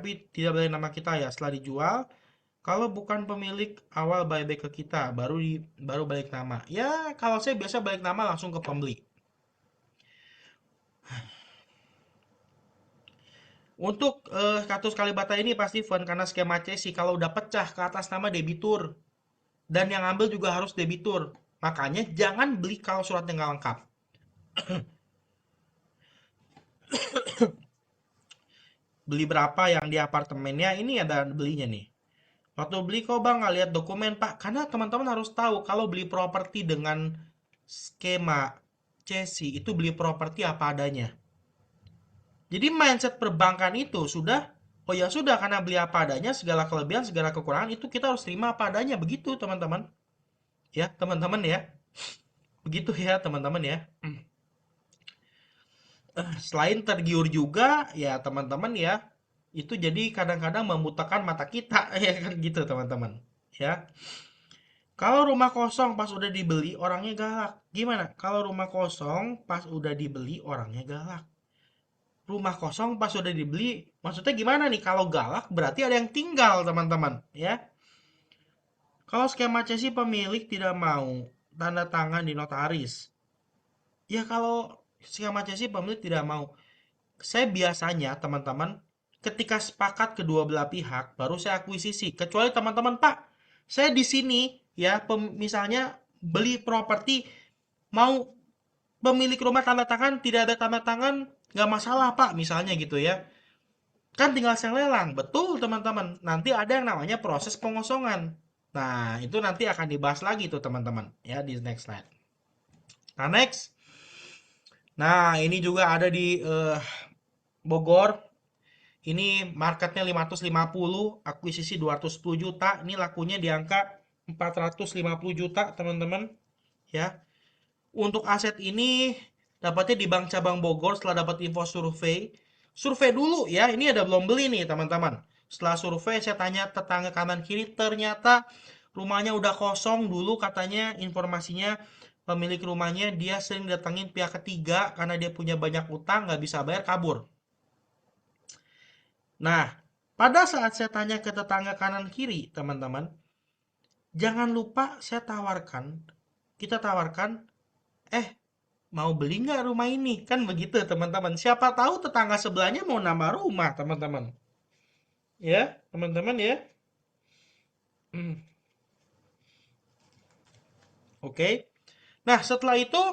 tapi tidak balik nama kita ya setelah dijual. Kalau bukan pemilik awal buyback ke kita, baru balik nama. Ya, kalau saya biasa balik nama langsung ke pembeli. Untuk kartu Kalibata ini pasti fun karena skema C sih kalau udah pecah ke atas nama debitur dan yang ambil juga harus debitur. Makanya jangan beli kalau suratnya nggak lengkap. Beli berapa yang di apartemennya ini ada belinya nih. Waktu beli kok bang nggak lihat dokumen pak? Karena teman-teman harus tahu kalau beli properti dengan skema CESI itu beli properti apa adanya. Jadi mindset perbankan itu sudah, oh ya sudah karena beli apa adanya, segala kelebihan, segala kekurangan itu kita harus terima apa adanya. Begitu teman-teman. Ya teman-teman ya. Begitu ya teman-teman ya. Selain tergiur juga ya teman-teman ya. Itu jadi kadang-kadang membutakan mata kita ya kan gitu teman-teman. Ya. Kalau rumah kosong pas udah dibeli orangnya galak. Gimana? Kalau rumah kosong pas udah dibeli orangnya galak. Rumah kosong pas udah dibeli, maksudnya gimana nih? Kalau galak berarti ada yang tinggal, teman-teman, ya. Kalau skema C sih pemilik tidak mau tanda tangan di notaris. Ya kalau skema C sih pemilik tidak mau. Saya biasanya, teman-teman, ketika sepakat kedua belah pihak, baru saya akuisisi. Kecuali teman-teman, Pak, saya di sini ya, misalnya beli properti mau pemilik rumah tanda tangan, tidak ada tanda tangan, nggak masalah, Pak, misalnya gitu ya. Kan tinggal saya lelang. Betul, teman-teman. Nanti ada yang namanya proses pengosongan. Nah, itu nanti akan dibahas lagi tuh, teman-teman. Ya, di next slide. Nah, next. Nah, ini juga ada di Bogor. Ini marketnya 550, akuisisi 210 juta. Ini lakunya di angka 450 juta, teman-teman. Ya. Untuk aset ini dapatnya di Bank Cabang Bogor setelah dapat info survei. Survei dulu ya, ini ada belum beli nih teman-teman. Setelah survei saya tanya tetangga kanan kiri, ternyata rumahnya udah kosong dulu katanya informasinya pemilik rumahnya dia sering datangin pihak ketiga karena dia punya banyak utang nggak bisa bayar kabur. Nah, pada saat saya tanya ke tetangga kanan kiri teman-teman, jangan lupa kita tawarkan, eh mau beli nggak rumah ini? Kan begitu teman-teman. Siapa tahu tetangga sebelahnya mau nambah rumah teman-teman. Ya, teman-teman ya. Hmm, Oke. Nah, setelah itu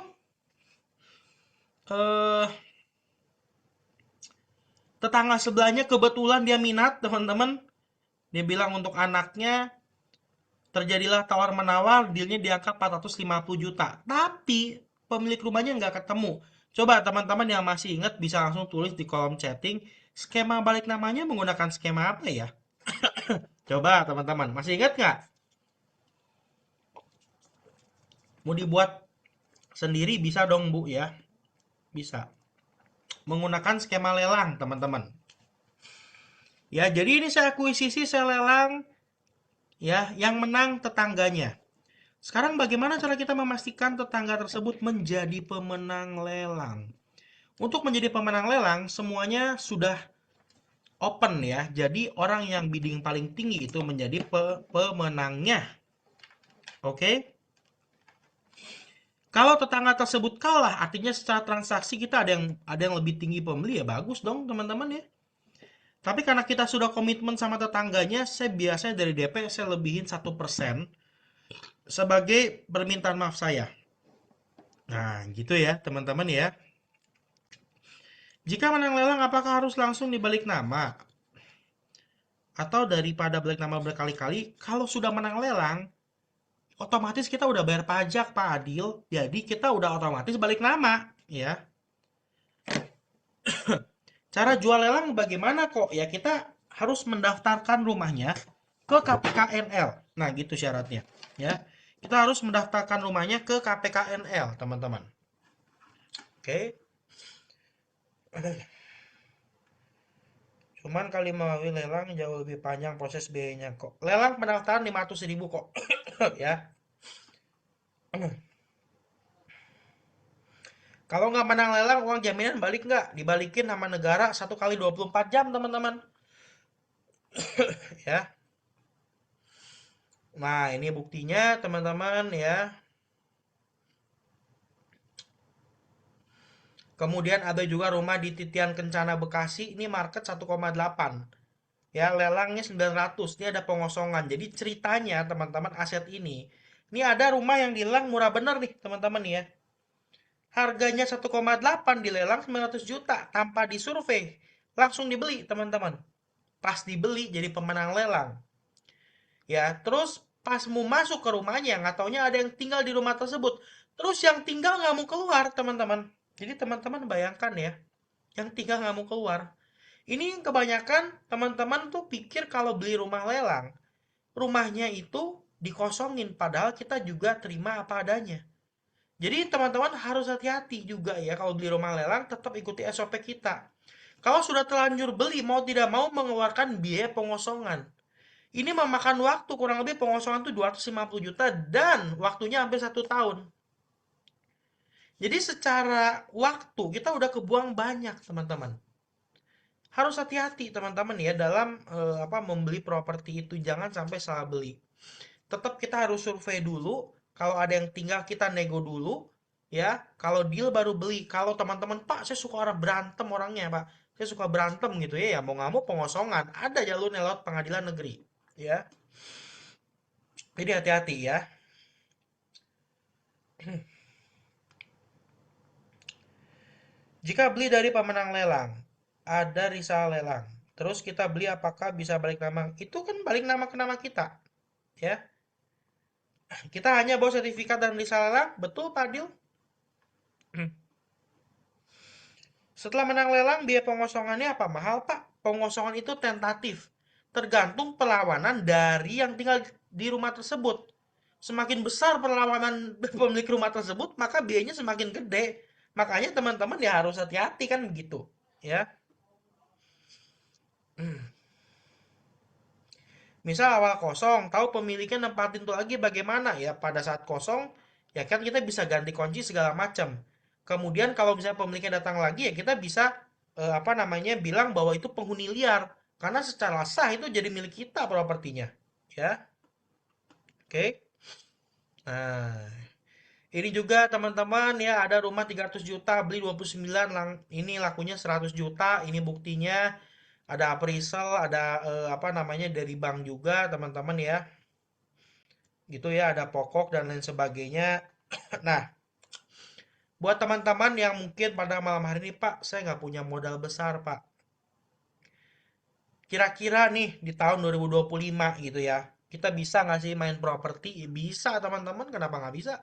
eh, tetangga sebelahnya kebetulan dia minat teman-teman. Dia bilang untuk anaknya terjadilah tawar-menawar, dealnya di angka 450 juta. Tapi pemilik rumahnya nggak ketemu. Coba teman-teman yang masih ingat bisa langsung tulis di kolom chatting. Skema balik namanya menggunakan skema apa ya? Coba teman-teman, masih ingat nggak? Mau dibuat sendiri bisa dong Bu ya. Bisa. Menggunakan skema lelang teman-teman. Ya, jadi ini saya akuisisi, saya lelang. Ya, yang menang tetangganya. Sekarang bagaimana cara kita memastikan tetangga tersebut menjadi pemenang lelang? Untuk menjadi pemenang lelang, semuanya sudah open ya. Jadi orang yang bidding paling tinggi itu menjadi pemenangnya. Oke? Kalau tetangga tersebut kalah, artinya secara transaksi kita ada yang lebih tinggi pembeli ya bagus dong teman-teman ya. Tapi karena kita sudah komitmen sama tetangganya, saya biasanya dari DP saya lebihin 1% sebagai permintaan maaf saya. Nah, gitu ya teman-teman ya. Jika menang lelang apakah harus langsung dibalik nama? Atau daripada balik nama berkali-kali, kalau sudah menang lelang, otomatis kita udah bayar pajak Pak Adil. Jadi kita udah otomatis balik nama, ya. Cara jual lelang bagaimana kok? Ya kita harus mendaftarkan rumahnya ke KPKNL. Nah, gitu syaratnya, ya. Kita harus mendaftarkan rumahnya ke KPKNL, teman-teman. Oke. Cuman kali melalui lelang jauh lebih panjang proses biayanya kok. Lelang pendaftaran 500.000 kok, ya. Kalau nggak menang lelang, uang jaminan balik nggak? Dibalikin sama negara 1 kali 24 jam, teman-teman. ya. Nah, ini buktinya teman-teman ya. Kemudian ada juga rumah di Titian Kencana Bekasi, ini market 1,8. Ya, lelangnya 900. Ini ada pengosongan. Jadi ceritanya teman-teman aset ini ada rumah yang dilelang murah bener nih teman-teman ya. Harganya 1,8 dilelang 900 juta tanpa disurvei. Langsung dibeli teman-teman. Pas dibeli jadi pemenang lelang. Ya, terus pas mau masuk ke rumahnya, nggak taunya ada yang tinggal di rumah tersebut. Terus yang tinggal nggak mau keluar teman-teman. Jadi teman-teman bayangkan ya, yang tinggal nggak mau keluar. Ini kebanyakan teman-teman tuh pikir kalau beli rumah lelang, rumahnya itu dikosongin, padahal kita juga terima apa adanya. Jadi teman-teman harus hati-hati juga ya kalau beli rumah lelang, tetap ikuti SOP kita. Kalau sudah terlanjur beli, mau tidak mau mengeluarkan biaya pengosongan. Ini memakan waktu kurang lebih pengosongan tuh 250 juta dan waktunya hampir 1 tahun. Jadi secara waktu kita udah kebuang banyak teman-teman. Harus hati-hati teman-teman ya dalam apa membeli properti itu, jangan sampai salah beli. Tetap kita harus survei dulu, kalau ada yang tinggal kita nego dulu ya. Kalau deal baru beli. Kalau teman-teman, Pak, saya suka orang berantem orangnya, Pak. Saya suka berantem gitu ya, ya mau nggak mau pengosongan. Ada jalurnya lewat pengadilan negeri ya. Jadi hati-hati ya. Jika beli dari pemenang lelang, ada risalah lelang. Terus kita beli apakah bisa balik nama? Itu kan balik nama ke nama kita, ya. Kita hanya bawa sertifikat dan risalah lelang, betul Pak Dil? Setelah menang lelang, biaya pengosongannya apa? Mahal Pak. Pengosongan itu tentatif. Tergantung perlawanan dari yang tinggal di rumah tersebut. Semakin besar perlawanan pemilik rumah tersebut, maka biayanya semakin gede. Makanya teman-teman ya harus hati-hati kan begitu, ya. Misal awal kosong, tahu pemiliknya nempatin tuh lagi bagaimana ya pada saat kosong, ya kan kita bisa ganti kunci segala macam. Kemudian kalau misalnya pemiliknya datang lagi ya kita bisa apa namanya bilang bahwa itu penghuni liar karena secara sah itu jadi milik kita propertinya, ya. Oke. Nah, ini juga teman-teman ya ada rumah 300 juta beli 29 ini lakunya 100 juta, ini buktinya ada appraisal, ada apa namanya dari bank juga teman-teman ya. Gitu ya, ada pokok dan lain sebagainya. Nah, buat teman-teman yang mungkin pada malam hari ini, Pak, saya nggak punya modal besar, Pak. Kira-kira nih di tahun 2025 gitu ya, kita bisa nggak sih main properti? Bisa, teman-teman. Kenapa nggak bisa?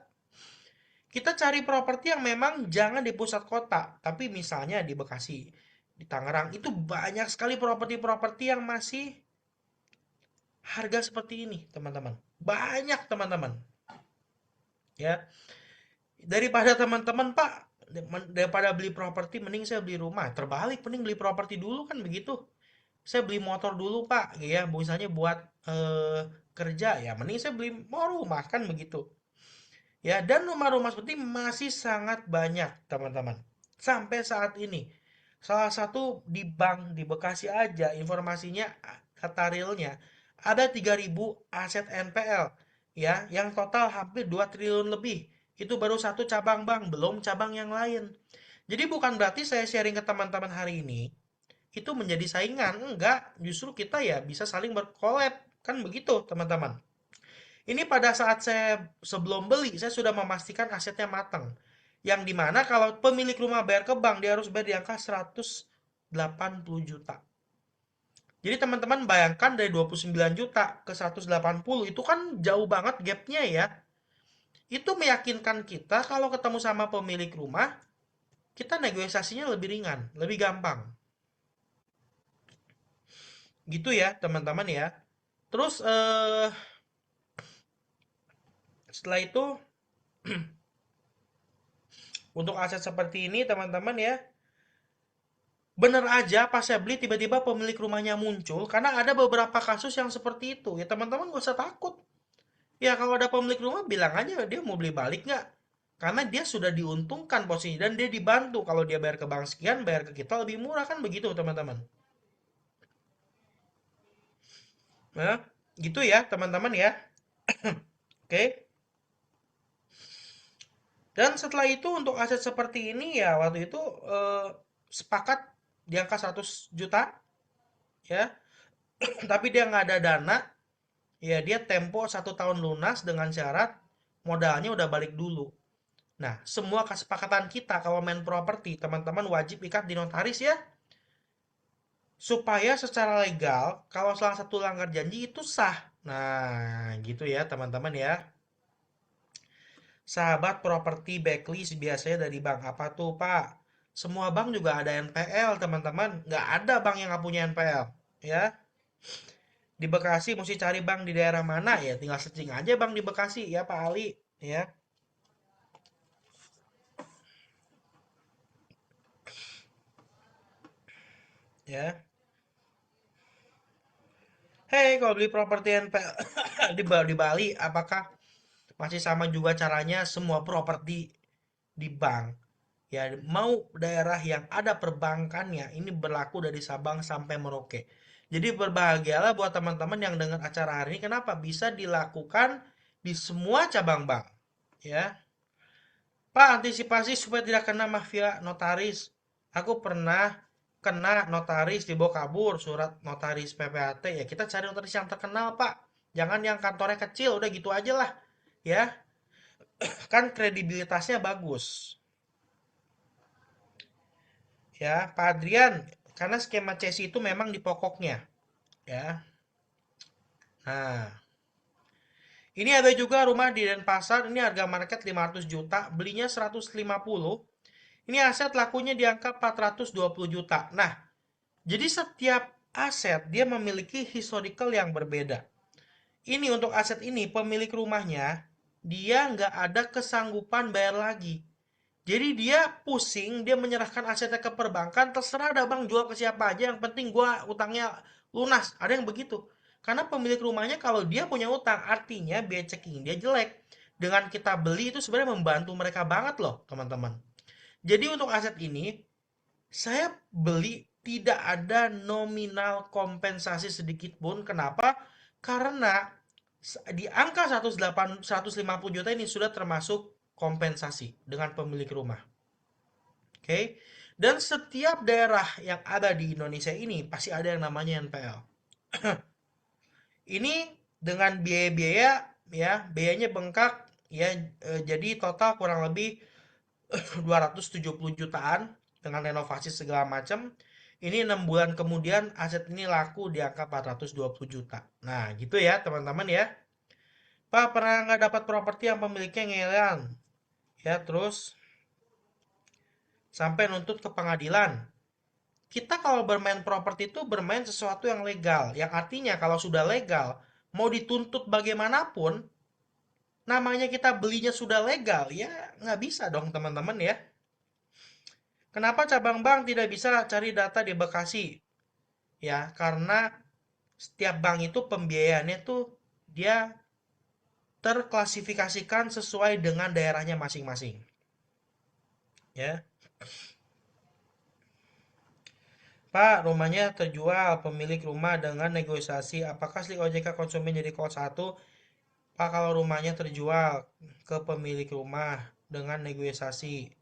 Kita cari properti yang memang jangan di pusat kota, tapi misalnya di Bekasi, di Tangerang, itu banyak sekali properti-properti yang masih harga seperti ini, teman-teman. Banyak, teman-teman. Ya, daripada teman-teman, Pak, daripada beli properti mending saya beli rumah. Terbalik, mending beli properti dulu kan begitu. Saya beli motor dulu, Pak, ya, misalnya buat kerja ya, mending saya beli mau rumah kan begitu. Ya, dan rumah-rumah seperti ini masih sangat banyak, teman-teman. Sampai saat ini. Salah satu di bank di Bekasi aja informasinya kata realnya ada 3.000 aset NPL ya, yang total hampir 2 triliun lebih. Itu baru satu cabang bank, belum cabang yang lain. Jadi bukan berarti saya sharing ke teman-teman hari ini itu menjadi saingan, enggak. Justru kita ya bisa saling berkolab, kan begitu, teman-teman. Ini pada saat saya sebelum beli, saya sudah memastikan asetnya matang. Yang dimana kalau pemilik rumah bayar ke bank, dia harus bayar di angka 180 juta. Jadi teman-teman bayangkan dari 29 juta ke 180 itu kan jauh banget gapnya ya. Itu meyakinkan kita kalau ketemu sama pemilik rumah, kita negosiasinya lebih ringan, lebih gampang. Gitu ya teman-teman ya. Terus setelah itu untuk aset seperti ini teman-teman ya, bener aja pas saya beli tiba-tiba pemilik rumahnya muncul karena ada beberapa kasus yang seperti itu. Ya teman-teman gak usah takut. Ya kalau ada pemilik rumah bilang aja dia mau beli balik nggak? Karena dia sudah diuntungkan posisinya dan dia dibantu. Kalau dia bayar ke bank sekian, bayar ke kita lebih murah kan begitu teman-teman. Ya, gitu ya teman-teman ya. Oke. Dan setelah itu untuk aset seperti ini ya waktu itu eh, sepakat di angka 100 juta ya. Tapi dia nggak ada dana, ya dia tempo 1 tahun lunas dengan syarat modalnya udah balik dulu. Nah, semua kesepakatan kita kalau main properti, teman-teman wajib ikat di notaris ya. Supaya secara legal, kalau salah satu langgar janji itu sah. Nah, gitu ya teman-teman ya. Sahabat properti backlist biasanya dari bank apa tuh, Pak? Semua bank juga ada NPL, teman-teman. Nggak ada bank yang nggak punya NPL. Ya, di Bekasi mesti cari bank di daerah mana ya? Tinggal searching aja bank di Bekasi ya, Pak Ali. Ya, ya. Hei, kalau beli properti NPL di Bali, apakah masih sama juga caranya semua properti di bank? Ya, mau daerah yang ada perbankannya, ini berlaku dari Sabang sampai Merauke. Jadi berbahagialah buat teman-teman yang dengar acara hari ini, kenapa bisa dilakukan di semua cabang bank. Ya, Pak, antisipasi supaya tidak kena mafia notaris. Aku pernah kena notaris dibawa kabur surat notaris PPAT. Ya kita cari notaris yang terkenal, Pak. Jangan yang kantornya kecil, udah gitu aja lah. Ya, kan kredibilitasnya bagus. Ya, Pak Adrian, karena skema CSI itu memang di pokoknya. Ya, nah. Ini ada juga rumah di Denpasar, ini harga market 500 juta, belinya 150. Ini aset lakunya di angka 420 juta. Nah, jadi setiap aset dia memiliki historical yang berbeda. Ini untuk aset ini pemilik rumahnya dia nggak ada kesanggupan bayar lagi. Jadi dia pusing, dia menyerahkan asetnya ke perbankan, terserah ada bang jual ke siapa aja, yang penting gua utangnya lunas. Ada yang begitu. Karena pemilik rumahnya kalau dia punya utang, artinya biaya checking dia jelek. Dengan kita beli itu sebenarnya membantu mereka banget loh, teman-teman. Jadi untuk aset ini saya beli tidak ada nominal kompensasi sedikit pun. Kenapa? Karena di angka 150 juta ini sudah termasuk kompensasi dengan pemilik rumah. Oke. Dan setiap daerah yang ada di Indonesia ini pasti ada yang namanya NPL. Ini dengan biaya-biaya ya, biayanya bengkak ya, jadi total kurang lebih 270 jutaan dengan renovasi segala macam. Ini 6 bulan kemudian aset ini laku di angka 420 juta. Nah, gitu ya teman-teman ya. Pak, pernah nggak dapat properti yang pemiliknya ngeyel? Ya, terus sampai nuntut ke pengadilan. Kita kalau bermain properti itu bermain sesuatu yang legal. Yang artinya kalau sudah legal, mau dituntut bagaimanapun, namanya kita belinya sudah legal, ya nggak bisa dong teman-teman ya. Kenapa cabang bank tidak bisa cari data di Bekasi? Ya, karena setiap bank itu pembiayaannya tuh dia terklasifikasikan sesuai dengan daerahnya masing-masing. Ya, Pak, rumahnya terjual pemilik rumah dengan negosiasi. Apakah slik OJK konsumen jadi call satu? Pak, kalau rumahnya terjual ke pemilik rumah dengan negosiasi.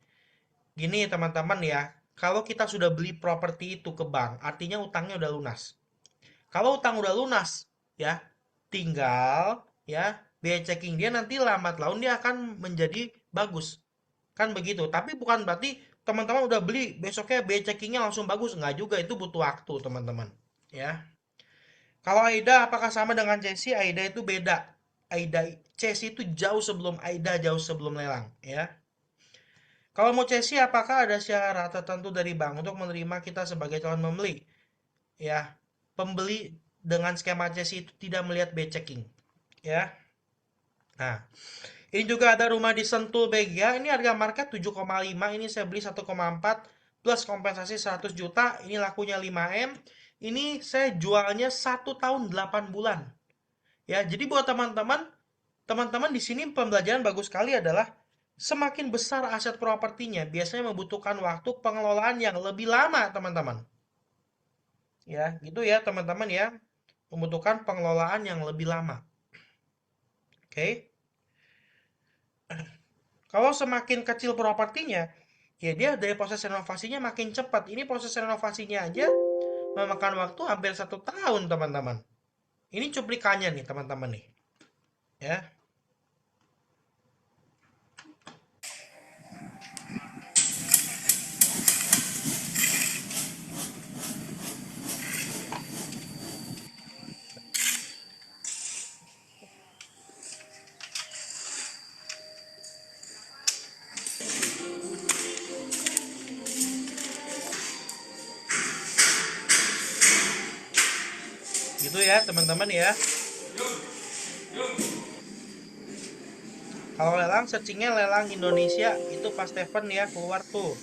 Gini teman-teman ya, kalau kita sudah beli properti itu ke bank, artinya utangnya udah lunas. Kalau utang udah lunas, ya, tinggal ya biaya checking dia nanti lambat laun dia akan menjadi bagus. Kan begitu. Tapi bukan berarti teman-teman udah beli besoknya biaya checkingnya langsung bagus. Nggak juga, itu butuh waktu teman-teman. Ya. Kalau AIDA apakah sama dengan CSI? AIDA itu beda. AIDA CSI itu jauh sebelum AIDA, jauh sebelum lelang. Ya. Kalau mau CSI apakah ada syarat tertentu dari bank untuk menerima kita sebagai calon membeli? Ya, pembeli dengan skema CSI itu tidak melihat biaya checking. Ya. Nah, ini juga ada rumah di Sentul BGA. Ini harga market 7,5. Ini saya beli 1,4 plus kompensasi 100 juta. Ini lakunya 5M. Ini saya jualnya 1 tahun 8 bulan. Ya, jadi buat teman-teman, teman-teman di sini pembelajaran bagus sekali adalah semakin besar aset propertinya, biasanya membutuhkan waktu pengelolaan yang lebih lama, teman-teman. Ya, gitu ya, teman-teman ya. membutuhkan pengelolaan yang lebih lama. Oke. Kalau semakin kecil propertinya, ya dia dari proses renovasinya makin cepat. Ini proses renovasinya aja memakan waktu hampir 1 tahun, teman-teman. Ini cuplikannya nih, teman-teman nih. Ya, gitu ya, teman-teman ya. Kalau lelang, searchingnya lelang Indonesia, itu Pak Stephen ya, keluar tuh.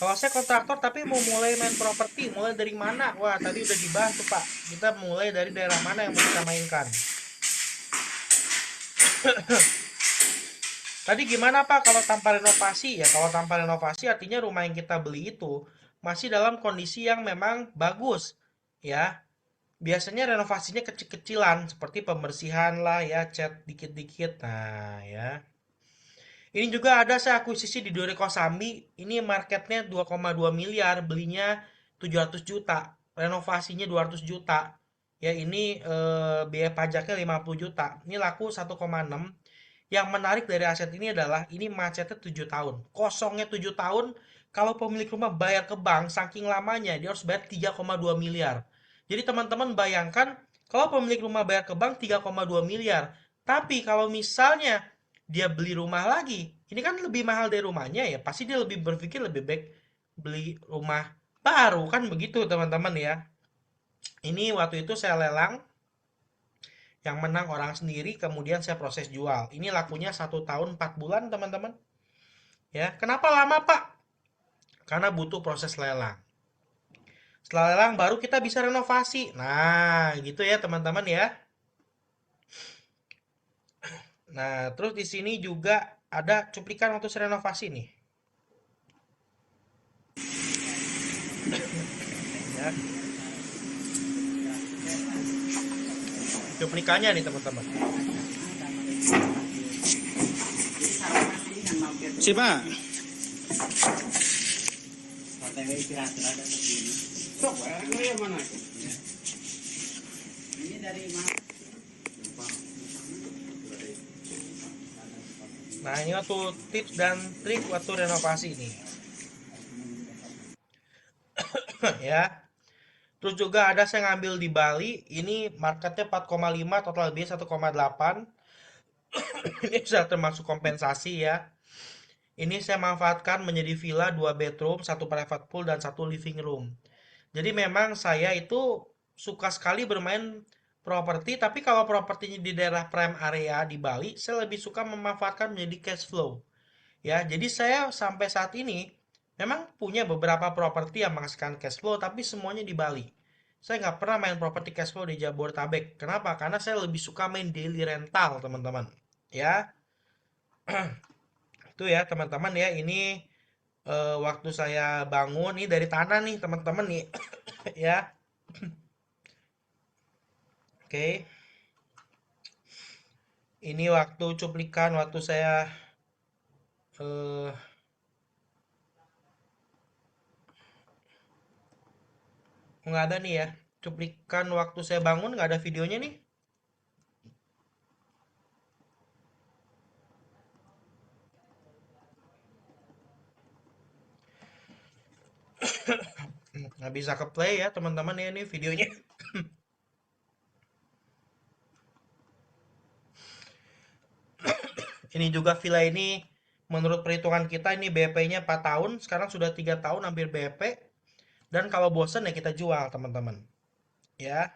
Kalau saya kontraktor tapi mau mulai main properti, mulai dari mana? Wah, tadi udah dibahas tuh Pak. Kita mulai dari daerah mana yang mau kita mainkan. Tadi gimana Pak kalau tanpa renovasi? Ya kalau tanpa renovasi artinya rumah yang kita beli itu masih dalam kondisi yang memang bagus. Ya, biasanya renovasinya kecil-kecilan seperti pembersihan lah ya, cat dikit-dikit. Nah, ya. Ini juga ada saya akuisisi di Dori Kosambi. Ini marketnya 2,2 miliar, belinya 700 juta, renovasinya 200 juta. Ya, ini biaya pajaknya 50 juta. Ini laku 1,6. Yang menarik dari aset ini adalah ini macetnya 7 tahun. Kosongnya 7 tahun, kalau pemilik rumah bayar ke bank saking lamanya dia harus bayar 3,2 miliar. Jadi teman-teman bayangkan kalau pemilik rumah bayar ke bank 3,2 miliar, tapi kalau misalnya dia beli rumah lagi, ini kan lebih mahal dari rumahnya ya, pasti dia lebih berpikir lebih baik beli rumah baru kan begitu teman-teman ya. Ini waktu itu saya lelang, yang menang orang sendiri, kemudian saya proses jual. Ini lakunya 1 tahun 4 bulan teman-teman. Ya, kenapa lama Pak? Karena butuh proses lelang. Setelah lelang baru kita bisa renovasi. Nah, gitu ya teman-teman ya. Nah, terus di sini juga ada cuplikan waktu saya renovasi nih. Ya, cuplikannya nih teman-teman. Si Pak. Nah, ini waktu tips dan trik waktu renovasi nih. Ya. Terus juga ada saya ngambil di Bali, ini marketnya 4,5, total biaya 1,8. Ini sudah termasuk kompensasi ya. Ini saya manfaatkan menjadi villa 2 bedroom, satu private pool, dan satu living room. Jadi memang saya itu suka sekali bermain properti, tapi kalau propertinya di daerah prime area di Bali, saya lebih suka memanfaatkan menjadi cash flow. Ya, jadi saya sampai saat ini memang punya beberapa properti yang menghasilkan cash flow, tapi semuanya di Bali. Saya nggak pernah main properti cash flow di Jabodetabek. Kenapa? Karena saya lebih suka main daily rental, teman-teman. Ya, itu ya, teman-teman ya. Ini waktu saya bangun nih dari tanah nih, teman-teman nih. Ya, oke. Ini waktu cuplikan waktu saya eh nggak ada nih ya. Cuplikan waktu saya bangun nggak ada videonya nih. Nggak bisa ke play ya teman-teman ya ini videonya. Ini juga villa ini menurut perhitungan kita ini BP-nya 4 tahun, sekarang sudah 3 tahun hampir BP. Dan kalau bosen ya kita jual teman-teman. Ya,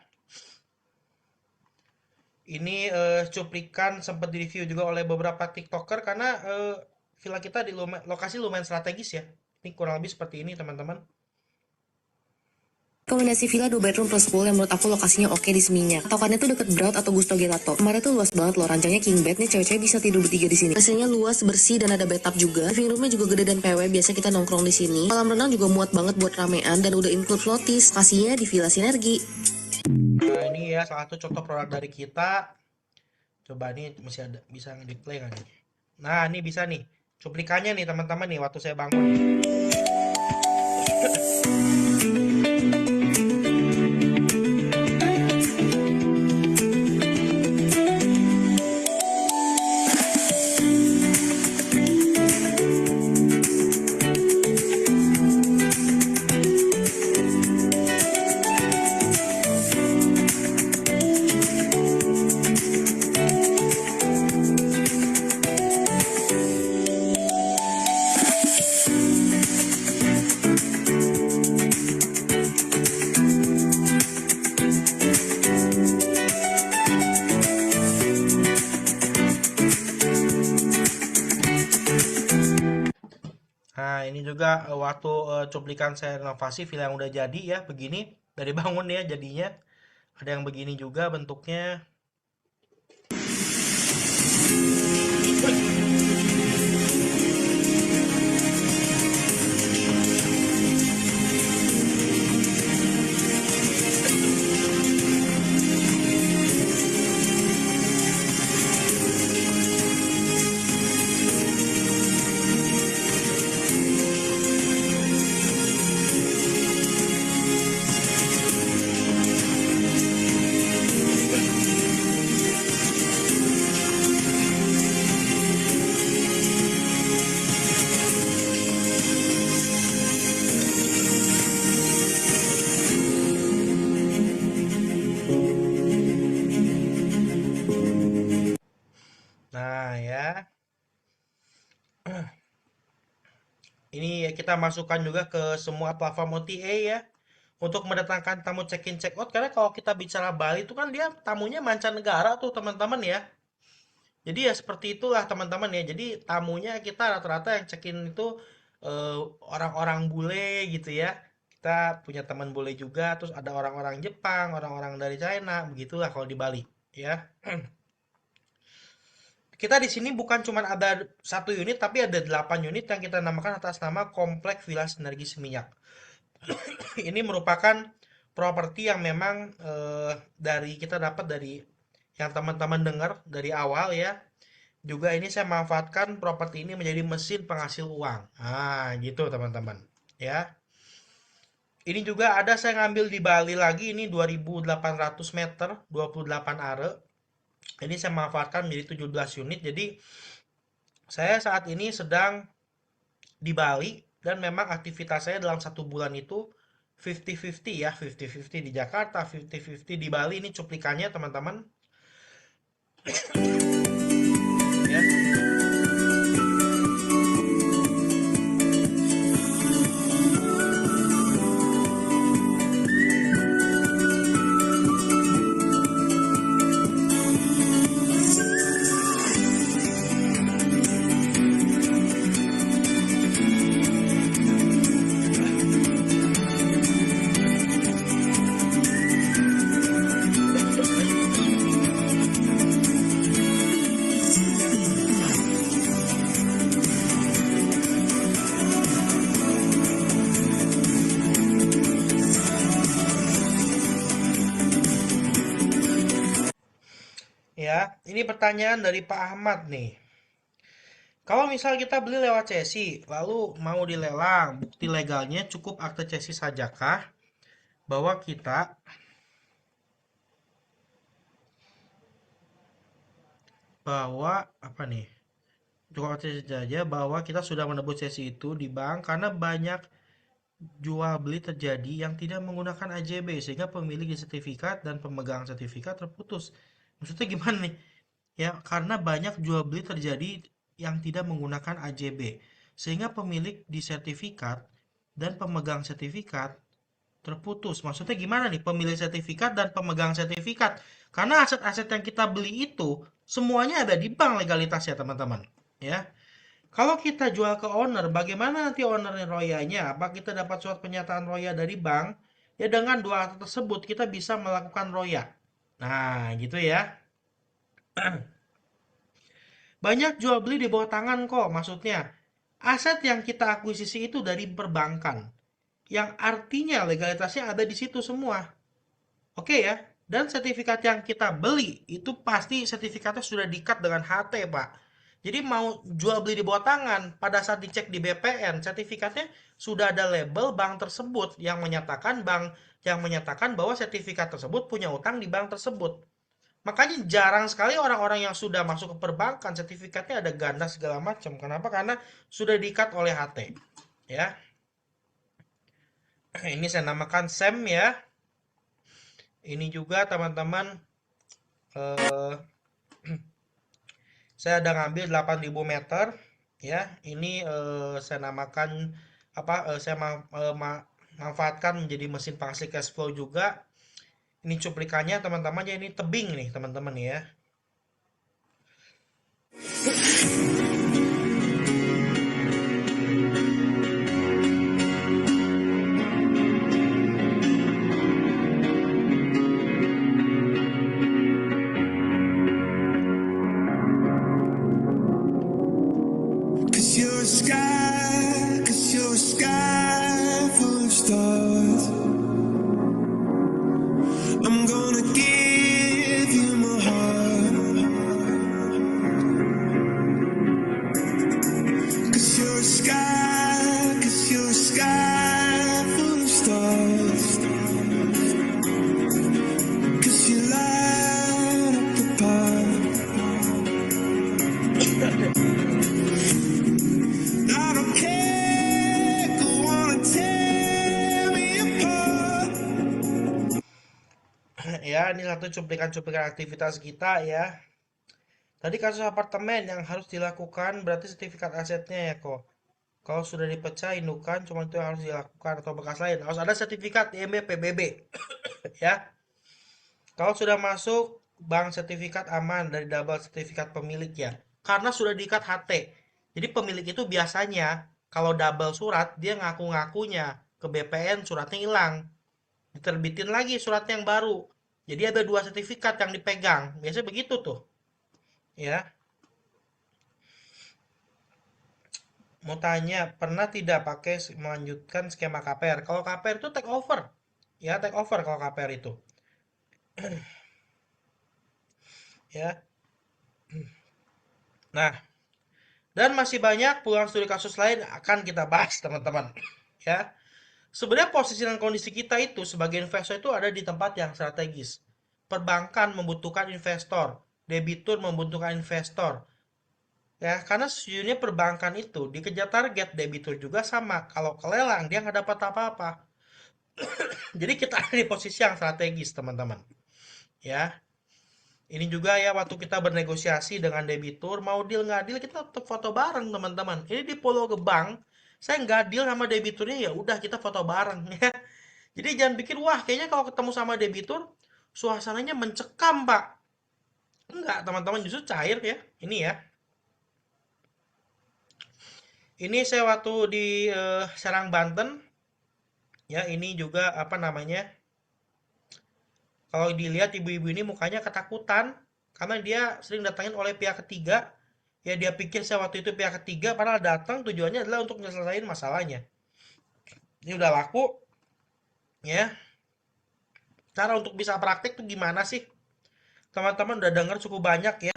ini cuplikan sempat direview juga oleh beberapa TikToker karena villa kita di lokasi lumayan strategis ya. Ini kurang lebih seperti ini teman-teman. Rekomendasi villa 2 bedroom plus pool yang menurut aku lokasinya oke di Seminyak. Patokannya tuh deket Braut atau Gusto Gelato. Kamarnya tuh luas banget loh, rancangnya king bed nih, cewek-cewek bisa tidur bertiga di sini. Hasilnya luas, bersih dan ada bathtub juga. Living roomnya juga gede dan PW, biasa kita nongkrong di sini. Kolam renang juga muat banget buat ramean dan udah include floaties. Lokasinya di Villa Sinergi. Nah, ini ya salah satu contoh produk dari kita. Coba nih masih ada bisa nge-display nggak nih? Nah, ini bisa nih. Cuplikannya nih teman-teman nih waktu saya bangun nih. Nah, ini juga waktu cuplikan saya renovasi villa yang udah jadi ya, begini dari bangun ya jadinya. Ada yang begini juga bentuknya. Nah, ya. Ini kita masukkan juga ke semua platform OTA ya. Untuk mendatangkan tamu check-in check-out karena kalau kita bicara Bali itu kan dia tamunya mancanegara tuh teman-teman ya. Jadi ya seperti itulah teman-teman ya. Jadi tamunya kita rata-rata yang check-in itu orang-orang bule gitu ya. Kita punya teman bule juga, terus ada orang-orang Jepang, orang-orang dari China, begitulah kalau di Bali ya. Kita di sini bukan cuma ada satu unit, tapi ada 8 unit yang kita namakan atas nama Komplek Villa Sinergi Seminyak. Ini merupakan properti yang memang dari kita dapat dari yang teman-teman dengar dari awal ya. Juga ini saya manfaatkan properti ini menjadi mesin penghasil uang. Ah, gitu teman-teman. Ya. Ini juga ada saya ngambil di Bali lagi ini 2.800 meter, 28 are. Ini saya manfaatkan menjadi 17 unit. Jadi saya saat ini sedang di Bali dan memang aktivitas saya dalam satu bulan itu 50-50 ya, 50-50 di Jakarta, 50-50 di Bali. Ini cuplikannya teman-teman. Ya. Ya, ini pertanyaan dari Pak Ahmad nih. Kalau misal kita beli lewat cesi, lalu mau dilelang, bukti legalnya cukup akte cesi sajakah? Bahwa kita bahwa apa nih? Cukup akte cesi saja bahwa kita sudah menebus cesi itu di bank karena banyak jual beli terjadi yang tidak menggunakan AJB sehingga pemilik sertifikat dan pemegang sertifikat terputus. Maksudnya gimana nih? Ya, karena banyak jual beli terjadi yang tidak menggunakan AJB, sehingga pemilik di sertifikat dan pemegang sertifikat terputus. Maksudnya gimana nih? Pemilik sertifikat dan pemegang sertifikat. Karena aset-aset yang kita beli itu semuanya ada di bank legalitasnya, teman-teman. Ya. Kalau kita jual ke owner, bagaimana nanti ownernya royanya? Apa kita dapat surat pernyataan roya dari bank? Ya dengan dua alat tersebut kita bisa melakukan royak. Nah, gitu ya. Banyak jual beli di bawah tangan kok, maksudnya. Aset yang kita akuisisi itu dari perbankan, yang artinya legalitasnya ada di situ semua. Oke ya. Dan sertifikat yang kita beli itu pasti sertifikatnya sudah diikat dengan HT, Pak. Jadi mau jual beli di bawah tangan, pada saat dicek di BPN, sertifikatnya sudah ada label bank tersebut yang menyatakan bahwa sertifikat tersebut punya utang di bank tersebut. Makanya jarang sekali orang-orang yang sudah masuk ke perbankan sertifikatnya ada ganda segala macam. Kenapa? Karena sudah diikat oleh HT. Ya, ini saya namakan SEM ya. Ini juga teman-teman, eh, saya ada ngambil 8.000 meter ya. Ini saya namakan apa? Saya manfaatkan menjadi mesin penghasil cash flow juga. Ini cuplikannya teman-teman ya, ini tebing nih teman-teman ya. 'Cause you're a sky, 'cause you're a sky full of stars. I'm gonna give you my heart. 'Cause you're a sky, 'cause you're a sky full of stars. 'Cause you light up the path. I don't care, go on and tear me apart. Ya, ini satu cuplikan-cuplikan aktivitas kita ya. Tadi kasus apartemen yang harus dilakukan berarti sertifikat asetnya ya kok. Kalau sudah dipecah indukan cuma itu yang harus dilakukan atau bekas lain. Harus ada sertifikat IMB PBB ya. Kalau sudah masuk bank sertifikat aman dari double sertifikat pemilik ya. Karena sudah diikat HT. Jadi pemilik itu biasanya kalau double surat dia ngaku-ngakunya ke BPN suratnya hilang. Diterbitin lagi surat yang baru. Jadi ada dua sertifikat yang dipegang. Biasanya begitu tuh. Ya, mau tanya, pernah tidak pakai melanjutkan skema KPR? Kalau KPR itu take over. Ya, take over kalau KPR itu. Ya. Nah, dan masih banyak peluang studi kasus lain akan kita bahas, teman-teman. Ya. Sebenarnya posisi dan kondisi kita itu sebagai investor itu ada di tempat yang strategis. Perbankan membutuhkan investor, debitur membutuhkan investor. Ya, karena sejujurnya perbankan itu dikejar target, debitur juga sama. Kalau kelelang dia nggak dapat apa-apa. Jadi kita ada di posisi yang strategis, teman-teman. Ya, ini juga ya waktu kita bernegosiasi dengan debitur, mau deal nggak deal kita tetap foto bareng, teman-teman. Ini di Pulau Gebang, saya nggak deal sama debiturnya ya udah kita foto bareng ya. Jadi jangan pikir wah kayaknya kalau ketemu sama debitur suasananya mencekam, Pak. Enggak, teman-teman, justru cair ya. Ini ya. Ini saya waktu di Serang Banten ya, ini juga apa namanya? Kalau dilihat ibu-ibu ini mukanya ketakutan karena dia sering datangin oleh pihak ketiga. Ya dia pikir saya waktu itu pihak ketiga, padahal datang tujuannya adalah untuk menyelesaikan masalahnya. Ini udah laku ya. Cara untuk bisa praktek tuh gimana sih? Teman-teman udah dengar cukup banyak ya.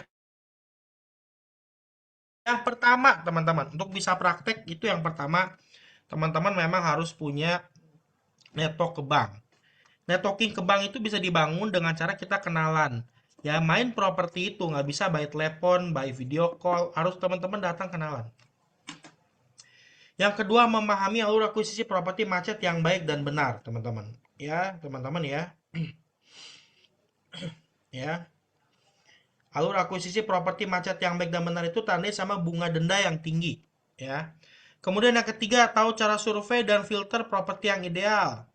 Yang pertama, teman-teman, untuk bisa praktek itu yang pertama, teman-teman memang harus punya network ke bank. Networking ke bank itu bisa dibangun dengan cara kita kenalan. Ya, main properti itu nggak bisa by telepon, by video call, harus teman-teman datang kenalan. Yang kedua, memahami alur akuisisi properti macet yang baik dan benar, teman-teman. Ya, teman-teman ya. Ya, alur akuisisi properti macet yang baik dan benar itu tandanya sama bunga denda yang tinggi. Ya. Kemudian yang ketiga, tahu cara survei dan filter properti yang ideal.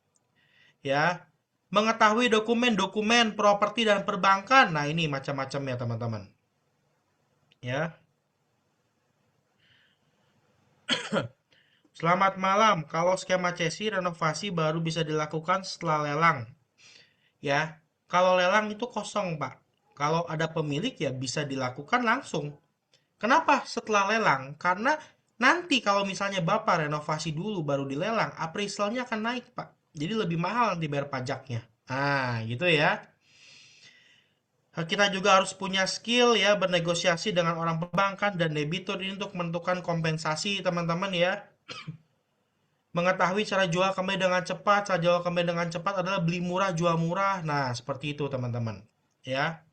Ya, mengetahui dokumen-dokumen properti dan perbankan. Nah, ini macam-macam ya, teman-teman. Ya. Selamat malam. Kalau skema cesi renovasi baru bisa dilakukan setelah lelang, ya. Kalau lelang itu kosong, Pak. Kalau ada pemilik ya bisa dilakukan langsung. Kenapa setelah lelang? Karena nanti kalau misalnya Bapak renovasi dulu baru dilelang, appraisalnya akan naik, Pak. Jadi lebih mahal nanti bayar pajaknya. Ah, gitu ya. Kita juga harus punya skill ya bernegosiasi dengan orang perbankan dan debitur ini untuk menentukan kompensasi, teman-teman ya. Mengetahui cara jual kembali dengan cepat, cara jual kembali dengan cepat adalah beli murah, jual murah. Nah, seperti itu teman-teman. Ya,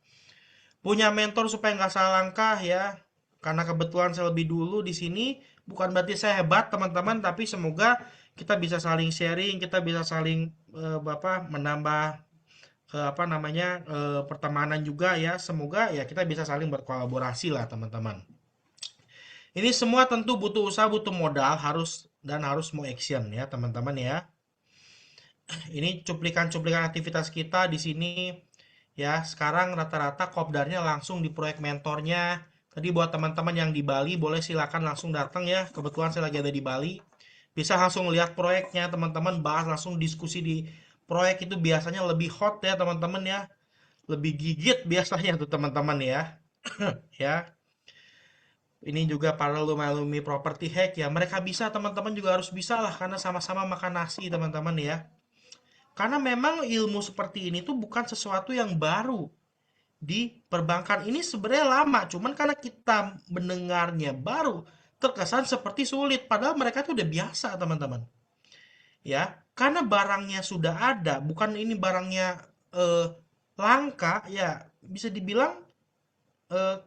punya mentor supaya nggak salah langkah ya. Karena kebetulan saya lebih dulu di sini, bukan berarti saya hebat teman-teman, tapi semoga kita bisa saling sharing, kita bisa saling menambah apa namanya pertemanan juga ya. Semoga ya kita bisa saling berkolaborasi lah teman-teman. Ini semua tentu butuh usaha, butuh modal, harus mau action ya teman-teman ya. Ini cuplikan-cuplikan aktivitas kita di sini ya. Sekarang rata-rata kopdarnya langsung di proyek mentornya. Tadi buat teman-teman yang di Bali boleh silakan langsung datang ya. Kebetulan saya lagi ada di Bali. Bisa langsung lihat proyeknya teman-teman, bahas langsung diskusi di proyek itu biasanya lebih hot ya teman-teman ya. Lebih gigit biasanya tuh teman-teman ya. Ya. Ini juga para alumni property hack ya. Mereka bisa, teman-teman juga harus bisa lah karena sama-sama makan nasi teman-teman ya. Karena memang ilmu seperti ini tuh bukan sesuatu yang baru di perbankan. Ini sebenarnya lama, cuman karena kita mendengarnya baru, terkesan seperti sulit. Padahal mereka tuh udah biasa, teman-teman. Ya, karena barangnya sudah ada, bukan ini barangnya eh, langka, ya bisa dibilang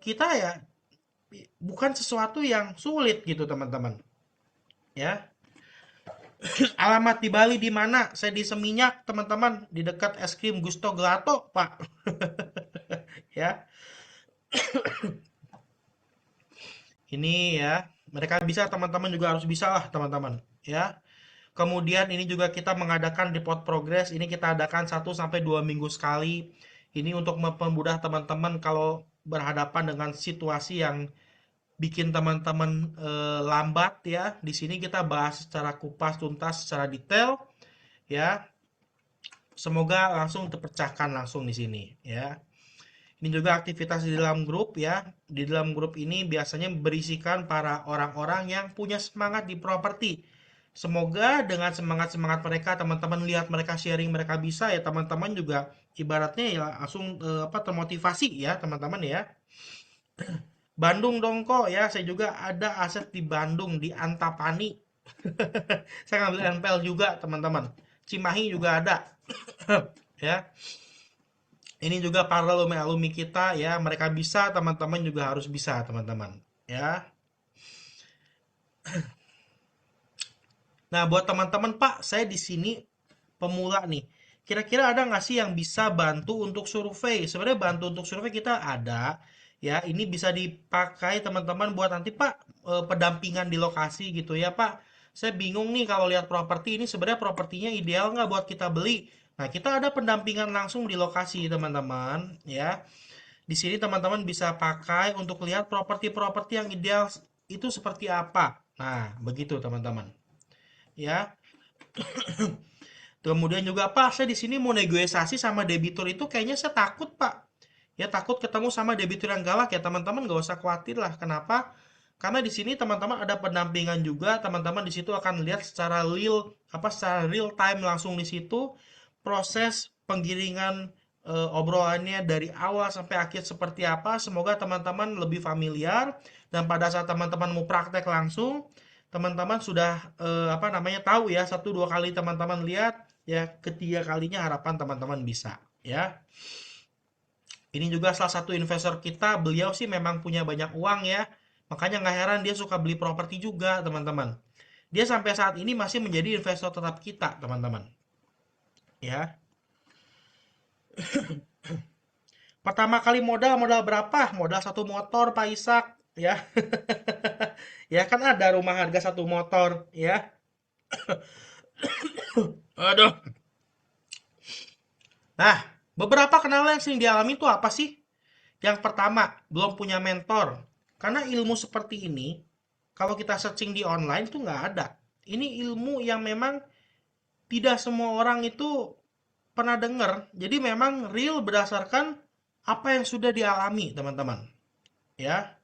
kita ya bukan sesuatu yang sulit gitu, teman-teman. Ya, alamat di Bali di mana? Saya di Seminyak, teman-teman, di dekat es krim Gusto Gelato, Pak. Ya, ini ya, mereka bisa, teman-teman juga harus bisa lah, teman-teman. Ya. Kemudian ini juga kita mengadakan report progress. Ini kita adakan 1 sampai 2 minggu sekali. Ini untuk mempermudah teman-teman kalau berhadapan dengan situasi yang bikin teman-teman lambat ya. Di sini kita bahas secara kupas tuntas, secara detail ya. Semoga langsung terpecahkan langsung di sini ya. Ini juga aktivitas di dalam grup ya. Di dalam grup ini biasanya berisikan para orang-orang yang punya semangat di properti. Semoga dengan semangat-semangat mereka, teman-teman lihat mereka sharing, mereka bisa ya, teman-teman juga ibaratnya ya langsung termotivasi ya, teman-teman ya. Bandung dong kok ya, saya juga ada aset di Bandung di Antapani. Saya ngambil NPL juga, teman-teman. Cimahi juga ada. Ya. Ini juga para alumni-alumni kita ya, mereka bisa, teman-teman juga harus bisa, teman-teman. Ya. Nah, buat teman-teman, Pak, saya di sini pemula nih. Kira-kira ada nggak sih yang bisa bantu untuk survei? Sebenarnya bantu untuk survei kita ada, ya. Ini bisa dipakai teman-teman buat nanti, Pak, pendampingan di lokasi gitu ya, Pak. Saya bingung nih kalau lihat properti ini sebenarnya propertinya ideal nggak buat kita beli. Nah, kita ada pendampingan langsung di lokasi, teman-teman, ya. Di sini teman-teman bisa pakai untuk lihat properti-properti yang ideal itu seperti apa. Nah, begitu teman-teman. Ya. Kemudian juga Pak, saya di sini mau negosiasi sama debitur itu kayaknya saya takut Pak. Ya takut ketemu sama debitur yang galak ya teman-teman nggak usah khawatir lah. Kenapa? Karena di sini teman-teman ada pendampingan juga. Teman-teman di situ akan lihat secara real time langsung di situ proses penggiringan obrolannya dari awal sampai akhir seperti apa. Semoga teman-teman lebih familiar dan pada saat teman-teman mau praktek langsung, teman-teman sudah tahu ya 1 2 kali teman-teman lihat ya ketiga kalinya harapan teman-teman bisa ya. Ini juga salah satu investor kita, beliau sih memang punya banyak uang ya. Makanya nggak heran dia suka beli properti juga, teman-teman. Dia sampai saat ini masih menjadi investor tetap kita, teman-teman. Ya. Pertama kali modal berapa? Modal 1 motor, Pak Ishak, ya. Ya kan ada rumah harga 1 motor, ya. Aduh. Nah, beberapa kendala yang sering dialami itu apa sih? Yang pertama, belum punya mentor. Karena ilmu seperti ini, kalau kita searching di online itu nggak ada. Ini ilmu yang memang tidak semua orang itu pernah dengar. Jadi memang real berdasarkan apa yang sudah dialami, teman-teman. Ya.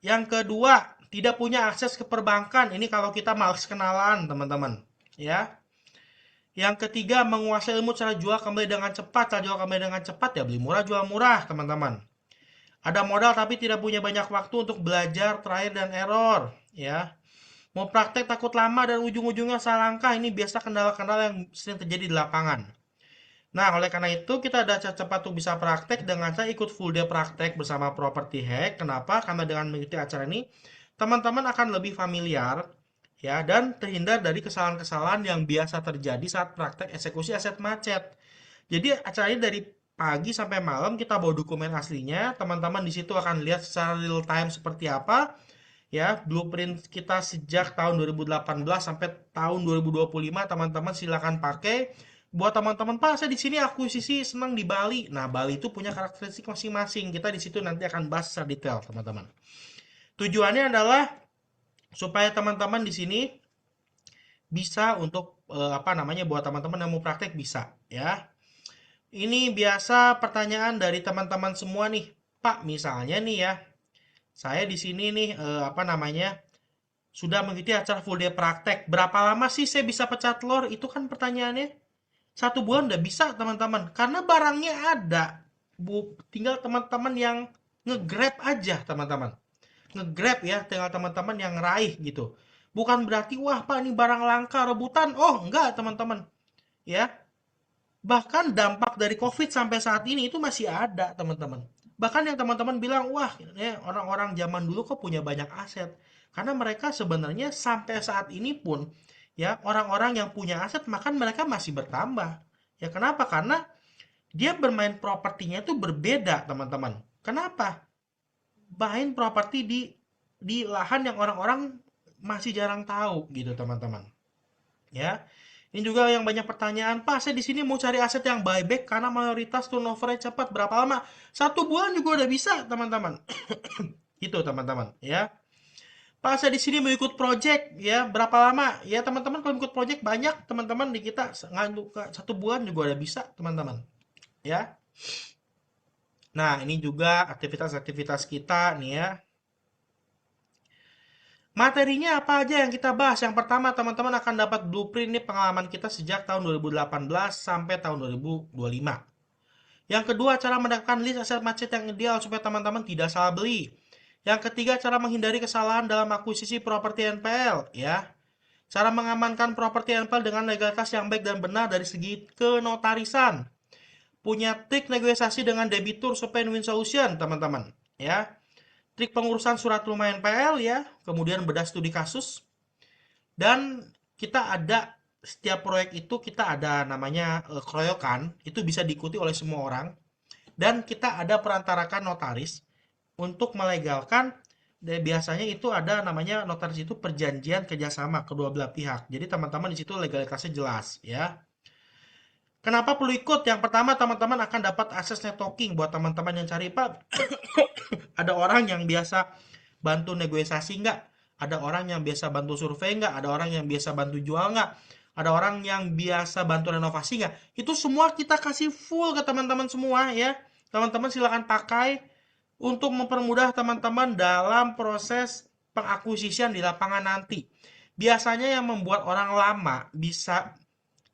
Yang kedua, tidak punya akses ke perbankan. Ini kalau kita malas kenalan, teman-teman. Ya. Yang ketiga, menguasai ilmu cara jual kembali dengan cepat. Cara jual kembali dengan cepat ya beli murah jual murah, teman-teman. Ada modal tapi tidak punya banyak waktu untuk belajar, trial dan error, ya. Mau praktek takut lama dan ujung-ujungnya salah langkah. Ini biasa kendala-kendala yang sering terjadi di lapangan. Nah, oleh karena itu kita ada cara cepat untuk bisa praktek dengan saya ikut full day praktek bersama Property Hack. Kenapa? Karena dengan mengikuti acara ini, teman-teman akan lebih familiar ya dan terhindar dari kesalahan-kesalahan yang biasa terjadi saat praktek eksekusi aset macet. Jadi acaranya dari pagi sampai malam kita bawa dokumen aslinya, teman-teman di situ akan lihat secara real time seperti apa ya blueprint kita sejak tahun 2018 sampai tahun 2025 teman-teman silakan pakai buat teman-teman Pak saya di sini akuisisi senang di Bali. Nah, Bali itu punya karakteristik masing-masing. Kita di situ nanti akan bahas secara detail, teman-teman. Tujuannya adalah supaya teman-teman di sini bisa untuk apa namanya buat teman-teman yang mau praktek bisa ya. Ini biasa pertanyaan dari teman-teman semua nih. Pak, misalnya nih ya, saya di sini nih apa namanya sudah mengikuti acara full day praktek. Berapa lama sih saya bisa pecah telur? Itu kan pertanyaannya. 1 bulan udah bisa teman-teman. Karena barangnya ada. Tinggal teman-teman yang nge-grab aja teman-teman. Nge-grab ya, tinggal teman-teman yang raih gitu. Bukan berarti, wah Pak ini barang langka, rebutan. Oh enggak teman-teman. Ya, bahkan dampak dari COVID sampai saat ini itu masih ada teman-teman. Bahkan yang teman-teman bilang, wah ya, orang-orang zaman dulu kok punya banyak aset. Karena mereka sebenarnya sampai saat ini pun ya orang-orang yang punya aset makan mereka masih bertambah. Ya kenapa? Karena dia bermain propertinya itu berbeda teman-teman. Kenapa? Main properti di lahan yang orang-orang masih jarang tahu gitu teman-teman. Ya, ini juga yang banyak pertanyaan, Pak, saya di sini mau cari aset yang buyback karena mayoritas turnovernya cepat. Berapa lama? 1 bulan juga udah bisa, teman-teman. Itu, teman-teman, ya. Pak, saya di sini mau ikut project, ya. Berapa lama? Ya, teman-teman, kalau ikut project banyak, teman-teman di kita 1 bulan juga udah bisa, teman-teman, ya. Nah, ini juga aktivitas-aktivitas kita nih ya. Materinya apa aja yang kita bahas? Yang pertama, teman-teman akan dapat blueprint nih pengalaman kita sejak tahun 2018 sampai tahun 2025. Yang kedua, cara mendapatkan list aset macet yang ideal supaya teman-teman tidak salah beli. Yang ketiga, cara menghindari kesalahan dalam akuisisi properti NPL, ya. Cara mengamankan properti NPL dengan legalitas yang baik dan benar dari segi kenotarisan. Punya trik negosiasi dengan debitur supaya win solution, teman-teman, ya. Trik pengurusan surat rumah NPL ya, kemudian bedah studi kasus, dan kita ada setiap proyek itu kita ada namanya keroyokan, itu bisa diikuti oleh semua orang, dan kita ada perantarakan notaris untuk melegalkan. Dan biasanya itu ada namanya notaris itu perjanjian kerjasama kedua belah pihak. Jadi teman-teman di situ legalitasnya jelas ya. Kenapa perlu ikut? Yang pertama teman-teman akan dapat akses networking buat teman-teman yang cari Pak. Ada orang yang biasa bantu negosiasi nggak? Ada orang yang biasa bantu survei nggak? Ada orang yang biasa bantu jual nggak? Ada orang yang biasa bantu renovasi nggak? Itu semua kita kasih full ke teman-teman semua ya. Teman-teman silakan pakai untuk mempermudah teman-teman dalam proses pengakuisisian di lapangan nanti. Biasanya yang membuat orang lama bisa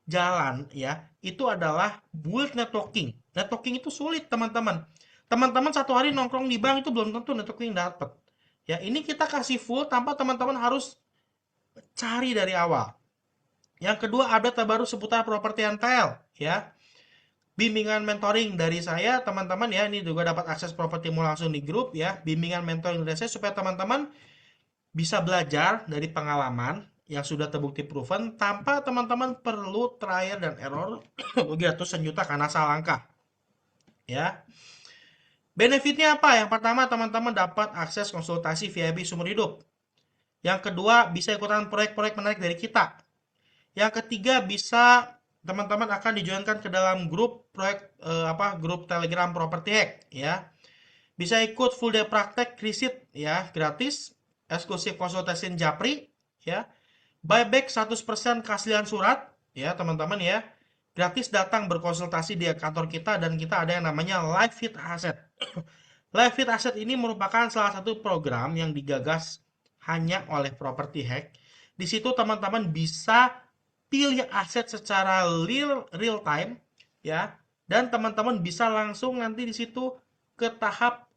jalan ya, itu adalah build networking. Networking itu sulit, teman-teman. Teman-teman 1 hari nongkrong di bank itu belum tentu networking dapat. Ya, ini kita kasih full tanpa teman-teman harus cari dari awal. Yang kedua, update terbaru seputar properti NPL, ya. Bimbingan mentoring dari saya, teman-teman ya, ini juga dapat akses propertimu langsung di grup ya. Bimbingan mentoring dari saya supaya teman-teman bisa belajar dari pengalaman yang sudah terbukti proven tanpa teman-teman perlu trial dan error rugi ratusan juta karena salah langkah. Ya. Benefitnya apa? Yang pertama, teman-teman dapat akses konsultasi VIP seumur hidup. Yang kedua, bisa ikutan proyek-proyek menarik dari kita. Yang ketiga, bisa teman-teman akan dijoinkan ke dalam grup proyek grup Telegram Property Hack ya. Bisa ikut full day praktek krisit ya, gratis, eksklusif konsultasi Japri ya. Buyback 100% keaslian surat, ya teman-teman ya. Gratis datang berkonsultasi di kantor kita dan kita ada yang namanya Live Fit Asset. Live Fit Asset ini merupakan salah satu program yang digagas hanya oleh Property Hack. Di situ teman-teman bisa pilih aset secara real time ya, dan teman-teman bisa langsung nanti di situ ke tahap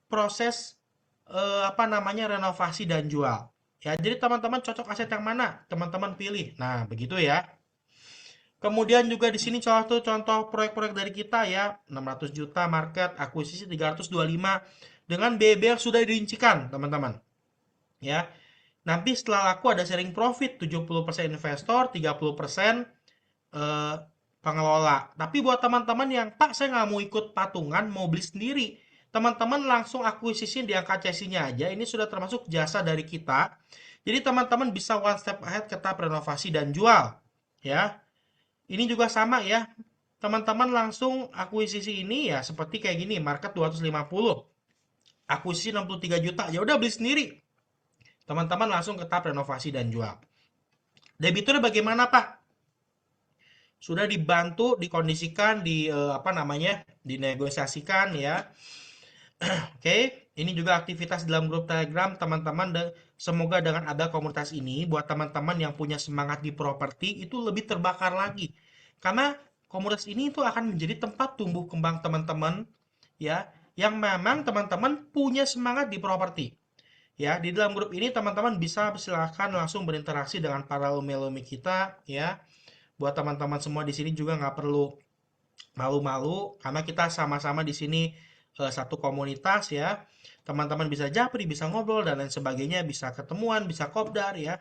proses apa namanya renovasi dan jual. Ya, jadi teman-teman cocok aset yang mana? Teman-teman pilih. Nah, begitu ya. Kemudian juga di sini salah satu contoh proyek-proyek dari kita ya, 600 juta market, akuisisi 325 dengan biaya yang sudah dirincikan, teman-teman. Ya. Nanti setelah laku ada sharing profit, 70% investor, 30% eh, pengelola. Tapi buat teman-teman yang, Pak, saya nggak mau ikut patungan, mau beli sendiri. Teman-teman langsung akuisisi di angka CSI-nya aja. Ini sudah termasuk jasa dari kita. Jadi teman-teman bisa one step ahead ke tahap renovasi dan jual. Ya, ini juga sama ya. Teman-teman langsung akuisisi ini ya seperti kayak gini, market 250. Akuisisi 63 juta. Ya udah beli sendiri. Teman-teman langsung ke tahap renovasi dan jual. Debiturnya bagaimana, Pak? Sudah dibantu, dikondisikan, apa namanya, dinegosiasikan ya. Oke, ini juga aktivitas dalam grup Telegram teman-teman dan semoga dengan ada komunitas ini buat teman-teman yang punya semangat di properti itu lebih terbakar lagi. Karena komunitas ini itu akan menjadi tempat tumbuh kembang teman-teman ya, yang memang teman-teman punya semangat di properti. Ya, di dalam grup ini teman-teman bisa silahkan langsung berinteraksi dengan para alumni kita ya. Buat teman-teman semua di sini juga nggak perlu malu-malu karena kita sama-sama di sini satu komunitas ya. Teman-teman bisa japri, bisa ngobrol dan lain sebagainya, bisa ketemuan, bisa kopdar ya.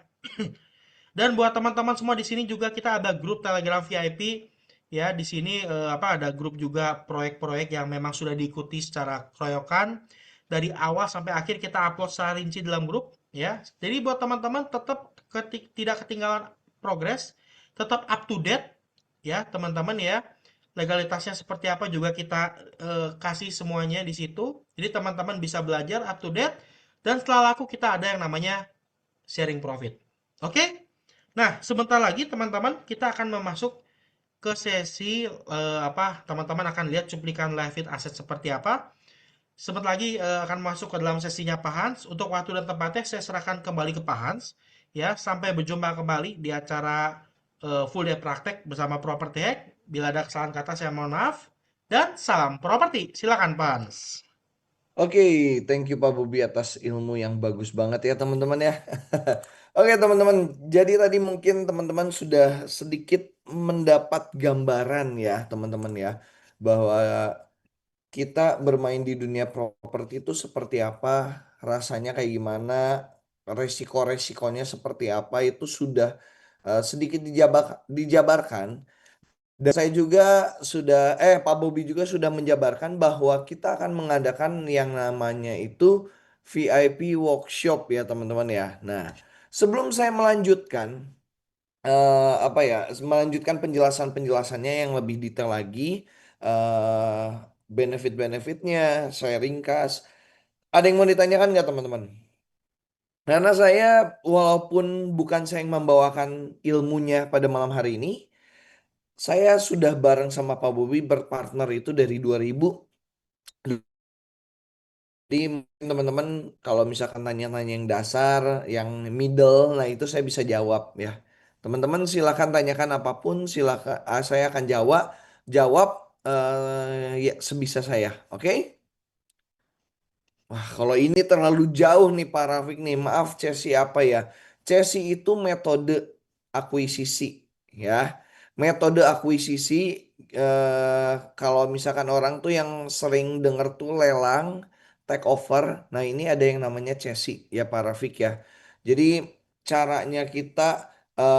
Dan buat teman-teman semua di sini juga kita ada grup Telegram VIP ya. Di sini apa ada grup juga proyek-proyek yang memang sudah diikuti secara keroyokan dari awal sampai akhir kita upload secara rinci dalam grup ya. Jadi buat teman-teman tetap tidak ketinggalan progres, tetap up to date ya teman-teman ya. Legalitasnya seperti apa juga kita kasih semuanya di situ. Jadi teman-teman bisa belajar up to date dan setelah laku kita ada yang namanya sharing profit. Oke? Nah, sebentar lagi teman-teman kita akan memasuk ke sesi apa? Teman-teman akan lihat cuplikan live feed aset seperti apa. Sebentar lagi akan masuk ke dalam sesinya Pak Hans. Untuk waktu dan tempatnya saya serahkan kembali ke Pak Hans. Ya, sampai berjumpa kembali di acara full day praktek bersama Property Hack. Bila ada kesalahan kata saya mohon maaf. Dan salam properti. Silakan Pak Hans. Oke, thank you Pak Bobi atas ilmu yang bagus banget ya teman-teman ya. Oke teman-teman, jadi tadi mungkin teman-teman sudah sedikit mendapat gambaran ya teman-teman ya, bahwa kita bermain di dunia properti itu seperti apa, rasanya kayak gimana, resiko-resikonya seperti apa itu sudah sedikit dijabarkan. Dan saya juga sudah, Pak Bobi juga sudah menjabarkan bahwa kita akan mengadakan yang namanya itu VIP workshop ya teman-teman ya. Nah, sebelum saya melanjutkan, apa ya, melanjutkan penjelasannya yang lebih detail lagi, eh benefit-benefitnya, saya ringkas. Ada yang mau ditanyakan nggak teman-teman? Karena saya, walaupun bukan saya yang membawakan ilmunya pada malam hari ini, saya sudah bareng sama Pak Bobi berpartner itu dari 2000. Jadi mungkin teman-teman kalau misalkan tanya-tanya yang dasar, yang middle, nah itu saya bisa jawab ya. Teman-teman silakan tanyakan apapun, silakan saya akan jawab ya sebisa saya. Oke? Wah, kalau ini terlalu jauh nih Pak Rafiq nih. Maaf, Chelsea apa ya? Chelsea itu metode akuisisi ya. Metode akuisisi, kalau misalkan orang tuh yang sering denger tuh lelang, take over. Nah, ini ada yang namanya Chelsea ya Pak Rafiq ya. Jadi caranya kita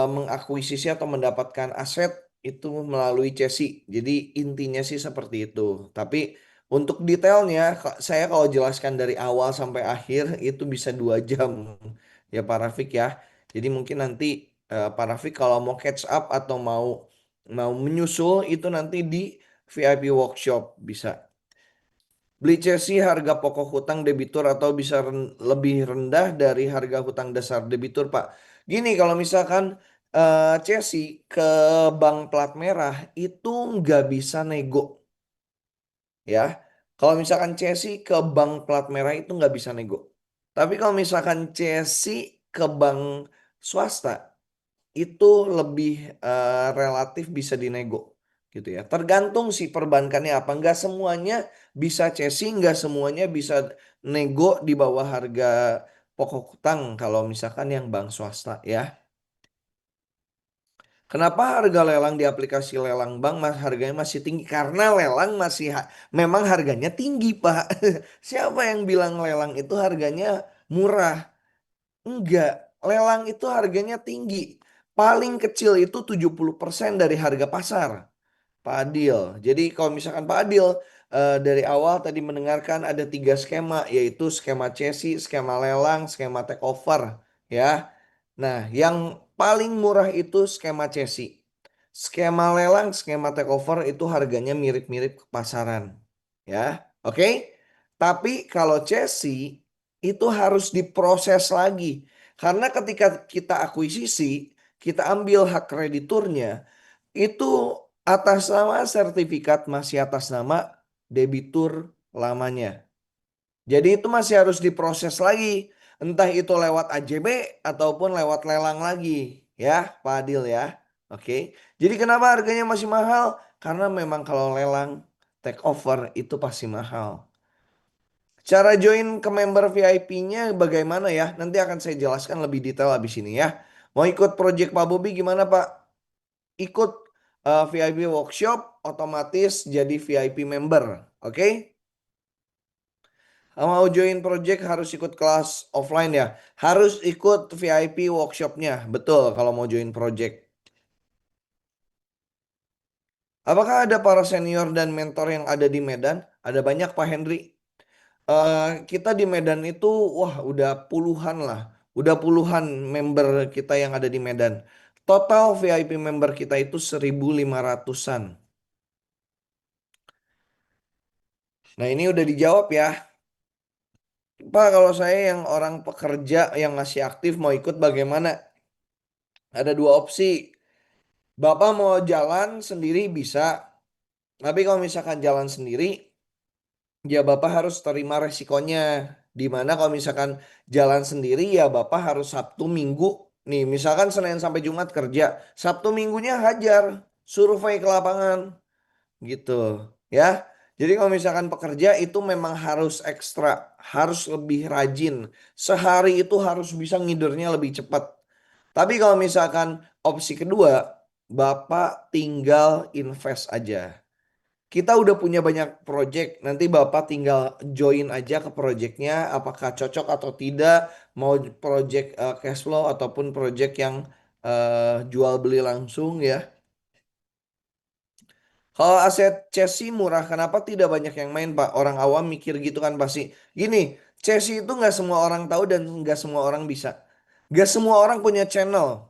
mengakuisisi atau mendapatkan aset itu melalui Chelsea. Jadi intinya sih seperti itu. Tapi untuk detailnya, saya kalau jelaskan dari awal sampai akhir itu bisa 2 jam ya Pak Rafiq ya. Jadi mungkin nanti Pak Rafiq kalau mau catch up atau mau mau menyusul itu nanti di VIP workshop bisa. Beli Chelsea harga pokok hutang debitur atau bisa lebih rendah dari harga hutang dasar debitur Pak. Gini, kalau misalkan Chelsea ke bank plat merah itu nggak bisa nego ya. Kalau misalkan Chelsea ke bank plat merah itu nggak bisa nego. Tapi kalau misalkan Chelsea ke bank swasta itu lebih relatif bisa dinego gitu ya. Tergantung sih perbankannya apa. Nggak semuanya bisa Chelsea, nggak semuanya bisa nego di bawah harga pokok utang kalau misalkan yang bank swasta ya. Kenapa harga lelang di aplikasi lelang bank harganya masih tinggi? Karena lelang masih memang harganya tinggi, Pak. Siapa yang bilang lelang itu harganya murah? Enggak, lelang itu harganya tinggi. Paling kecil itu 70% dari harga pasar. Pak Adil. Jadi kalau misalkan Pak Adil dari awal tadi mendengarkan ada 3 skema, yaitu skema Chassis, skema lelang, skema takeover, ya. Nah, yang paling murah itu skema Chassis. Skema lelang, skema takeover itu harganya mirip-mirip ke pasaran, ya. Oke? Tapi kalau Chassis itu harus diproses lagi. Karena ketika kita akuisisi, kita ambil hak krediturnya, itu atas nama sertifikat masih atas nama debitur lamanya. Jadi itu masih harus diproses lagi. Entah itu lewat AJB ataupun lewat lelang lagi. Ya, Pak Adil ya. Oke. Jadi kenapa harganya masih mahal? Karena memang kalau lelang take over itu pasti mahal. Cara join ke member VIP-nya bagaimana ya? Nanti akan saya jelaskan lebih detail habis ini ya. Mau ikut project Pak Bobi gimana Pak? Ikut VIP workshop, otomatis jadi VIP member. Oke? Mau join project harus ikut kelas offline ya. Harus ikut VIP workshopnya. Betul kalau mau join project. Apakah ada para senior dan mentor yang ada di Medan? Ada banyak Pak Henry. Kita di Medan itu wah udah puluhan lah. Udah puluhan member kita yang ada di Medan. Total VIP member kita itu 1.500-an. Nah ini udah dijawab ya. Pak, kalau saya yang orang pekerja yang masih aktif mau ikut bagaimana? Ada 2 opsi. Bapak mau jalan sendiri bisa, tapi kalau misalkan jalan sendiri, ya Bapak harus terima resikonya. Dimana kalau misalkan jalan sendiri, ya Bapak harus Sabtu Minggu. Nih, misalkan Senin sampai Jumat kerja, Sabtu Minggunya hajar, survei ke lapangan, gitu. Ya, jadi kalau misalkan pekerja itu memang harus ekstra, harus lebih rajin. Sehari itu harus bisa ngidurnya lebih cepat. Tapi kalau misalkan opsi kedua, Bapak tinggal invest aja. Kita udah punya banyak project, nanti Bapak tinggal join aja ke projectnya, apakah cocok atau tidak, mau project cash flow ataupun project yang jual beli langsung ya. Kalau aset Chelsea murah, kenapa tidak banyak yang main, Pak? Orang awam mikir gitu kan pasti. Gini, Chelsea itu nggak semua orang tahu dan nggak semua orang bisa. Nggak semua orang punya channel.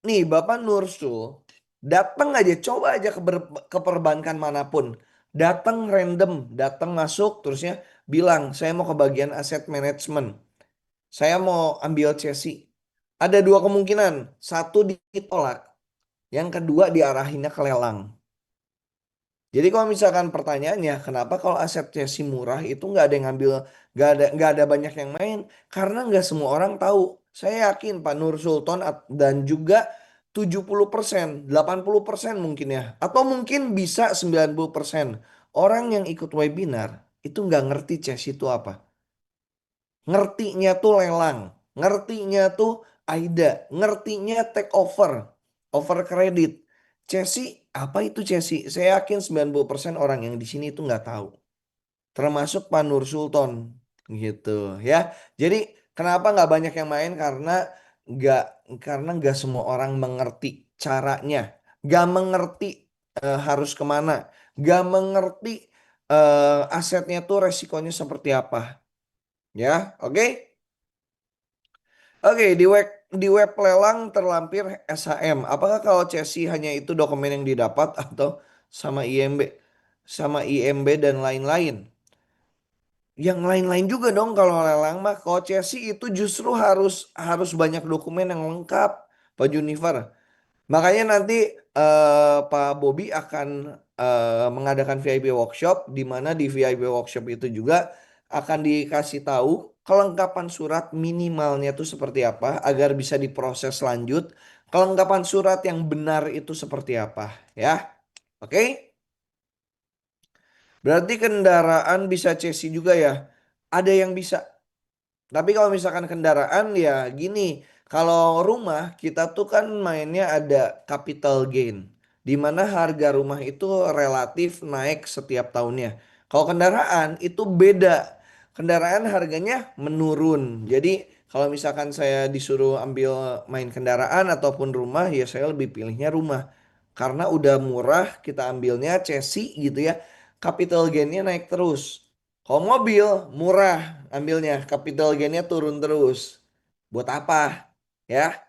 Nih, Bapak Nursul, datang aja, coba aja ke perbankan manapun. Datang random, datang masuk, terusnya bilang, saya mau ke bagian aset management. Saya mau ambil Chelsea. Ada 2 kemungkinan. Satu ditolak, yang kedua diarahinnya ke lelang. Jadi kalau misalkan pertanyaannya, kenapa kalau asetnya si murah itu nggak ada yang ngambil, nggak ada banyak yang main? Karena nggak semua orang tahu. Saya yakin Pak Nur Sultan dan juga 70%, 80% mungkin ya, atau mungkin bisa 90% orang yang ikut webinar itu nggak ngerti CES itu apa. Ngertinya tuh lelang, ngertinya tuh AIDA, ngertinya take over, over kredit. Chelsea, apa itu Chelsea? Saya yakin 90% orang yang di sini itu nggak tahu. Termasuk Pak Nur Sultan gitu ya. Jadi kenapa nggak banyak yang main? Nggak karena nggak semua orang mengerti caranya, nggak mengerti harus kemana, nggak mengerti asetnya tuh resikonya seperti apa. Ya, oke? Oke, di web lelang terlampir SHM. Apakah kalau Chelsea hanya itu dokumen yang didapat atau sama IMB, sama IMB dan lain-lain? yang lain-lain juga dong kalau lelang mah. Kalau Chelsea itu justru harus harus banyak dokumen yang lengkap, Pak Junifer. Makanya nanti Pak Bobby akan mengadakan VIP workshop, di mana di VIP workshop itu juga akan dikasih tahu kelengkapan surat minimalnya itu seperti apa agar bisa diproses lanjut. Kelengkapan surat yang benar itu seperti apa, ya? Oke? Berarti kendaraan bisa chassis juga ya. Ada yang bisa. Tapi kalau misalkan kendaraan ya gini, kalau rumah kita tuh kan mainnya ada capital gain, di mana harga rumah itu relatif naik setiap tahunnya. Kalau kendaraan itu beda, kendaraan harganya menurun. Jadi kalau misalkan saya disuruh ambil main kendaraan ataupun rumah, ya saya lebih pilihnya rumah. Karena udah murah, kita ambilnya chassis gitu ya, capital gainnya naik terus. Kalau mobil murah ambilnya, capital gainnya turun terus. Buat apa? Ya,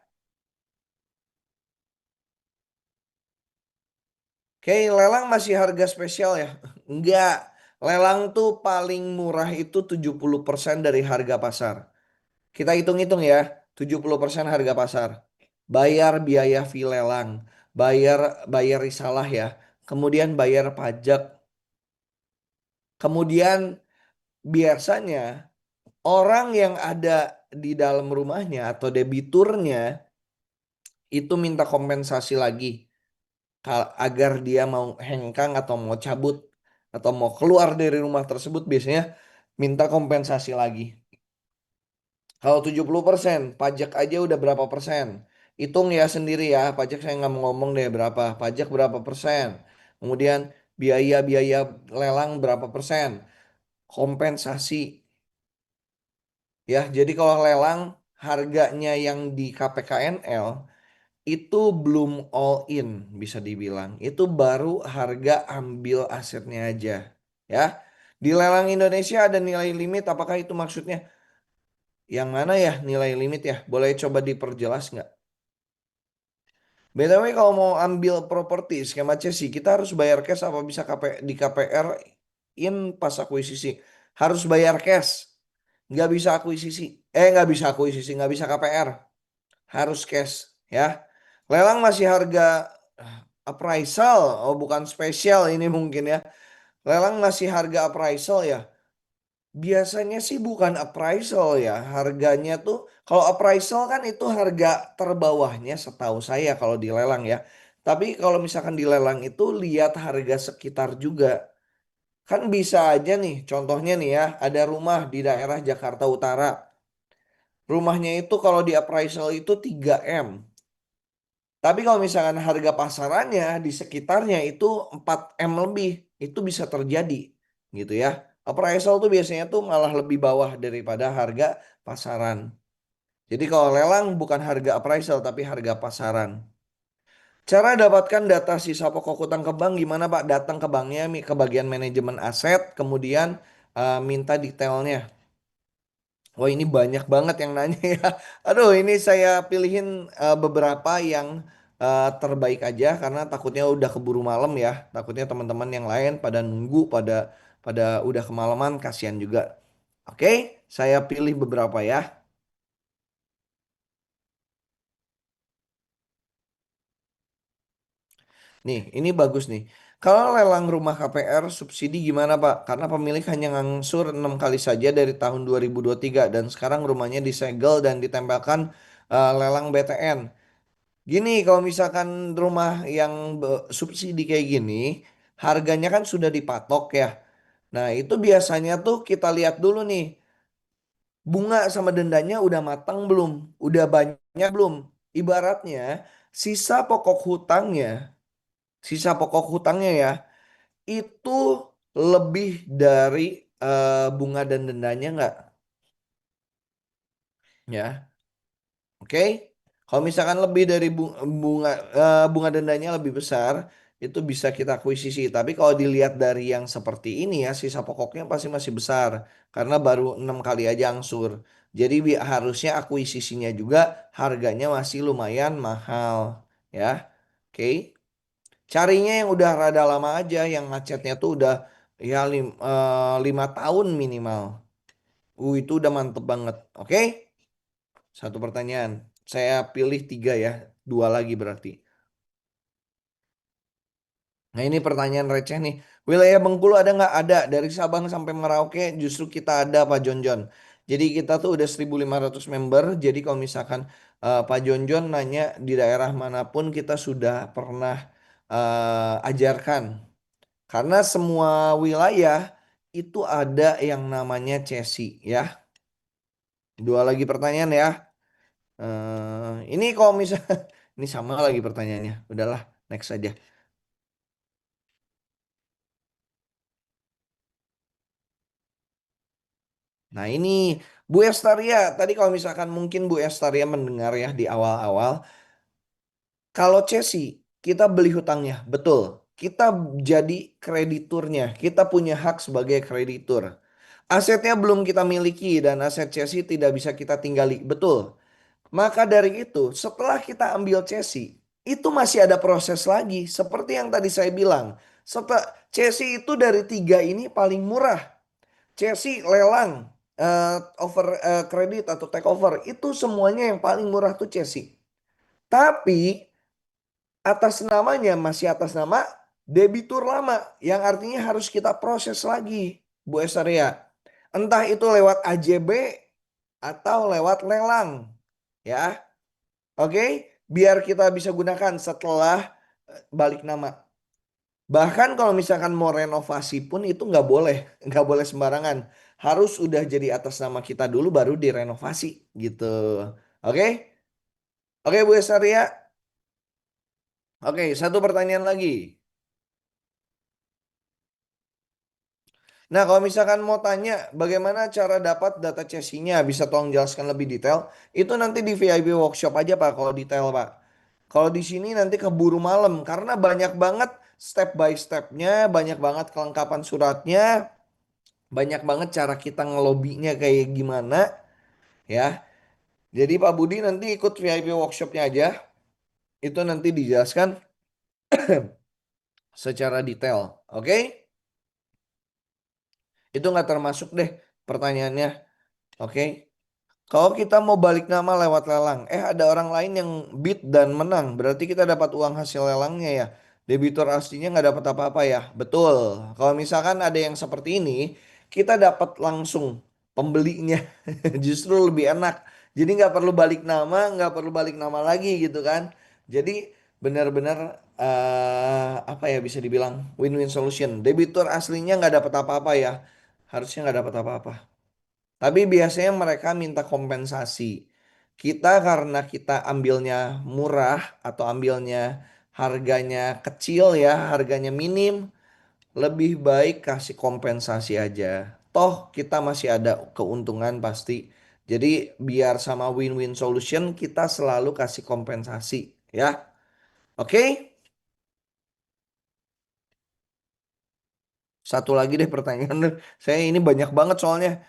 oke, lelang masih harga spesial ya? Enggak. Lelang tuh paling murah itu 70% dari harga pasar. Kita hitung-hitung ya, 70% harga pasar. Bayar biaya fee lelang, bayar bayar risalah ya. Kemudian bayar pajak. Kemudian biasanya orang yang ada di dalam rumahnya atau debiturnya itu minta kompensasi lagi agar dia mau hengkang atau mau cabut atau mau keluar dari rumah tersebut, biasanya minta kompensasi lagi. Kalau 70% pajak aja udah berapa persen? Hitung ya sendiri ya, pajak saya nggak mau ngomong deh berapa, pajak berapa persen. Kemudian biaya-biaya lelang berapa persen, kompensasi. Ya, jadi kalau lelang harganya yang di KPKNL itu belum all in bisa dibilang. Itu baru harga ambil asetnya aja. Ya. Di lelang Indonesia ada nilai limit, apakah itu maksudnya? Yang mana ya nilai limit ya? Boleh coba diperjelas nggak? BTW kalau mau ambil properti skema C sih kita harus bayar cash apa bisa di KPR in pas akuisisi? Harus bayar cash. Nggak bisa akuisisi. Nggak bisa akuisisi, nggak bisa KPR. Harus cash ya. Lelang masih harga appraisal, oh bukan spesial ini mungkin ya. Lelang masih harga appraisal ya. Biasanya sih bukan appraisal ya. Harganya tuh kalau appraisal kan itu harga terbawahnya setahu saya kalau di lelang ya. Tapi kalau misalkan di lelang itu lihat harga sekitar juga. Kan bisa aja nih, contohnya nih ya, ada rumah di daerah Jakarta Utara. Rumahnya itu kalau di appraisal itu 3 M. Tapi kalau misalkan harga pasarannya di sekitarnya itu 4 M lebih, itu bisa terjadi gitu ya. Appraisal tuh biasanya tuh malah lebih bawah daripada harga pasaran. Jadi kalau lelang bukan harga appraisal tapi harga pasaran. Cara dapatkan data sisa pokok hutang ke bank gimana Pak? Datang ke banknya, ke bagian manajemen aset, kemudian minta detailnya. Wah ini banyak banget yang nanya ya. Aduh ini saya pilihin beberapa yang terbaik aja karena takutnya udah keburu malam ya. Takutnya teman-teman yang lain pada nunggu pada pada udah kemalaman kasihan juga. Oke, saya pilih beberapa ya. Nih, ini bagus nih. Kalau lelang rumah KPR subsidi gimana Pak? Karena pemilik hanya ngangsur 6 kali saja dari tahun 2023 dan sekarang rumahnya disegel dan ditempelkan lelang BTN. Gini, kalau misalkan rumah yang subsidi kayak gini, harganya kan sudah dipatok ya. Nah, itu biasanya tuh kita lihat dulu nih, bunga sama dendanya udah matang belum? Udah banyak belum? Ibaratnya, sisa pokok hutangnya, sisa pokok hutangnya ya, itu lebih dari bunga dan dendanya nggak? Ya. Oke, kalau misalkan lebih dari bunga dendanya lebih besar, itu bisa kita akuisisi. Tapi kalau dilihat dari yang seperti ini ya, sisa pokoknya pasti masih besar karena baru 6 kali aja angsur. Jadi harusnya akuisisinya juga harganya masih lumayan mahal, ya. Oke, carinya yang udah rada lama aja, yang macetnya tuh udah Ya 5 tahun minimal. Itu udah mantep banget. Oke, satu pertanyaan. Saya pilih tiga ya, dua lagi berarti. Nah ini pertanyaan receh nih. Wilayah Bengkulu ada nggak? Ada. Dari Sabang sampai Merauke justru kita ada Pak Jonjon. Jadi kita tuh udah 1.500 member. Jadi kalau misalkan Pak Jonjon nanya di daerah manapun kita sudah pernah ajarkan. Karena semua wilayah itu ada yang namanya CESI ya. Dua lagi pertanyaan ya. Ini kalau misal ini sama lagi pertanyaannya. Udahlah, next aja. Nah ini Bu Estaria, tadi kalau misalkan mungkin Bu Estaria mendengar ya di awal-awal, kalau Chelsea kita beli hutangnya, betul. Kita jadi krediturnya, kita punya hak sebagai kreditur. Asetnya belum kita miliki dan aset Chelsea tidak bisa kita tinggali, betul. Maka dari itu, setelah kita ambil Chelsea, itu masih ada proses lagi. Seperti yang tadi saya bilang, setelah Chelsea itu dari tiga ini paling murah. Chelsea lelang over kredit atau take over itu semuanya yang paling murah tuh Chelsea. Tapi atas namanya masih atas nama debitur lama yang artinya harus kita proses lagi, Bu Esaria. Entah itu lewat AJB atau lewat lelang, ya. Oke, biar kita bisa gunakan setelah balik nama. Bahkan kalau misalkan mau renovasi pun itu nggak boleh sembarangan. Harus udah jadi atas nama kita dulu baru direnovasi gitu. Oke, oke Bu Esaria. Oke, satu pertanyaan lagi. Nah, kalau misalkan mau tanya bagaimana cara dapat data chassis-nya, bisa tolong jelaskan lebih detail. Itu nanti di VIP workshop aja Pak, kalau detail Pak. Kalau di sini nanti keburu malam karena banyak banget step by stepnya, banyak banget kelengkapan suratnya. Banyak banget cara kita ngelobinya kayak gimana ya. Jadi Pak Budi nanti ikut VIP workshopnya aja. Itu nanti dijelaskan secara detail. Oke? Itu nggak termasuk deh pertanyaannya. Oke? Kalau kita mau balik nama lewat lelang, ada orang lain yang bid dan menang, berarti kita dapat uang hasil lelangnya ya. Debitur aslinya nggak dapat apa-apa ya. Betul. Kalau misalkan ada yang seperti ini, kita dapat langsung pembelinya. Justru lebih enak. Jadi nggak perlu balik nama, nggak perlu balik nama lagi gitu kan. Jadi benar-benar apa ya bisa dibilang win-win solution. Debitur aslinya nggak dapat apa-apa ya. Harusnya nggak dapat apa-apa. Tapi biasanya mereka minta kompensasi. Kita karena kita ambilnya murah atau ambilnya harganya kecil ya, harganya minim, lebih baik kasih kompensasi aja. Toh kita masih ada keuntungan pasti. Jadi biar sama win-win solution kita selalu kasih kompensasi ya. Oke? Satu lagi deh pertanyaan. Saya ini banyak banget soalnya.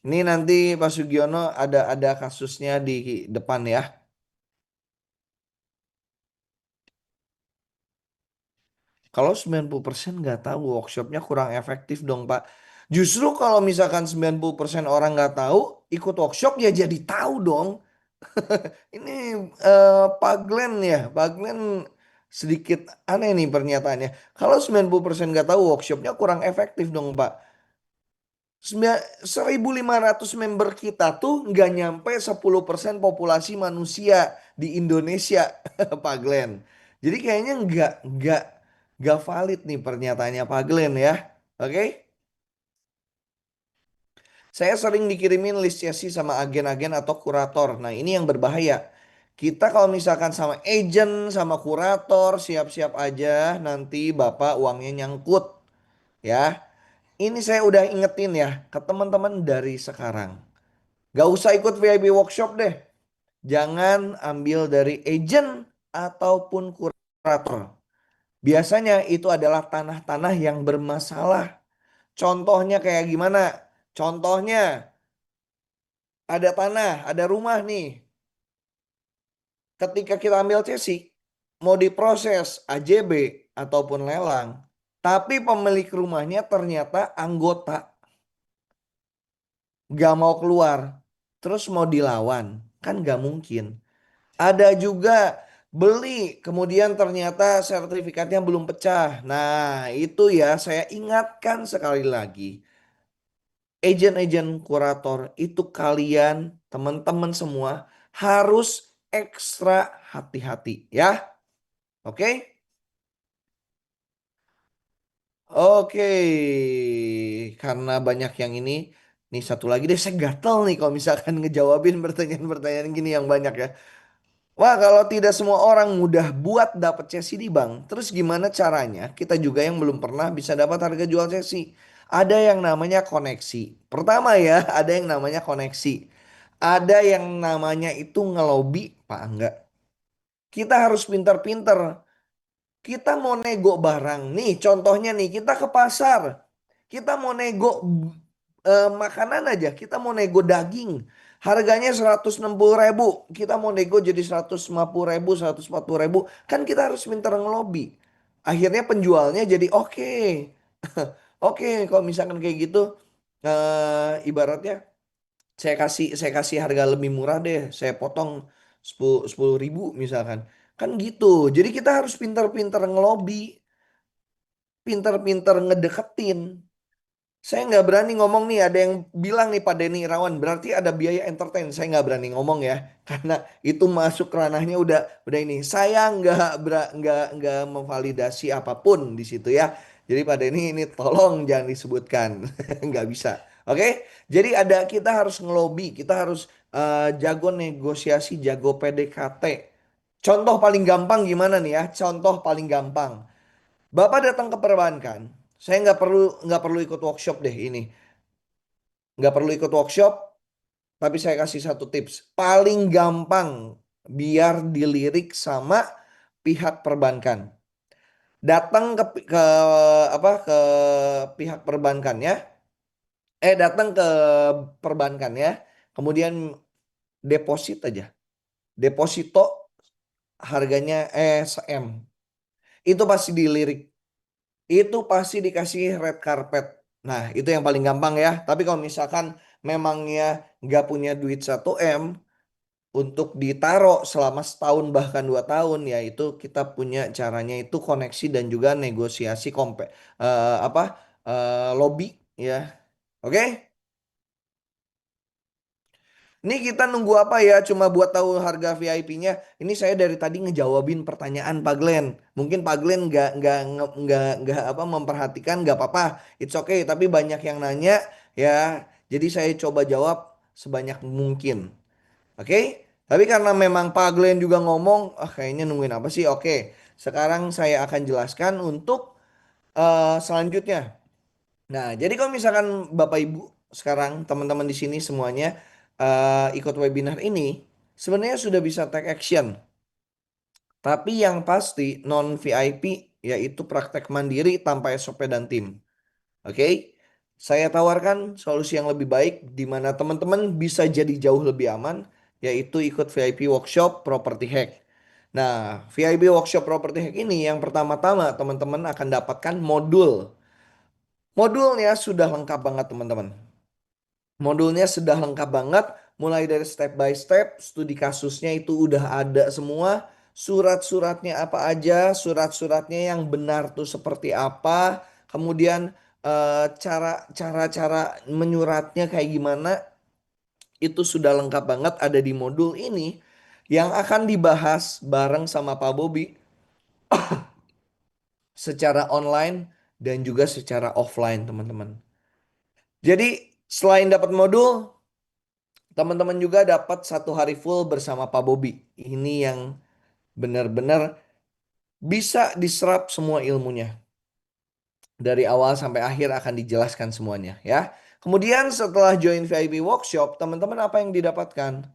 Ini nanti Pak Sugiono ada kasusnya di depan ya. Kalau 90% nggak tahu workshopnya kurang efektif dong Pak. Justru kalau misalkan 90% orang nggak tahu, ikut workshop ya jadi tahu dong. Ini Pak Glenn ya, Pak Glenn sedikit aneh nih pernyataannya. Kalau 90% nggak tahu workshopnya kurang efektif dong Pak. 1.500 member kita tuh nggak nyampe 10% populasi manusia di Indonesia, Pak Glenn. Jadi kayaknya nggak valid nih pernyataannya Pak Glenn ya. Oke? Saya sering dikirimin list sesi sama agen-agen atau kurator. Nah ini yang berbahaya. Kita kalau misalkan sama agent, sama kurator, siap-siap aja nanti Bapak uangnya nyangkut ya. Ini saya udah ingetin ya ke teman-teman dari sekarang. Gak usah ikut VIP workshop deh. Jangan ambil dari agent ataupun kurator. Biasanya itu adalah tanah-tanah yang bermasalah. Contohnya kayak gimana? Contohnya ada tanah, ada rumah nih. Ketika kita ambil CSI, mau diproses AJB ataupun lelang, tapi pemilik rumahnya ternyata anggota, gak mau keluar, terus mau dilawan, kan gak mungkin. Ada juga beli, kemudian ternyata sertifikatnya belum pecah. Nah, itu ya saya ingatkan sekali lagi. Agen-agen kurator itu kalian, teman-teman semua harus ekstra hati-hati ya. Oke? Oke. Karena banyak yang nih satu lagi deh saya gatel nih kalau misalkan ngejawabin pertanyaan-pertanyaan gini yang banyak ya. Wah, kalau tidak semua orang mudah buat dapat CSI di bank, terus gimana caranya kita juga yang belum pernah bisa dapat harga jual CSI? Ada yang namanya koneksi. Pertama ya, ada yang namanya koneksi. Ada yang namanya itu ngelobi, Pak Angga. Kita harus pintar-pintar. Kita mau nego barang. Nih, contohnya nih, kita ke pasar. Kita mau nego makanan aja. Kita mau nego daging. Harganya 160.000. Kita mau nego jadi 150.000, 140.000. Kan kita harus minta ngelobi. Akhirnya penjualnya jadi oke. Oke, kalau misalkan kayak gitu, ibaratnya saya kasih harga lebih murah deh. Saya potong 10.000 misalkan. Kan gitu. Jadi kita harus pintar-pintar ngelobi, pintar-pintar ngedeketin. Saya nggak berani ngomong nih, ada yang bilang nih Pak Denny Irawan, berarti ada biaya entertain. Saya nggak berani ngomong ya, karena itu masuk ranahnya udah ini. Saya nggak memvalidasi apapun di situ ya. Jadi Pak Denny ini tolong jangan disebutkan, nggak bisa. Oke, jadi kita harus ngelobi, kita harus jago negosiasi, jago PDKT. Contoh paling gampang gimana nih ya? Contoh paling gampang. Bapak datang ke perbankan, saya nggak perlu ikut workshop deh ini, nggak perlu ikut workshop, tapi saya kasih satu tips paling gampang biar dilirik sama pihak perbankan. Datang ke apa ke pihak perbankannya, datang ke perbankannya, kemudian deposit aja, deposito harganya SM, itu pasti dilirik. Itu pasti dikasih red carpet. Nah, itu yang paling gampang ya. Tapi kalau misalkan memangnya nggak punya duit 1 M untuk ditaruh selama setahun bahkan 2 tahun, ya itu kita punya caranya itu koneksi dan juga negosiasi apa lobby ya. Oke? Ini kita nunggu apa ya? Cuma buat tahu harga VIP-nya. Ini saya dari tadi ngejawabin pertanyaan Pak Glenn. Mungkin Pak Glenn nggak apa memperhatikan, nggak apa-apa. It's okay. Tapi banyak yang nanya ya. Jadi saya coba jawab sebanyak mungkin. Oke? Tapi karena memang Pak Glenn juga ngomong, kayaknya nungguin apa sih? Oke. Sekarang saya akan jelaskan untuk selanjutnya. Nah, jadi kalau misalkan Bapak Ibu sekarang teman-teman di sini semuanya ikut webinar ini, sebenarnya sudah bisa take action. Tapi yang pasti non VIP yaitu praktek mandiri tanpa SOP dan tim. Oke? Saya tawarkan solusi yang lebih baik di mana teman-teman bisa jadi jauh lebih aman, yaitu ikut VIP workshop property hack. Nah, VIP workshop property hack ini yang pertama-tama teman-teman akan dapatkan modul. Modulnya sudah lengkap banget teman-teman. Modulnya sudah lengkap banget, mulai dari step by step, studi kasusnya itu udah ada semua, surat-suratnya apa aja, surat-suratnya yang benar tuh seperti apa, kemudian cara-cara menyuratnya kayak gimana, itu sudah lengkap banget ada di modul ini yang akan dibahas bareng sama Pak Bobi secara online dan juga secara offline teman-teman. Jadi selain dapat modul, teman-teman juga dapat 1 hari full bersama Pak Bobi. Ini yang benar-benar bisa diserap semua ilmunya. Dari awal sampai akhir akan dijelaskan semuanya ya. Kemudian setelah join VIP workshop, teman-teman apa yang didapatkan?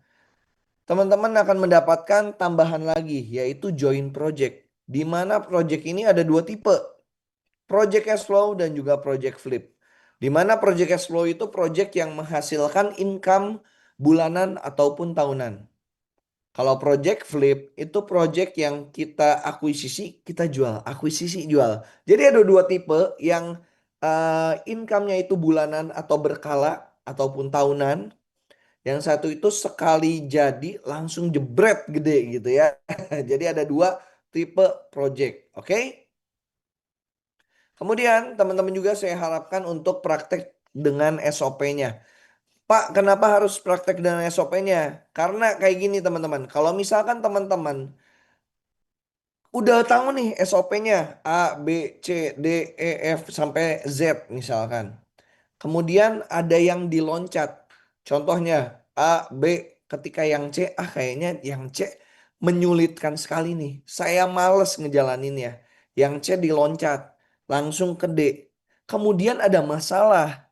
Teman-teman akan mendapatkan tambahan lagi yaitu join project. Di mana project ini ada 2 tipe. Project cash flow dan juga project flip. Di mana project cash flow itu project yang menghasilkan income bulanan ataupun tahunan. Kalau project flip itu project yang kita akuisisi, kita jual, akuisisi jual. Jadi ada dua tipe yang income-nya itu bulanan atau berkala ataupun tahunan. Yang satu itu sekali jadi langsung jebret gede gitu ya. Jadi ada dua tipe project, oke? Kemudian teman-teman juga saya harapkan untuk praktek dengan SOP-nya. Pak, kenapa harus praktek dengan SOP-nya? Karena kayak gini teman-teman. Kalau misalkan teman-teman udah tahu nih SOP-nya A, B, C, D, E, F sampai Z misalkan. Kemudian ada yang diloncat. Contohnya A, B, ketika yang C, kayaknya yang C menyulitkan sekali nih. Saya males ngejalaninnya. Yang C diloncat, langsung ke D. Kemudian ada masalah.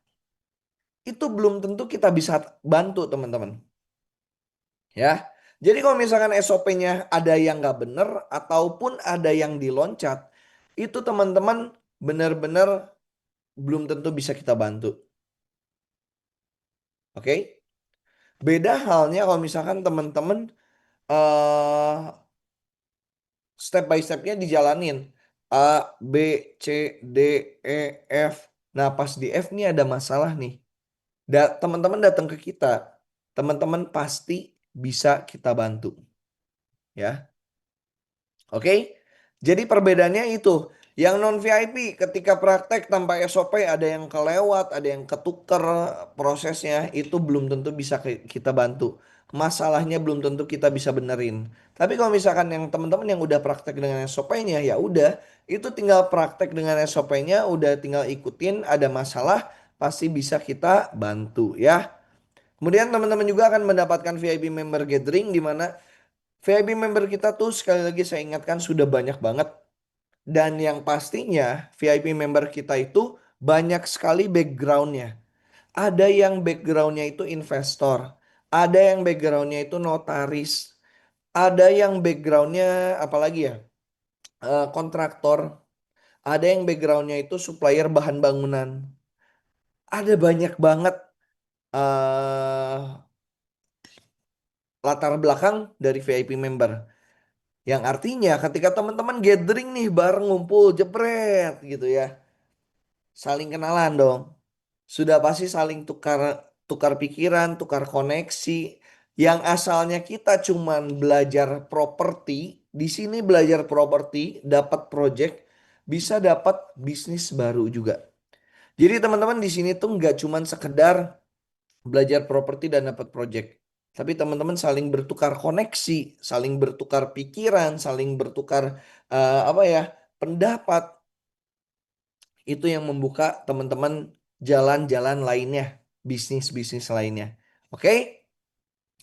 Itu belum tentu kita bisa bantu teman-teman. Ya. Jadi kalau misalkan SOP-nya ada yang nggak bener ataupun ada yang diloncat, itu teman-teman benar-benar belum tentu bisa kita bantu. Oke? Beda halnya kalau misalkan teman-teman eh step by stepnya dijalanin. A, B, C, D, E, F. Nah pas di F nih ada masalah nih. Teman-teman datang ke kita. Teman-teman pasti bisa kita bantu. Ya. Oke? Jadi perbedaannya itu. Yang non VIP ketika praktek tanpa SOP ada yang kelewat, ada yang ketuker prosesnya, itu belum tentu bisa kita bantu. Masalahnya belum tentu kita bisa benerin. Tapi kalau misalkan yang teman-teman yang udah praktek dengan SOP-nya, ya udah, itu tinggal praktek dengan SOP-nya, udah tinggal ikutin, ada masalah pasti bisa kita bantu ya. Kemudian teman-teman juga akan mendapatkan VIP member gathering di mana VIP member kita tuh sekali lagi saya ingatkan sudah banyak banget. Dan yang pastinya VIP member kita itu banyak sekali backgroundnya. Ada yang backgroundnya itu investor. Ada yang backgroundnya itu notaris. Ada yang backgroundnya apalagi ya? Kontraktor. Ada yang backgroundnya itu supplier bahan bangunan. Ada banyak banget eh latar belakang dari VIP member. Yang artinya ketika teman-teman gathering nih bareng ngumpul jebret gitu ya. Saling kenalan dong. Sudah pasti saling tukar tukar pikiran, tukar koneksi. Yang asalnya kita cuman belajar properti, di sini belajar properti, dapat project, bisa dapat bisnis baru juga. Jadi teman-teman di sini tuh nggak cuman sekedar belajar properti dan dapat project. Tapi teman-teman saling bertukar koneksi, saling bertukar pikiran, saling bertukar apa ya, pendapat. Itu yang membuka teman-teman jalan-jalan lainnya, bisnis-bisnis lainnya. Oke?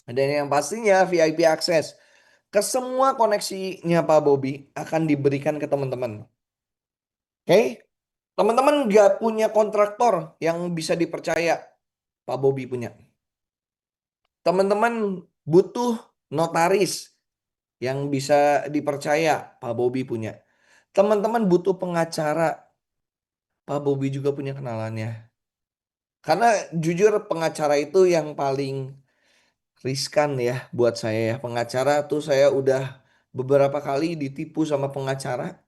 Dan yang pastinya VIP akses ke semua koneksinya Pak Bobby akan diberikan ke teman-teman. Oke? Teman-teman nggak punya kontraktor yang bisa dipercaya, Pak Bobby punya. Teman-teman butuh notaris yang bisa dipercaya, Pak Bobby punya. Teman-teman butuh pengacara, Pak Bobby juga punya kenalannya. Karena jujur pengacara itu yang paling riskan ya buat saya ya. Pengacara tuh saya udah beberapa kali ditipu sama pengacara.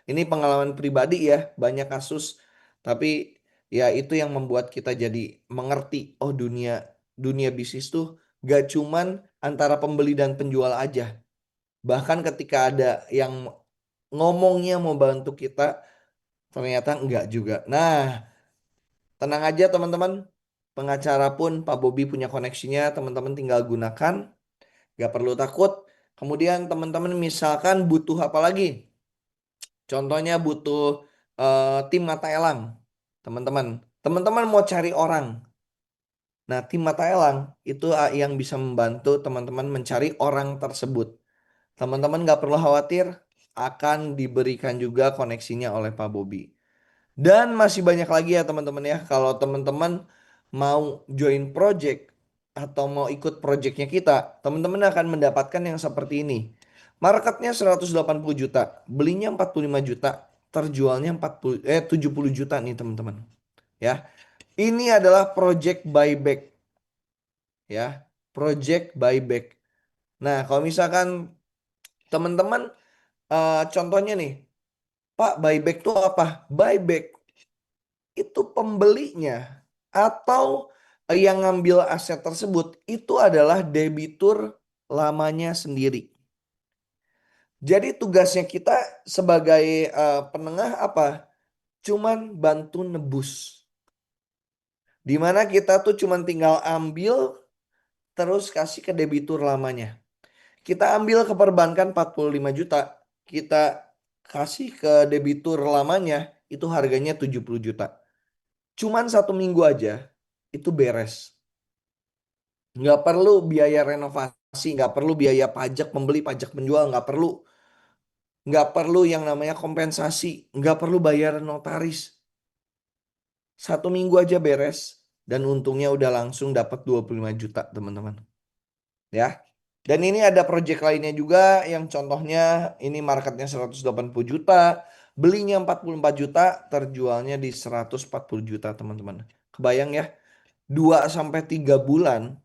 Ini pengalaman pribadi ya, banyak kasus. Tapi ya itu yang membuat kita jadi mengerti, oh dunia dunia bisnis tuh gak cuman antara pembeli dan penjual aja. Bahkan ketika ada yang ngomongnya mau bantu kita, ternyata enggak juga. Nah, tenang aja teman-teman. Pengacara pun Pak Bobi punya koneksinya, teman-teman tinggal gunakan, gak perlu takut. Kemudian teman-teman misalkan butuh apa lagi? Contohnya butuh tim mata elang, teman-teman. Teman-teman mau cari orang. Nah, tim mata elang itu yang bisa membantu teman-teman mencari orang tersebut. Teman-teman gak perlu khawatir, akan diberikan juga koneksinya oleh Pak Bobi. Dan masih banyak lagi ya teman-teman ya. Kalau teman-teman mau join project atau mau ikut projectnya kita, teman-teman akan mendapatkan yang seperti ini. Marketnya 180 juta, belinya 45 juta, terjualnya 70 juta nih teman-teman. Ya. Ini adalah project buyback. ya, project buyback. Nah, kalau misalkan teman-teman contohnya nih, Pak, buyback itu apa? Buyback itu pembelinya atau yang ngambil aset tersebut itu adalah debitur lamanya sendiri. Jadi tugasnya kita sebagai penengah apa? Cuman bantu nebus. Dimana kita tuh cuman tinggal ambil terus kasih ke debitur lamanya. Kita ambil ke perbankan 45 juta, kita kasih ke debitur lamanya itu harganya 70 juta. Cuman 1 minggu aja itu beres. Nggak perlu biaya renovasi, nggak perlu biaya pajak pembeli, pajak penjual, nggak perlu. Nggak perlu yang namanya kompensasi, nggak perlu bayar notaris. 1 minggu aja beres dan untungnya udah langsung dapat 25 juta teman-teman. Ya. Dan ini ada project lainnya juga yang contohnya ini marketnya 180 juta, belinya 44 juta, terjualnya di 140 juta teman-teman. Kebayang ya, 2 sampai 3 bulan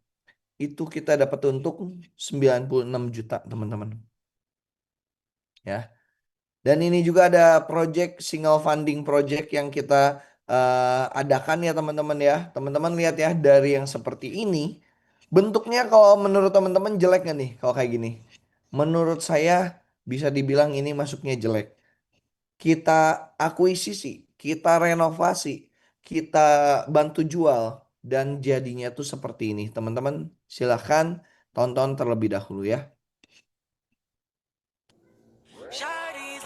itu kita dapat untung 96 juta teman-teman. Ya. Dan ini juga ada project single funding project yang kita adakan ya teman-teman ya. Teman-teman lihat ya dari yang seperti ini. Bentuknya kalau menurut teman-teman jelek nggak nih kalau kayak gini? Menurut saya bisa dibilang ini masuknya jelek. Kita akuisisi, kita renovasi, kita bantu jual dan jadinya tuh seperti ini. Teman-teman silahkan tonton terlebih dahulu ya.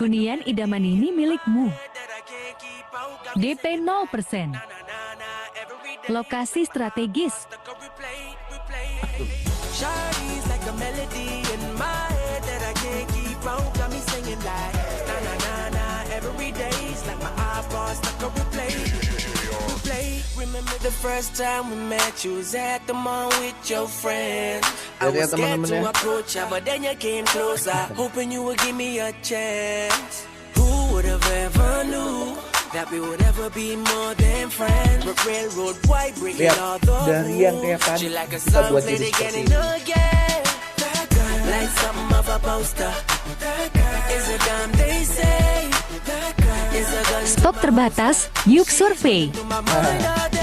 Hunian idaman ini milikmu. DP 0%. Lokasi strategis. Shawty's like a melody in my head that I can't keep out. Got me singing like na na na na every day's like my iPod stuck on replay. Replay. Remember the first time we met? You was at the mall with your friends. I Jadi ya was scared teman-teman to ya. approach ya, but then you came closer, hoping you would give me a chance. Who would have ever knew that we would ever be more than friends? But railroad white breaking Lihat, all the dari yang kayak rules. tadi She like a kita song buat played jadi again seperti and ini. again. Like something of a poster. Is a dime they say. Is a gun Stok terbatas, Yuk Survey. to my mind all day.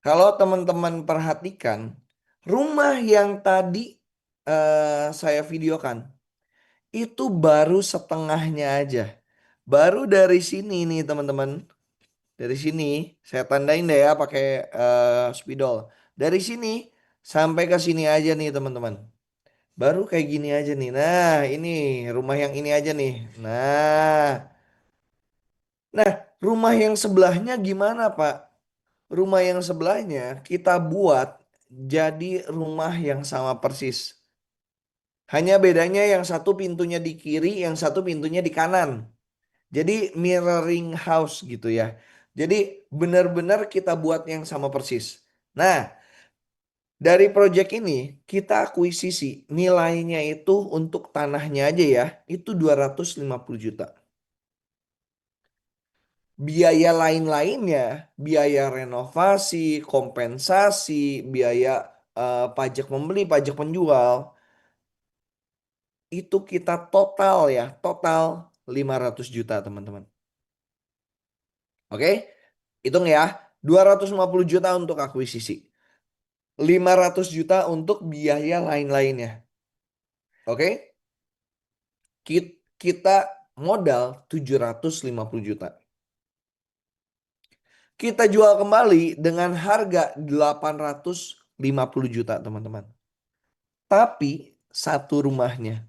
Kalau teman-teman perhatikan, rumah yang tadi saya videokan itu baru setengahnya aja. Baru dari sini nih teman-teman. Dari sini saya tandain deh ya pakai spidol. Dari sini sampai ke sini aja nih teman-teman. Baru kayak gini aja nih. Nah, ini rumah yang ini aja nih. Nah, rumah yang sebelahnya gimana, Pak? Rumah yang sebelahnya kita buat jadi rumah yang sama persis. Hanya bedanya yang satu pintunya di kiri, yang satu pintunya di kanan. Jadi mirroring house gitu ya. Jadi benar-benar kita buat yang sama persis. Nah, dari project ini kita akuisisi nilainya itu untuk tanahnya aja ya, itu 250 juta. Biaya lain-lainnya, biaya renovasi, kompensasi, biaya pajak membeli, pajak penjual, itu kita total ya, total 500 juta teman-teman. Oke, hitung ya, 250 juta untuk akuisisi. 500 juta untuk biaya lain-lainnya. Oke, kita modal 750 juta. Kita jual kembali dengan harga 850 juta teman-teman. Tapi satu rumahnya.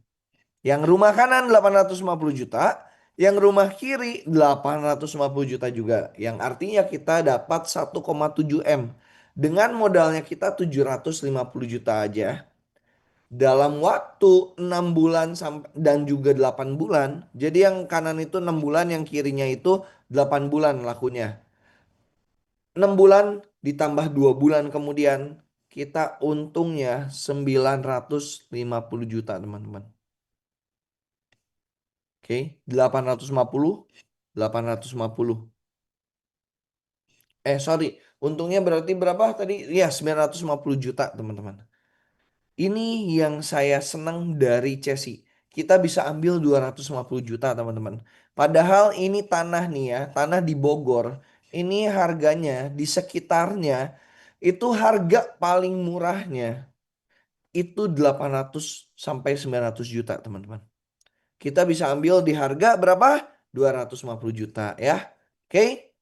Yang rumah kanan 850 juta, yang rumah kiri 850 juta juga. Yang artinya kita dapat 1,7 M. Dengan modalnya kita 750 juta aja. Dalam waktu 6 bulan dan juga 8 bulan. Jadi yang kanan itu 6 bulan, yang kirinya itu 8 bulan lakunya. 6 bulan ditambah 2 bulan kemudian kita untungnya 950 juta teman-teman. Oke, 850, 850. Sorry, Untungnya berarti berapa tadi? Ya 950 juta teman-teman. Ini yang saya senang dari Chelsea. Kita bisa ambil 250 juta teman-teman. Padahal ini tanah nih ya, tanah di Bogor. Ini harganya di sekitarnya itu harga paling murahnya itu 800 sampai 900 juta teman-teman. Kita bisa ambil di harga berapa? 250 juta ya. Oke.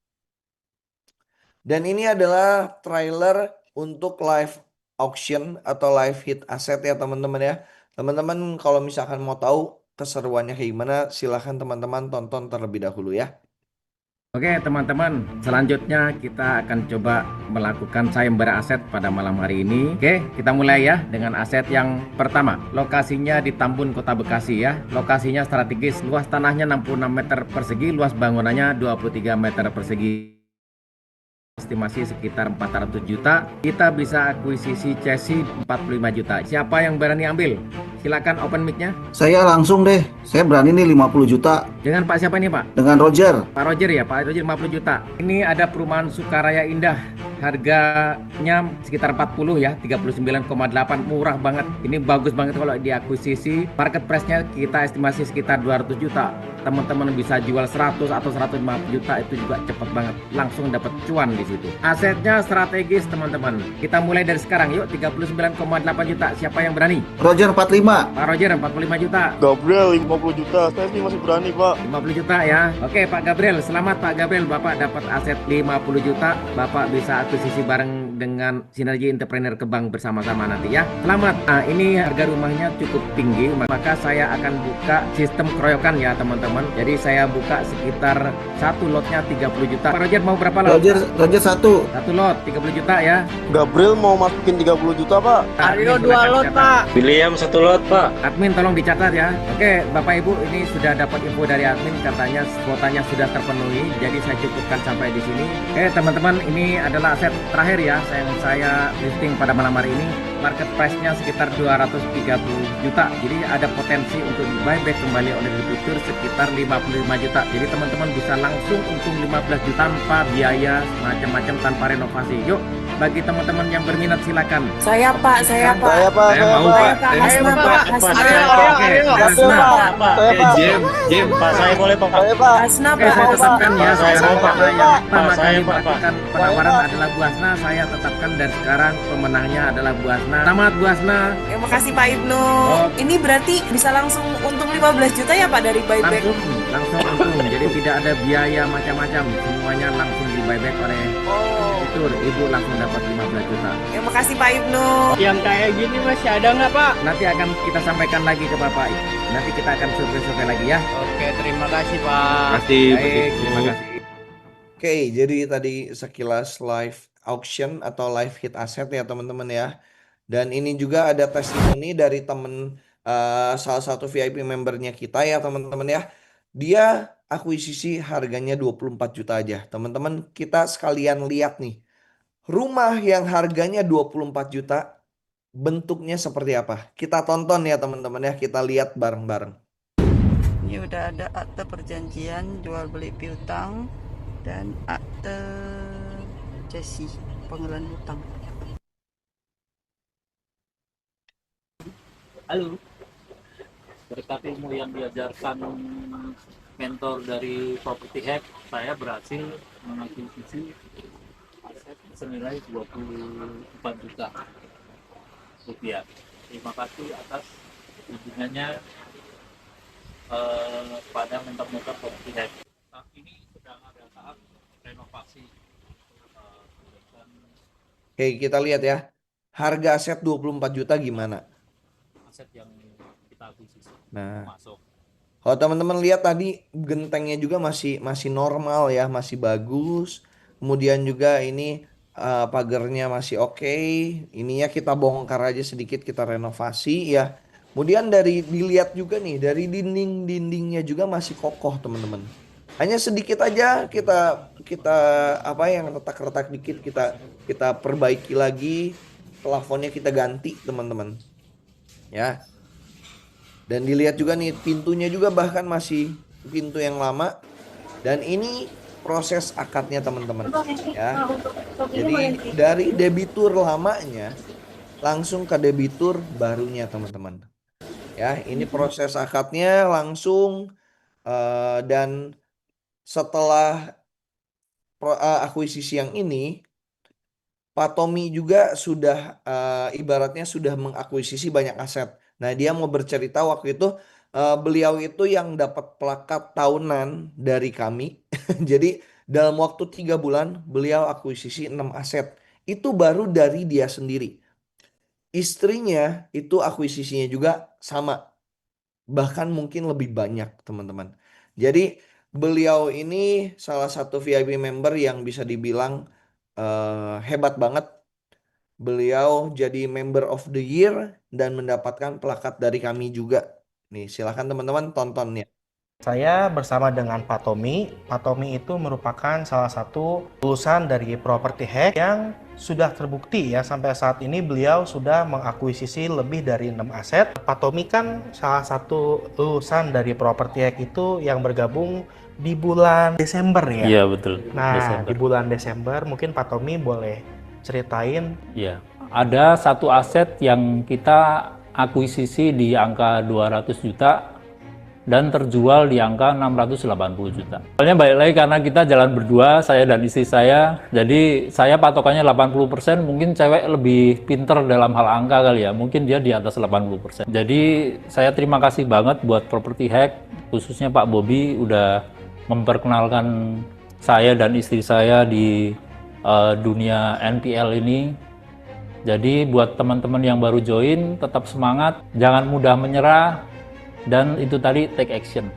Dan ini adalah trailer untuk live auction atau live hit aset ya teman-teman ya. Teman-teman kalau misalkan mau tahu keseruannya kayak gimana, silahkan teman-teman tonton terlebih dahulu ya. Oke teman-teman, selanjutnya kita akan coba melakukan sayembara aset pada malam hari ini. Oke, kita mulai ya dengan aset yang pertama. Lokasinya di Tambun, Kota Bekasi ya. Lokasinya strategis, luas tanahnya 66 meter persegi, luas bangunannya 23 meter persegi. Estimasi sekitar 400 juta. Kita bisa akuisisi Chelsea 45 juta. Siapa yang berani ambil? Silakan open mic-nya. Saya langsung deh, saya berani nih 50 juta Dengan Pak siapa ini Pak? dengan Roger. Pak Roger ya, Pak Roger 50 juta. Ini ada perumahan Sukaraya Indah. Harganya sekitar 40 ya, 39,8, murah banget. Ini bagus banget kalau diakuisisi. Market price-nya kita estimasi sekitar 200 juta. Teman-teman bisa jual 100 atau 150 juta, itu juga cepet banget. Langsung dapat cuan di situ. Asetnya strategis teman-teman. Kita mulai dari sekarang yuk, 39,8 juta. Siapa yang berani? Roger 45. Pak Roger 45 juta. Gabriel 50 juta, saya sih masih berani pak. 50 juta ya. Oke Pak Gabriel, selamat Pak Gabriel. Bapak dapat aset 50 juta. Bapak bisa akuisisi bareng dengan Sinergi Entrepreneur Kebang bersama-sama nanti ya. Selamat. Nah, ini harga rumahnya cukup tinggi, maka saya akan buka sistem keroyokan ya teman-teman. Jadi saya buka sekitar satu lotnya 30 juta. Pak Roger mau berapa lot? Roger 1. Satu lot 30 juta ya. Gabriel mau masukin 30 juta pak. Ayo 2 lot Pak. William 1 lot pak. Admin tolong dicatat ya. Oke, Bapak Ibu, ini sudah dapat info dari admin, katanya kuotanya sudah terpenuhi. Jadi saya cukupkan sampai di sini. Oke, teman-teman, ini adalah aset terakhir ya yang saya listing pada malam hari ini. Market price-nya sekitar 230 juta. Jadi ada potensi untuk di buyback kembali oleh debitur sekitar 55 juta. Jadi teman-teman bisa langsung untung 15 juta tanpa biaya macam-macam, tanpa renovasi. Yuk, bagi teman-teman yang berminat silakan. Saya Pak. Saya pak. Saya mau pak. Hasna Pak. Hasna. Jem, pak saya boleh pak. Hasna Oke, saya tetapkan ya. Saya mau, Pak. Yang pertama Pak, saya, kali Pak. melakukan penawaran adalah Bu Hasna. Saya tetapkan dan sekarang pemenangnya adalah Bu Hasna. Selamat Bu Hasna. Terima kasih Pak Ibnu. Oh. Ini berarti bisa langsung untung 15 juta ya Pak dari buyback? Langsung untung. Jadi tidak ada biaya macam-macam. Semuanya langsung di buyback oleh debitur. Ibu langsung dapat 15 juta. Terima kasih Pak Ibnu. Yang kayak gini masih ada nggak pak? Nanti akan kita sampaikan lagi ke Bapak. Nanti kita akan survei-survei lagi ya. Oke, terima kasih pak. Baik, terima kasih. Oke, jadi tadi sekilas live auction atau live hit aset ya teman-teman ya. Dan ini juga ada testimoni dari temen salah satu VIP membernya kita ya teman-teman ya. Dia akuisisi harganya 24 juta aja. Teman-teman, kita sekalian lihat nih. Rumah yang harganya 24 juta bentuknya seperti apa? Kita tonton ya teman-teman ya. Kita lihat bareng-bareng. Ini udah ada akte perjanjian jual beli piutang dan akte cesi pengelolaan hutang. Halo. Berkat ilmu yang diajarkan mentor dari Property Hack, saya berhasil mengakuisisi aset senilai 24 juta rupiah. Terima kasih atas kunjungannya pada mentor-mentor Property Hack. Saat ini sedang ada tahap renovasi. Oke, kita lihat ya. Harga aset 24 juta gimana? Aset yang kita akuisisi Nah, masuk. kalau teman-teman lihat tadi gentengnya juga masih normal ya, masih bagus. Kemudian juga ini pagarnya masih oke. Ininya kita bongkar aja sedikit, kita renovasi ya. Kemudian dilihat juga nih, dari dinding-dindingnya juga masih kokoh teman-teman. Hanya sedikit aja kita apa yang retak-retak dikit kita perbaiki lagi, plafonnya kita ganti teman-teman. Ya. Dan dilihat juga nih pintunya juga bahkan masih pintu yang lama. Dan ini proses akadnya teman-teman ya. Jadi dari debitur lamanya langsung ke debitur barunya teman-teman. Ya, ini proses akadnya langsung dan setelah akuisisi yang ini Pak Tommy juga sudah ibaratnya sudah mengakuisisi banyak aset. Nah, dia mau bercerita waktu itu beliau itu yang dapat plakat tahunan dari kami. Jadi dalam waktu 3 bulan beliau akuisisi 6 aset. Itu baru dari dia sendiri. Istrinya itu akuisisinya juga sama. Bahkan mungkin lebih banyak teman-teman. Jadi beliau ini salah satu VIP member yang bisa dibilang hebat banget. Beliau jadi member of the year dan mendapatkan plakat dari kami juga. Nih, silakan teman-teman tonton ya. Saya bersama dengan Pak Tommy. Pak Tommy itu merupakan salah satu lulusan dari Property Hack yang sudah terbukti ya sampai saat ini beliau sudah mengakuisisi lebih dari 6 aset. Pak Tommy kan salah satu lulusan dari Property Hack itu yang bergabung di bulan Desember ya. Iya betul. Nah, Desember. di bulan Desember mungkin Pak Tommy boleh ceritain. Iya. Ada satu aset yang kita akuisisi di angka 200 juta dan terjual di angka 680 juta. Soalnya balik lagi karena kita jalan berdua, saya dan istri saya, jadi saya patokannya 80%, mungkin cewek lebih pinter dalam hal angka kali ya, mungkin dia di atas 80%. Jadi saya terima kasih banget buat Property Hack, khususnya Pak Bobby udah memperkenalkan saya dan istri saya di dunia NPL ini. Jadi buat teman-teman yang baru join, tetap semangat, jangan mudah menyerah, dan itu tadi take action.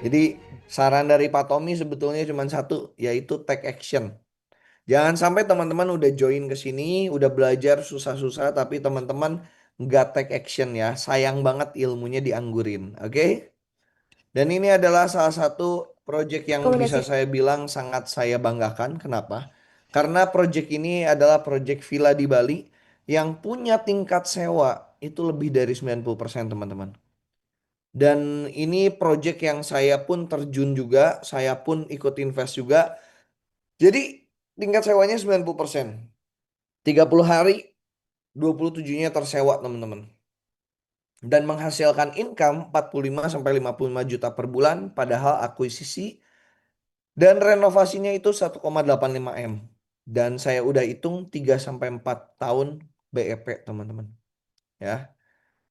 Jadi saran dari Pak Tommy sebetulnya cuma satu, yaitu take action. Jangan sampai teman-teman udah join ke sini, udah belajar susah-susah, tapi teman-teman nggak take action ya. Sayang banget ilmunya dianggurin, oke? Dan ini adalah salah satu project yang bisa saya bilang sangat saya banggakan. Kenapa? Karena project ini adalah project villa di Bali yang punya tingkat sewa itu lebih dari 90% teman-teman. Dan ini project yang saya pun terjun juga, saya pun ikut invest juga. Jadi tingkat sewanya 90%. 30 hari, 27-nya tersewa teman-teman. Dan menghasilkan income 45-55 juta per bulan, padahal akuisisi dan renovasinya itu 1,85 M. Dan saya udah hitung 3-4 tahun BEP teman-teman. Ya.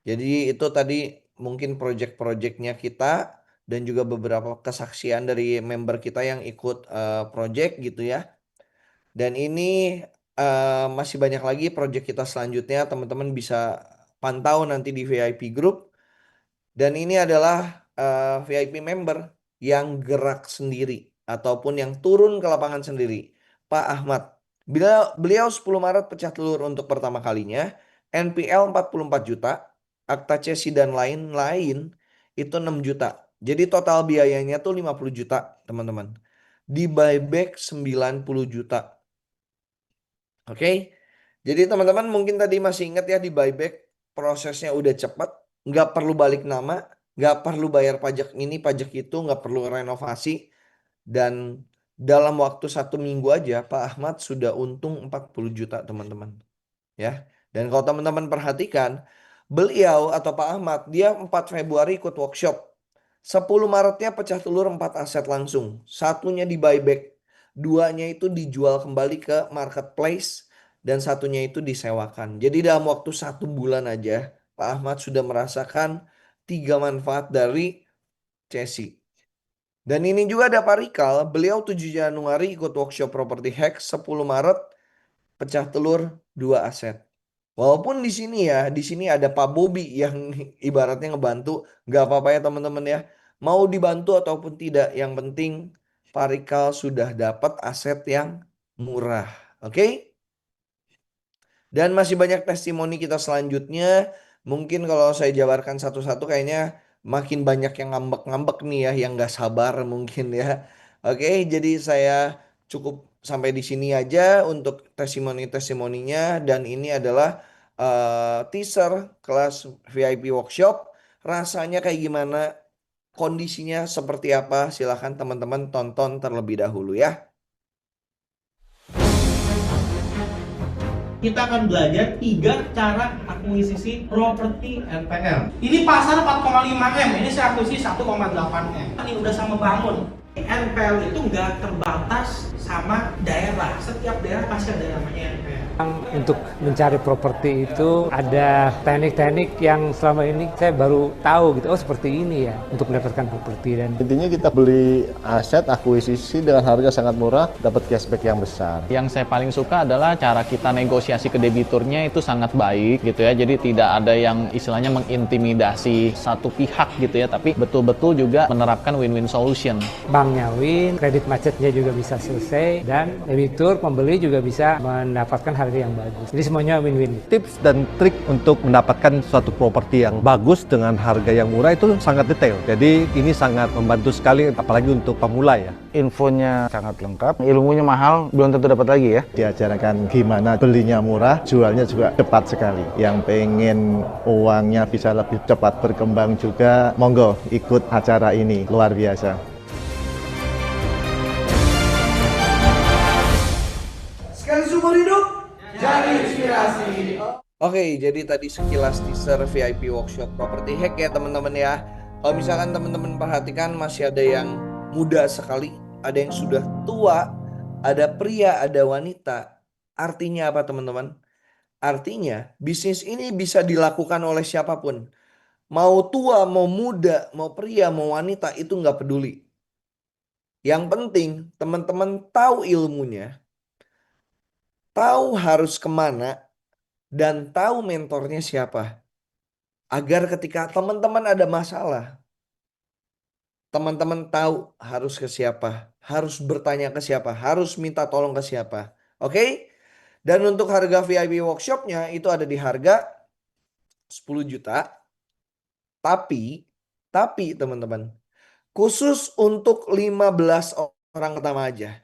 Jadi itu tadi mungkin project-projectnya kita dan juga beberapa kesaksian dari member kita yang ikut project gitu ya. Dan ini masih banyak lagi project kita selanjutnya, teman-teman bisa pantau nanti di VIP group. Dan ini adalah VIP member yang gerak sendiri ataupun yang turun ke lapangan sendiri, Pak Ahmad. Beliau 10 Maret pecah telur untuk pertama kalinya, NPL 44 juta, akta cesi dan lain-lain itu 6 juta. Jadi total biayanya tuh 50 juta, teman-teman. Di buyback 90 juta. Oke. Jadi teman-teman mungkin tadi masih ingat ya, di buyback prosesnya udah cepat, nggak perlu balik nama, nggak perlu bayar pajak ini, pajak itu, nggak perlu renovasi. Dan dalam waktu 1 minggu aja Pak Ahmad sudah untung 40 juta teman-teman. Ya. Dan kalau teman-teman perhatikan, beliau atau Pak Ahmad, dia 4 Februari ikut workshop. 10 Maretnya pecah telur 4 aset langsung. Satunya di buyback. 2-nya itu dijual kembali ke marketplace. Dan 1-nya itu disewakan. Jadi dalam waktu 1 bulan aja, Pak Ahmad sudah merasakan 3 manfaat dari cesi. Dan ini juga ada Pak Rikal. Beliau 7 Januari ikut workshop Property Hack. 10 Maret pecah telur 2 aset. Walaupun di sini ya, di sini ada Pak Bobby yang ibaratnya ngebantu, nggak apa-apa ya teman-teman ya. Mau dibantu ataupun tidak, yang penting Pak Rikal sudah dapat aset yang murah, oke? Dan masih banyak testimoni kita selanjutnya. Mungkin kalau saya jabarkan satu-satu kayaknya makin banyak yang ngambek-ngambek nih ya, yang nggak sabar mungkin ya. Oke, jadi saya cukup sampai di sini aja untuk testimoni-testimoninya. Dan ini adalah teaser kelas VIP workshop. Rasanya kayak gimana? kondisinya seperti apa, silahkan teman-teman tonton terlebih dahulu ya. Kita akan belajar 3 cara akuisisi properti NPL. Ini pasar 4,5 M, ini saya akuisisi 1,8 M. Ini udah sama bangun. NPL itu nggak terbatas sama daerah. Setiap daerah pasti ada namanya NPL. Untuk mencari properti itu ada teknik-teknik yang selama ini saya baru tahu gitu. Oh seperti ini ya untuk mendapatkan properti. Dan Intinya kita beli aset akuisisi dengan harga sangat murah, dapat cashback yang besar. Yang saya paling suka adalah cara kita negosiasi ke debiturnya itu sangat baik gitu ya. Jadi tidak ada yang istilahnya mengintimidasi satu pihak gitu ya, tapi betul-betul juga menerapkan win-win solution. banknya win, kredit macetnya juga bisa selesai, dan debitur pembeli juga bisa mendapatkan harga yang bagus. Jadi semuanya win-win. Tips dan trik untuk mendapatkan suatu properti yang bagus dengan harga yang murah itu sangat detail. Jadi ini sangat membantu sekali apalagi untuk pemula ya. Infonya sangat lengkap, ilmunya mahal, belum tentu dapat lagi ya. Diajarkan gimana belinya murah, jualnya juga cepat sekali. Yang pengen uangnya bisa lebih cepat berkembang juga, monggo ikut acara ini, luar biasa. Sekali seumur hidup, jadi inspirasi. Oke, jadi tadi sekilas teaser VIP Workshop Property Hack ya teman-teman ya. Kalau misalkan teman-teman perhatikan masih ada yang muda sekali, ada yang sudah tua, ada pria, ada wanita. Artinya apa teman-teman? Artinya bisnis ini bisa dilakukan oleh siapapun. Mau tua, mau muda, mau pria, mau wanita, itu nggak peduli. Yang penting teman-teman tahu ilmunya, tahu harus kemana, dan tahu mentornya siapa. Agar ketika teman-teman ada masalah, teman-teman tahu harus ke siapa, harus bertanya ke siapa, harus minta tolong ke siapa. Oke? Dan untuk harga VIP workshopnya itu ada di harga 10 juta. Tapi teman-teman, khusus untuk 15 orang pertama aja.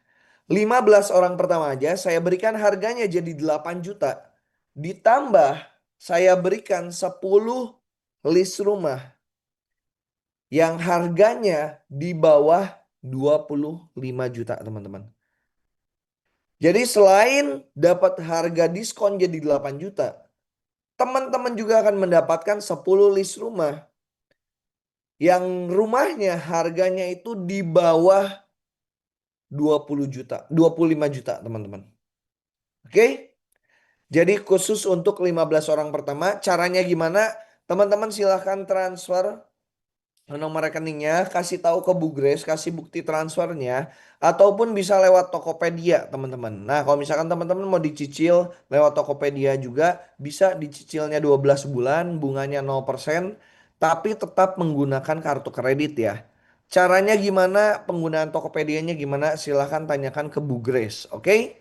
15 orang pertama aja saya berikan harganya jadi 8 juta. Ditambah saya berikan 10 list rumah yang harganya di bawah 25 juta teman-teman. Jadi selain dapat harga diskon jadi 8 juta, teman-teman juga akan mendapatkan 10 list rumah yang rumahnya harganya itu di bawah 20 juta, 25 juta teman-teman. Oke? Jadi khusus untuk 15 orang pertama, caranya gimana? Teman-teman silahkan transfer nomor rekeningnya, kasih tahu ke Bu Grace, kasih bukti transfernya, ataupun bisa lewat Tokopedia teman-teman. Nah kalau misalkan teman-teman mau dicicil lewat Tokopedia juga, bisa dicicilnya 12 bulan, bunganya 0%, tapi tetap menggunakan kartu kredit ya. Caranya gimana, penggunaan Tokopedia-nya gimana, silahkan tanyakan ke Bu Grace, oke?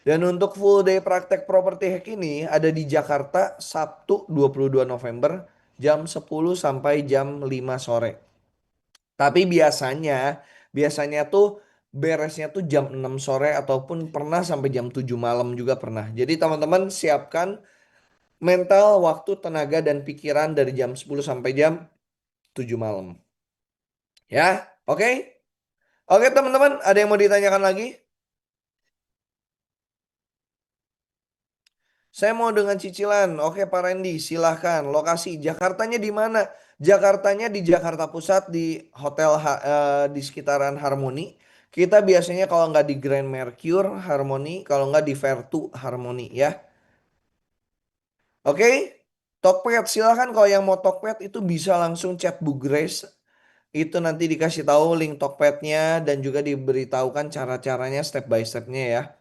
Dan untuk full day praktek properti hack ini ada di Jakarta Sabtu 22 November jam 10 sampai jam 5 sore. Tapi biasanya tuh beresnya tuh jam 6 sore ataupun pernah sampai jam 7 malam juga pernah. Jadi teman-teman siapkan mental, waktu, tenaga, dan pikiran dari jam 10 sampai jam 7 malam. Ya, oke? Oke teman-teman, ada yang mau ditanyakan lagi? Saya mau dengan cicilan. Oke Pak Randy, silahkan. Lokasi Jakartanya di mana? Jakartanya di Jakarta Pusat di hotel di sekitaran Harmony. Kita biasanya kalau nggak di Grand Mercure Harmony, kalau nggak di Vertu Harmony ya. Oke, Tokped silahkan kalau yang mau Tokped itu bisa langsung chat Bu Grace. Itu nanti dikasih tahu link Tokpednya dan juga diberitahukan cara-caranya step by stepnya ya.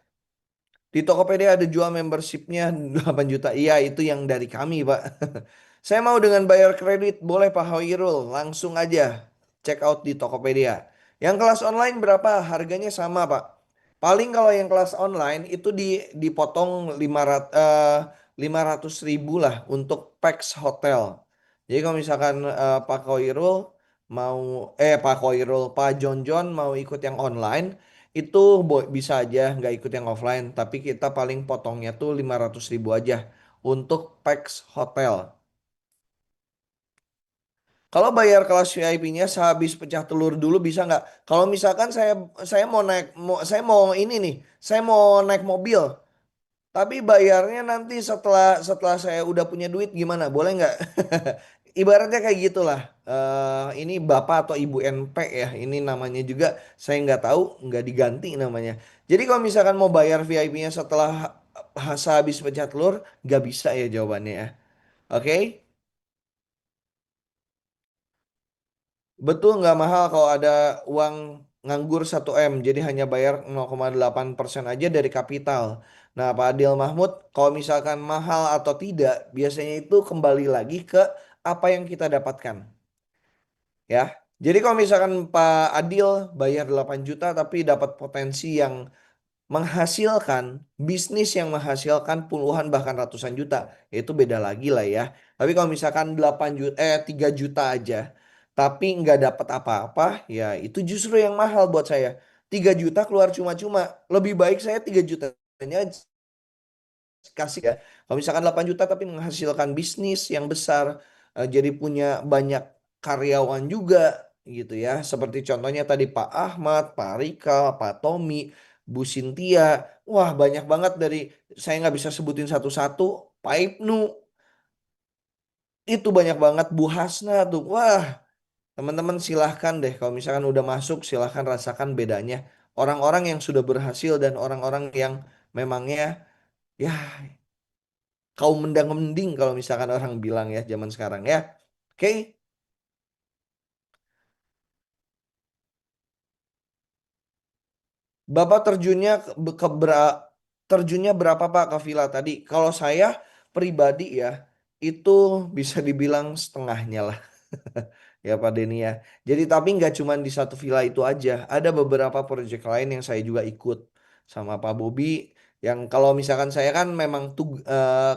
Di Tokopedia ada jual membershipnya 8 juta. Iya itu yang dari kami Pak. Saya mau dengan bayar kredit. Boleh Pak Hoirul. Langsung aja check out di Tokopedia. Yang kelas online berapa? Harganya sama Pak. Paling kalau yang kelas online itu dipotong 500 ribu lah untuk Pax Hotel. Jadi kalau misalkan Pak Hoirul Pak Jonjon mau ikut yang online, itu bisa aja nggak ikut yang offline, tapi kita paling potongnya tuh 500 ribu aja untuk Pax Hotel. Kalau bayar kelas VIP-nya sehabis pecah telur dulu bisa nggak? Kalau misalkan saya mau naik saya mau ini nih, saya mau naik mobil, tapi bayarnya nanti setelah setelah saya udah punya duit gimana? Boleh nggak? Ibaratnya kayak gitulah. Ini Bapak atau Ibu NP ya. Ini namanya juga saya nggak tahu, nggak diganti namanya. Jadi kalau misalkan mau bayar VIP-nya setelah sehabis pecah telur, nggak bisa ya jawabannya ya. Oke? Betul nggak mahal kalau ada uang nganggur 1 M, jadi hanya bayar 0,8% aja dari kapital. Nah, Pak Adil Mahmud, kalau misalkan mahal atau tidak, biasanya itu kembali lagi ke apa yang kita dapatkan. Ya, jadi kalau misalkan Pak Adil bayar 8 juta tapi dapat potensi yang menghasilkan bisnis yang menghasilkan puluhan bahkan ratusan juta, ya itu beda lagi lah ya. Tapi kalau misalkan 8 juta 3 juta aja tapi nggak dapat apa-apa, ya itu justru yang mahal buat saya. 3 juta keluar cuma-cuma. Lebih baik saya 3 jutanya kasih ya. Kalau misalkan 8 juta tapi menghasilkan bisnis yang besar, jadi punya banyak karyawan juga gitu ya. Seperti contohnya tadi Pak Ahmad, Pak Rika, Pak Tommy, Bu Sintia. Wah, banyak banget dari saya nggak bisa sebutin satu-satu. Pak Ibnu itu banyak banget, Bu Hasna tuh. Wah, teman-teman silahkan deh kalau misalkan udah masuk silahkan rasakan bedanya. Orang-orang yang sudah berhasil dan orang-orang yang memangnya ya kaum mendang-mending kalau misalkan orang bilang ya zaman sekarang ya. Oke, Bapak terjunnya berapa Pak ke villa tadi? Kalau saya pribadi ya itu bisa dibilang setengahnya lah. Ya Pak Denny ya. Jadi tapi nggak cuma di satu villa itu aja. Ada beberapa proyek lain yang saya juga ikut sama Pak Bobi. Yang kalau misalkan saya kan memang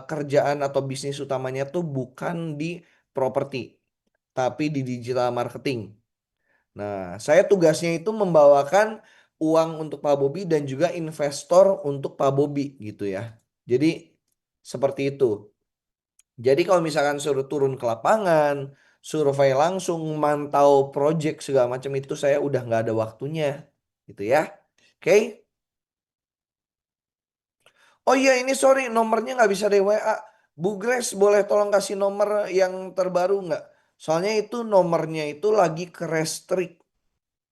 kerjaan atau bisnis utamanya tuh bukan di properti, tapi di digital marketing. Nah, saya tugasnya itu membawakan uang untuk Pak Bobi dan juga investor untuk Pak Bobi gitu ya. Jadi seperti itu. Jadi kalau misalkan suruh turun ke lapangan, survei langsung, mantau project segala macam itu saya udah nggak ada waktunya gitu ya. Oke? Oh iya ini sorry nomornya nggak bisa di WA. Bu Grace boleh tolong kasih nomor yang terbaru nggak? Soalnya itu nomornya itu lagi ke restrict.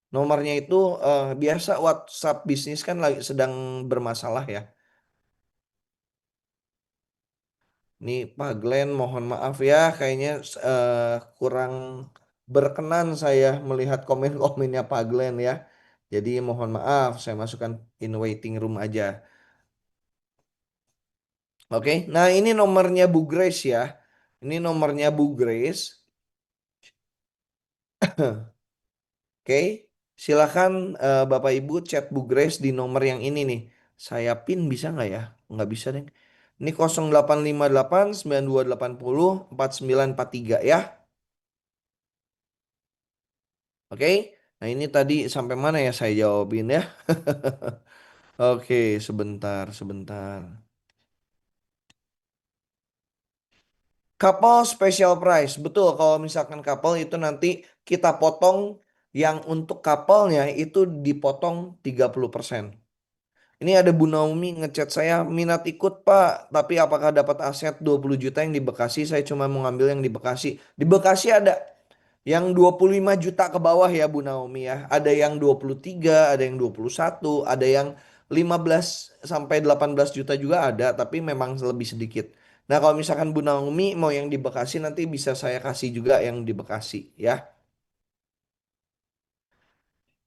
Nomornya itu biasa WhatsApp bisnis kan lagi sedang bermasalah ya. Nih Pak Glenn mohon maaf ya kayaknya kurang berkenan saya melihat komen-komennya Pak Glenn ya. Jadi mohon maaf saya masukkan in waiting room aja. Oke, nah ini nomornya Bu Grace ya. Ini nomornya Bu Grace. Oke, silakan Bapak Ibu chat Bu Grace di nomor yang ini nih. Saya pin bisa nggak ya? Nggak bisa deh. Ini 0858 9280 4943 ya. Oke. Nah ini tadi sampai mana ya saya jawabin ya. Oke, sebentar, sebentar. Couple special price. Betul, kalau misalkan couple itu nanti kita potong yang untuk couple-nya itu dipotong 30%. Ini ada Bu Naomi ngechat saya, minat ikut Pak, tapi apakah dapat aset 20 juta yang di Bekasi? Saya cuma mau ngambil yang di Bekasi. Di Bekasi ada yang 25 juta ke bawah ya Bu Naomi ya. Ada yang 23, ada yang 21, ada yang 15 sampai 18 juta juga ada, tapi memang lebih sedikit. Nah, kalau misalkan Bu Naomi mau yang di Bekasi nanti bisa saya kasih juga yang di Bekasi ya.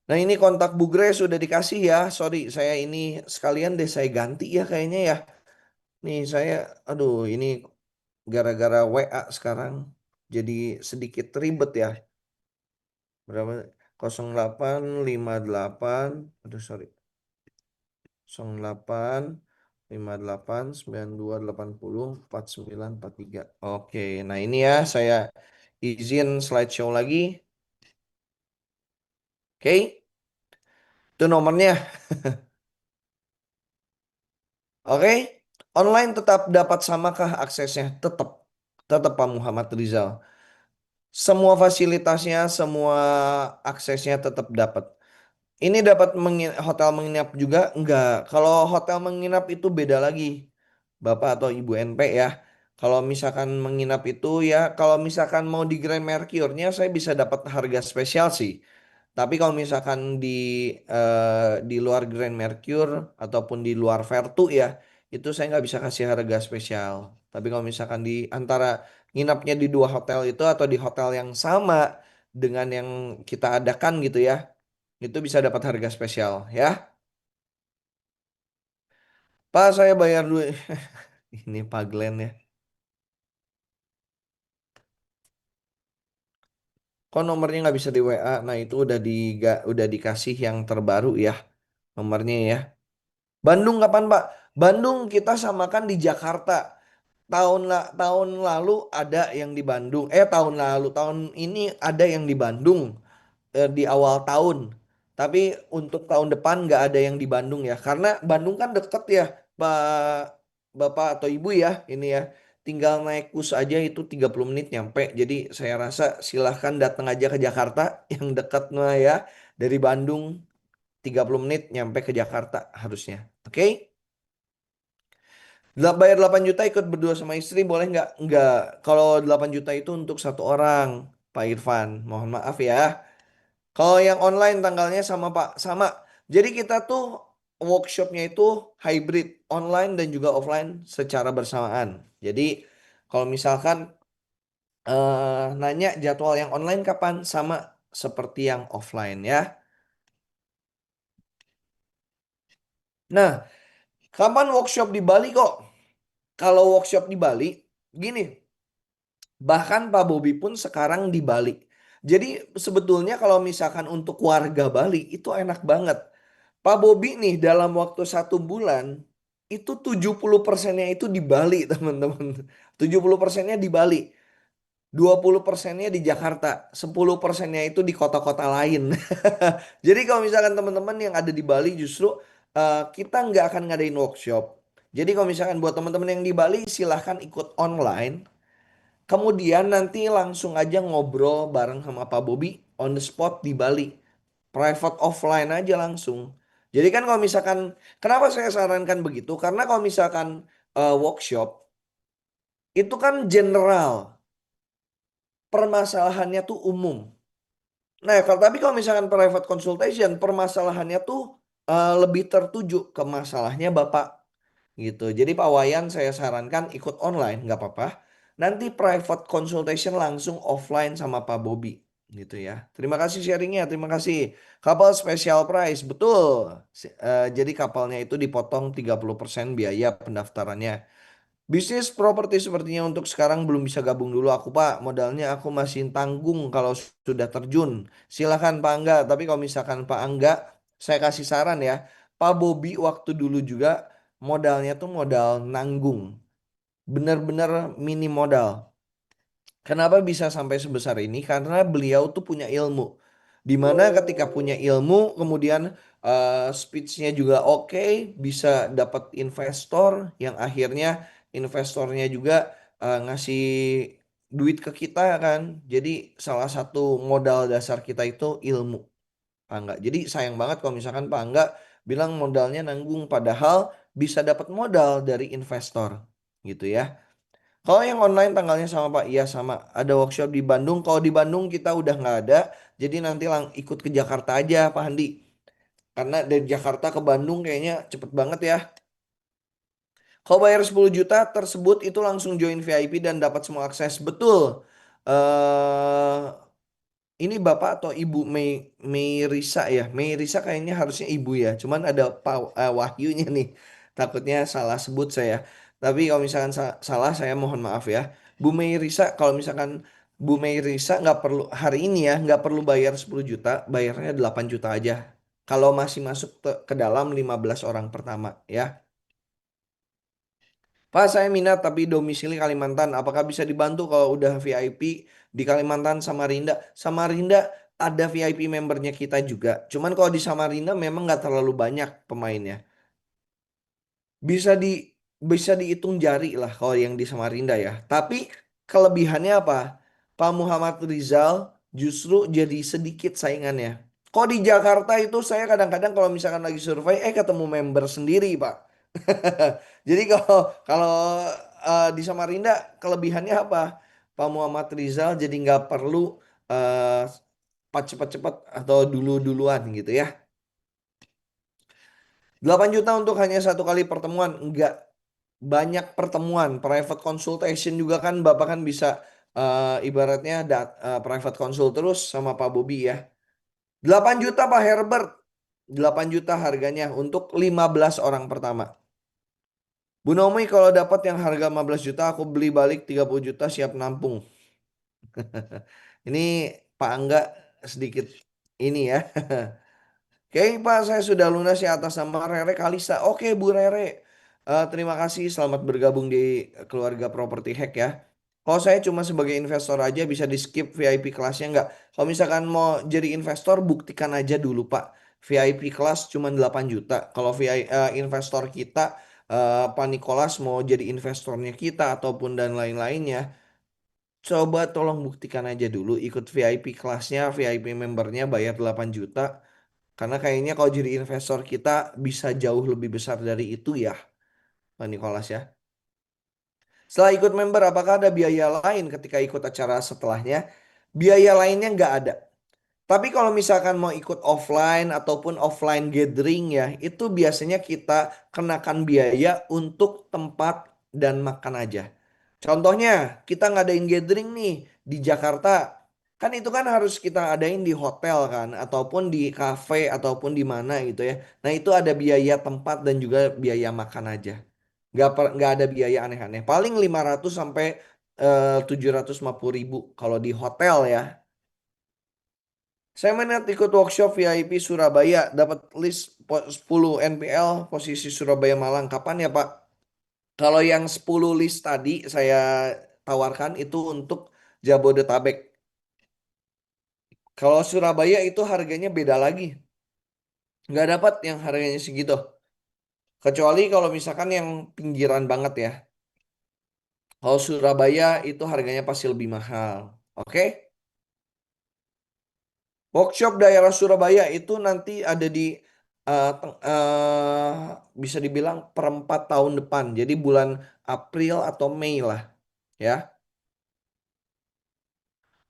Nah, ini kontak Bu Grace sudah dikasih ya. Sorry, saya ini sekalian deh saya ganti ya kayaknya ya. Nih saya, aduh ini gara-gara WA sekarang jadi sedikit ribet ya. Berapa? 0858, aduh sorry. 0858 9280 4943. Oke, nah ini ya saya izin slideshow lagi. Oke, itu nomornya. Oke, online tetap dapat samakah aksesnya? Tetap, tetap Pak Muhammad Rizal. Semua fasilitasnya, semua aksesnya tetap dapat. Ini dapat hotel menginap juga? Enggak. Kalau hotel menginap itu beda lagi, Bapak atau Ibu NP ya. Kalau misalkan menginap itu ya, kalau misalkan mau di Grand Mercure-nya saya bisa dapat harga spesial sih. Tapi kalau misalkan di luar Grand Mercure ataupun di luar Vertu ya, itu saya nggak bisa kasih harga spesial. Tapi kalau misalkan di antara nginapnya di dua hotel itu atau di hotel yang sama dengan yang kita adakan gitu ya, itu bisa dapat harga spesial ya. Pak, saya bayar dulu. Ini Pak Glenn ya. Kok nomornya nggak bisa di WA? Nah itu udah dikasih yang terbaru ya nomornya ya. Bandung kapan Pak? Bandung kita samakan di Jakarta. Tahun lalu ada yang di Bandung. Tahun ini ada yang di Bandung di awal tahun. Tapi untuk tahun depan nggak ada yang di Bandung ya. Karena Bandung kan deket ya, Pak Bapak atau Ibu ya ini ya. Tinggal naik bus aja itu 30 menit nyampe. Jadi saya rasa silahkan datang aja ke Jakarta yang dekat mah ya. Dari Bandung 30 menit nyampe ke Jakarta harusnya. Oke? Bayar 8 juta ikut berdua sama istri boleh nggak? Nggak. Kalau 8 juta itu untuk satu orang, Pak Irfan. Mohon maaf ya. Kalau yang online tanggalnya sama Pak, sama. Jadi kita tuh workshopnya itu hybrid, online dan juga offline secara bersamaan. Jadi kalau misalkan nanya jadwal yang online kapan, sama seperti yang offline ya. Nah, kapan workshop di Bali kok? Kalau workshop di Bali, gini, bahkan Pak Bobi pun sekarang di Bali. Jadi sebetulnya kalau misalkan untuk warga Bali itu enak banget. Pak Bobi nih dalam waktu 1 bulan itu 70%-nya itu di Bali teman-teman. 70%-nya di Bali. 20%-nya di Jakarta. 10%-nya itu di kota-kota lain. Jadi kalau misalkan teman-teman yang ada di Bali justru kita nggak akan ngadain workshop. Jadi kalau misalkan buat teman-teman yang di Bali silahkan ikut online. Kemudian nanti langsung aja ngobrol bareng sama Pak Bobi on the spot di Bali. Private offline aja langsung. Jadi kan kalau misalkan, kenapa saya sarankan begitu? Karena kalau misalkan workshop, itu kan general. Permasalahannya tuh umum. Nah, tapi kalau misalkan private consultation, permasalahannya tuh lebih tertuju ke masalahnya Bapak gitu. Jadi Pak Wayan saya sarankan ikut online nggak apa-apa. Nanti private consultation langsung offline sama Pak Bobi gitu ya. Terima kasih sharingnya, terima kasih. Kapal special price, betul. Jadi kapalnya itu dipotong 30% biaya pendaftarannya. Bisnis properti sepertinya untuk sekarang belum bisa gabung dulu aku Pak. Modalnya aku masih tanggung kalau sudah terjun. Silakan Pak Angga. Tapi kalau misalkan Pak Angga, saya kasih saran ya. Pak Bobi waktu dulu juga modalnya tuh modal nanggung. Bener-bener minim modal. Kenapa bisa sampai sebesar ini? Karena beliau tuh punya ilmu. Dimana ketika punya ilmu, kemudian speech-nya juga oke, bisa dapat investor yang akhirnya investornya juga ngasih duit ke kita kan. Jadi salah satu modal dasar kita itu ilmu, Pak Angga. Jadi sayang banget kalau misalkan Pak Angga bilang modalnya nanggung, padahal bisa dapat modal dari investor gitu ya. Kalau yang online tanggalnya sama Pak, iya sama. Ada workshop di Bandung. Kalau di Bandung kita udah nggak ada, jadi nanti ikut ke Jakarta aja Pak Handi. Karena dari Jakarta ke Bandung kayaknya cepet banget ya. Kalau bayar 10 juta tersebut itu langsung join VIP dan dapat semua akses. Betul. eh ini Bapak atau Ibu Meirisa ya? Meirisa kayaknya harusnya Ibu ya. Cuman ada Pak Wahyunya nih. Takutnya salah sebut saya. Tapi kalau misalkan salah saya mohon maaf ya. Bu Meirisa kalau misalkan Bu Meirisa nggak perlu hari ini ya nggak perlu bayar 10 juta, bayarnya 8 juta aja. Kalau masih masuk ke dalam 15 orang pertama ya. Pak, saya minat tapi domisili Kalimantan. Apakah bisa dibantu kalau udah VIP di Kalimantan Samarinda? Samarinda ada VIP membernya kita juga. Cuman kalau di Samarinda memang nggak terlalu banyak pemainnya. Bisa di bisa dihitung jari lah kalau yang di Samarinda ya. Tapi kelebihannya apa? Pak Muhammad Rizal justru jadi sedikit saingannya. Kok di Jakarta itu saya kadang-kadang kalau misalkan lagi survei, ketemu member sendiri, Pak. Jadi kalau kalau di Samarinda kelebihannya apa? Pak Muhammad Rizal jadi nggak perlu eh, cepat-cepat atau dulu-duluan gitu ya. 8 juta untuk hanya satu kali pertemuan, enggak banyak pertemuan. Private consultation juga kan Bapak kan bisa ibaratnya private consult terus sama Pak Bobi ya. 8 juta Pak Herbert. 8 juta harganya untuk 15 orang pertama. Bu Nomi kalau dapat yang harga 15 juta aku beli balik 30 juta siap nampung. Ini Pak Angga sedikit ini ya. Oke Pak, saya sudah lunasi atas nama Rere Kalista. Oke Bu Rere, terima kasih selamat bergabung di keluarga Properti Hack ya. Kalau saya cuma sebagai investor aja bisa di skip VIP kelasnya nggak? Kalau misalkan mau jadi investor buktikan aja dulu Pak. VIP kelas cuma 8 juta. Kalau investor kita Pak Nicholas mau jadi investornya kita ataupun dan lain-lainnya, coba tolong buktikan aja dulu ikut VIP kelasnya, VIP membernya bayar 8 juta. Karena kayaknya kalau jadi investor kita bisa jauh lebih besar dari itu ya, Pak Nicholas ya. Setelah ikut member, apakah ada biaya lain ketika ikut acara setelahnya? Biaya lainnya nggak ada. Tapi kalau misalkan mau ikut offline ataupun offline gathering ya, itu biasanya kita kenakan biaya untuk tempat dan makan aja. Contohnya, kita ngadain gathering nih di Jakarta. Kan itu kan harus kita adain di hotel kan, ataupun di cafe, ataupun di mana gitu ya. Nah itu ada biaya tempat dan juga biaya makan aja. Nggak ada biaya aneh-aneh. Paling 500 sampai 750 ribu kalau di hotel ya. Saya minat ikut workshop VIP Surabaya, dapat list 10 NPL posisi Surabaya Malang. Kapan ya Pak? Kalau yang 10 list tadi saya tawarkan itu untuk Jabodetabek. Kalau Surabaya itu harganya beda lagi. Nggak dapat yang harganya segitu. Kecuali kalau misalkan yang pinggiran banget ya. Kalau Surabaya itu harganya pasti lebih mahal. Oke? Workshop daerah Surabaya itu nanti ada di bisa dibilang perempat tahun depan. Jadi bulan April atau Mei lah. Ya.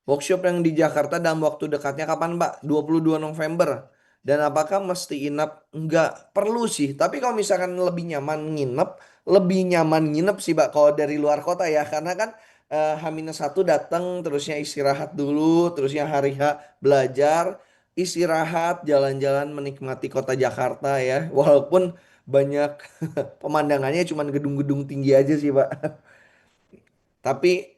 Workshop yang di Jakarta dalam waktu dekatnya kapan, Mbak? 22 November. Dan apakah mesti inap? Enggak perlu sih. Tapi kalau misalkan lebih nyaman nginep sih, Mbak. Kalau dari luar kota ya. Karena kan H-1 datang, terusnya istirahat dulu, terusnya hari H belajar, istirahat, jalan-jalan menikmati kota Jakarta ya. Walaupun banyak pemandangannya cuma gedung-gedung tinggi aja sih, Pak. Tapi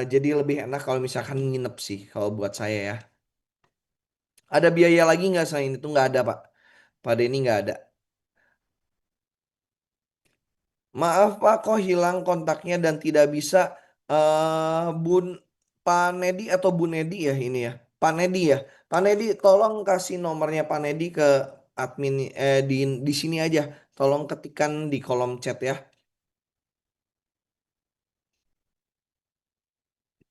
jadi lebih enak kalau misalkan nginep sih kalau buat saya ya. Ada biaya lagi nggak selain itu? Nggak ada Pak. Pak Denny nggak ada. Maaf Pak, kok hilang kontaknya dan tidak bisa Bun Pak Nedi atau Bu Nedi ya ini ya. Pak Nedi ya. Pak Nedi tolong kasih nomornya Pak Nedi ke admin di sini aja. Tolong ketikkan di kolom chat ya.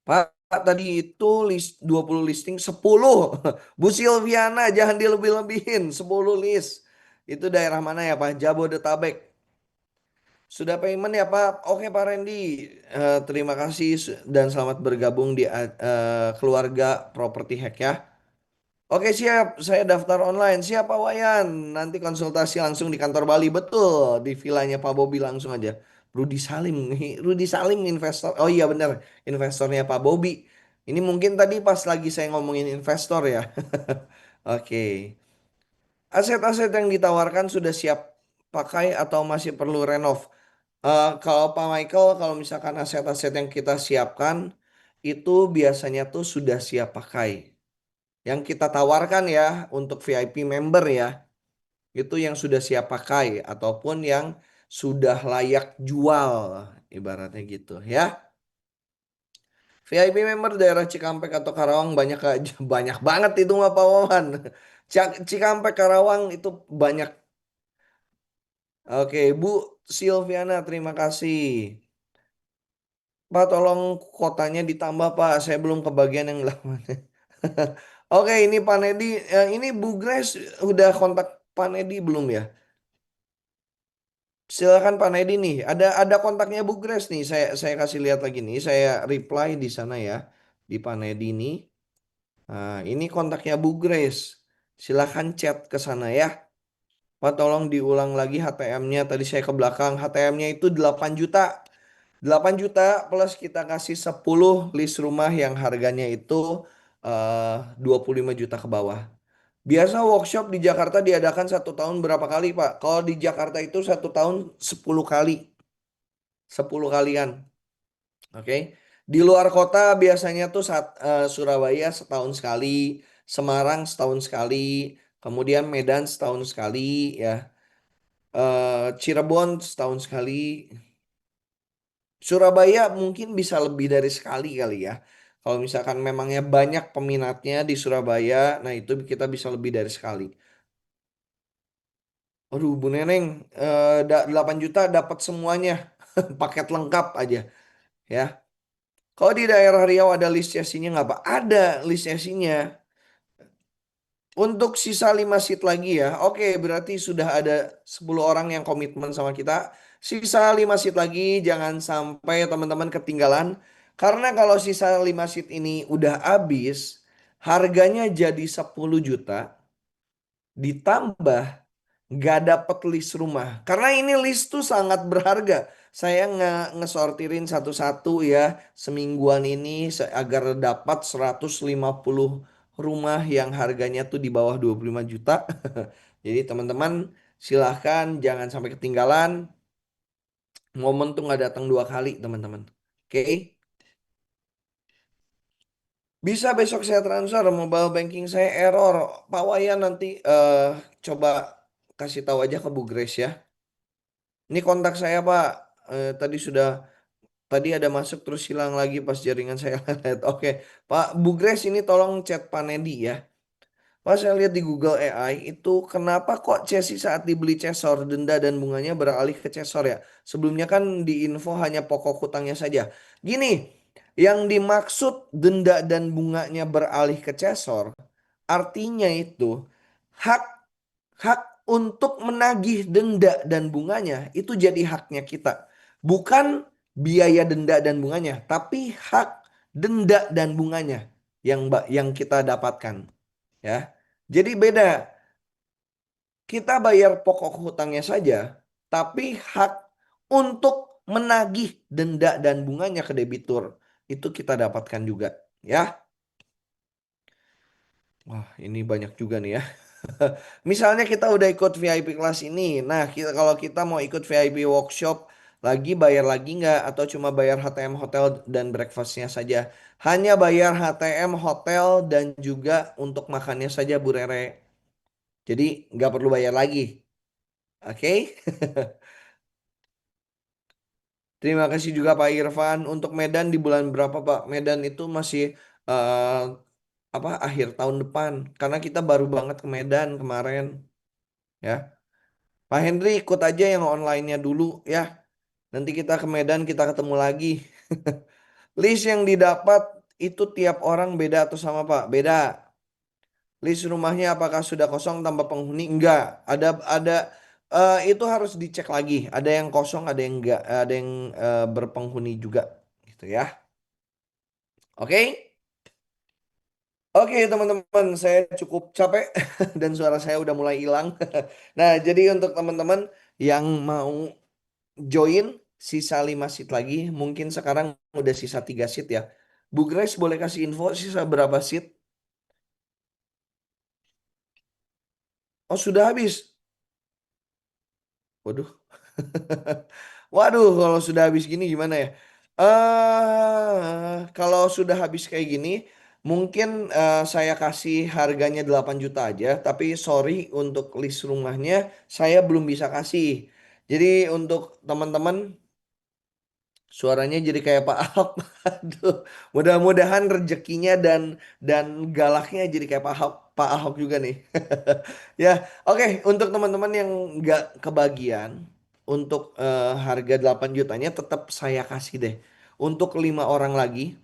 Pak, tadi itu 20 listing 10. Bu Silviana jangan dilebih-lebihin 10 list. Itu daerah mana ya Pak? Jabodetabek. Sudah payment ya Pak? Oke Pak Randy. Terima kasih dan selamat bergabung di keluarga Properti Hack ya. Oke siap, saya daftar online. Siap Pak Wayan. Nanti konsultasi langsung di kantor Bali. Betul, di vilanya Pak Bobi langsung aja. Rudi Salim, Rudi Salim investor. Oh iya benar, investornya Pak Bobi. Ini mungkin tadi pas lagi saya ngomongin investor ya. Oke. Aset-aset yang ditawarkan sudah siap pakai atau masih perlu renov? Kalau Pak Michael, kalau misalkan aset-aset yang kita siapkan itu biasanya tuh sudah siap pakai. Yang kita tawarkan ya untuk VIP member ya, itu yang sudah siap pakai ataupun yang sudah layak jual, ibaratnya gitu ya. VIP member daerah Cikampek atau Karawang banyak aja, banyak banget itu mah Pak Wawan. Cikampek Karawang itu banyak. Oke, Bu Silviana terima kasih. Pak, tolong kotanya ditambah, Pak. Saya belum kebagian yang 8. Oke, ini Pak Nedi. Ini Bu Grace udah kontak Pak Nedi belum ya? Silakan Pak Nedi nih. Ada kontaknya Bu Grace nih. Saya kasih lihat lagi nih. Saya reply di sana ya. Di Pak Nedi nih. Nah, ini kontaknya Bu Grace. Silakan chat ke sana ya. Pak, tolong diulang lagi HTM-nya. Tadi saya ke belakang. HTM-nya itu 8 juta. 8 juta plus kita kasih 10 list rumah yang harganya itu 25 juta ke bawah. Biasa workshop di Jakarta diadakan 1 tahun berapa kali, Pak? Kalau di Jakarta itu 1 tahun 10 kali. 10 kalian. Oke. Di luar kota biasanya tuh Surabaya setahun sekali, Semarang setahun sekali, kemudian Medan setahun sekali ya. Cirebon setahun sekali. Surabaya mungkin bisa lebih dari sekali kali ya. Kalau misalkan memangnya banyak peminatnya di Surabaya, nah itu kita bisa lebih dari sekali. Aduh, Bu Neneng, 8 juta dapat semuanya, paket lengkap aja ya. Kalau di daerah Riau ada list chassis-nya nggak Pak? Ada list chassis-nya. Untuk sisa 5 seat lagi ya. Oke, berarti sudah ada 10 orang yang komitmen sama kita. Sisa 5 seat lagi, jangan sampai teman-teman ketinggalan. Karena kalau sisa 5 seat ini udah habis, harganya jadi 10 juta. Ditambah gak dapet list rumah. Karena ini list tuh sangat berharga. Saya ngesortirin satu-satu ya semingguan ini agar dapat 150 rumah yang harganya tuh di bawah 25 juta. Jadi teman-teman silahkan jangan sampai ketinggalan. Momen tuh nggak datang 2 kali teman-teman. Oke. Bisa besok saya transfer, mobile banking saya error. Pak Wayan nanti coba kasih tahu aja ke Bu Grace ya. Ini kontak saya Pak. Tadi ada masuk terus hilang lagi pas jaringan saya lihat. Oke, Pak Bu Grace ini tolong chat Pak Nedi ya. Pak, saya lihat di Google AI itu kenapa kok Chessy saat dibeli Cesor denda dan bunganya beralih ke Cesor ya? Sebelumnya kan di info hanya pokok hutangnya saja. Gini, yang dimaksud denda dan bunganya beralih ke Cesor artinya itu hak hak untuk menagih denda dan bunganya itu jadi haknya kita. Bukan biaya denda dan bunganya, tapi hak denda dan bunganya yang kita dapatkan, ya. Jadi beda. Kita bayar pokok hutangnya saja, tapi hak untuk menagih denda dan bunganya ke debitur itu kita dapatkan juga, ya. Wah, ini banyak juga nih ya. Misalnya kita udah ikut VIP kelas ini. Nah, kalau kita mau ikut VIP workshop lagi bayar lagi nggak? Atau cuma bayar HTM hotel dan breakfastnya saja? Hanya bayar HTM hotel dan juga untuk makannya saja Bu Rere. Jadi nggak perlu bayar lagi. Oke? Terima kasih juga Pak Irfan. Untuk Medan di bulan berapa Pak? Medan itu masih eh, akhir tahun depan. Karena kita baru banget ke Medan kemarin. Ya. Pak Henry ikut aja yang online-nya dulu ya. Nanti kita ke Medan kita ketemu lagi. List yang didapat itu tiap orang beda atau sama Pak? Beda. List rumahnya apakah sudah kosong tanpa penghuni? Enggak. Itu harus dicek lagi. Ada yang kosong, ada yang enggak, ada yang berpenghuni juga gitu ya. Oke? Oke, teman-teman, saya cukup capek dan suara saya udah mulai hilang. Nah, jadi untuk teman-teman yang mau join sisa 5 seat lagi, mungkin sekarang udah sisa 3 seat ya. Bu Grace boleh kasih info sisa berapa seat? Oh, sudah habis. Waduh. Waduh, kalau sudah habis gini gimana ya? Kalau sudah habis kayak gini, mungkin saya kasih harganya 8 juta aja, tapi sorry untuk list rumahnya saya belum bisa kasih. Jadi untuk teman-teman suaranya jadi kayak Pak Ahok. Aduh, mudah-mudahan rezekinya dan galaknya jadi kayak Pak Ahok juga nih. Ya, oke. Untuk teman-teman yang nggak kebagian untuk harga 8 jutanya tetap saya kasih deh. Untuk 5 orang lagi,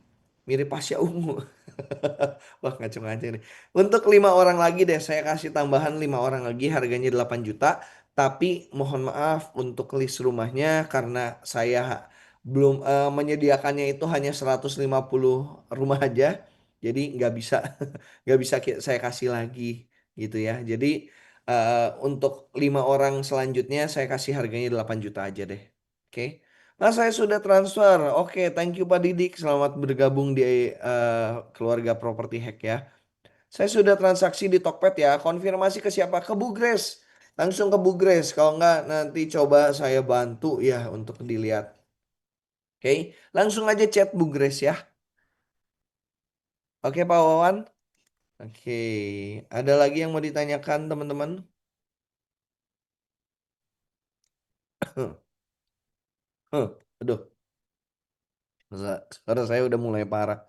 mirip Pasya Ungu. Wah, ngaco-ngaco nih. Untuk 5 orang lagi deh, saya kasih tambahan 5 orang lagi, harganya 8 juta. Tapi mohon maaf untuk list rumahnya karena saya belum menyediakannya itu hanya 150 rumah aja. Jadi nggak bisa nggak bisa saya kasih lagi gitu ya. Jadi untuk 5 orang selanjutnya saya kasih harganya 8 juta aja deh. Oke. Nah, saya sudah transfer. Oke, thank you Pak Didik. Selamat bergabung di keluarga Properti Hack ya. Saya sudah transaksi di Tokped ya. Konfirmasi ke siapa? Ke Bu Grace. Langsung ke Bu Grace. Kalau enggak nanti coba saya bantu ya untuk dilihat. Oke, langsung aja chat Bu Grace ya. Oke Pak Wawan. Oke, ada lagi yang mau ditanyakan teman-teman? Aduh, suara saya udah mulai parah.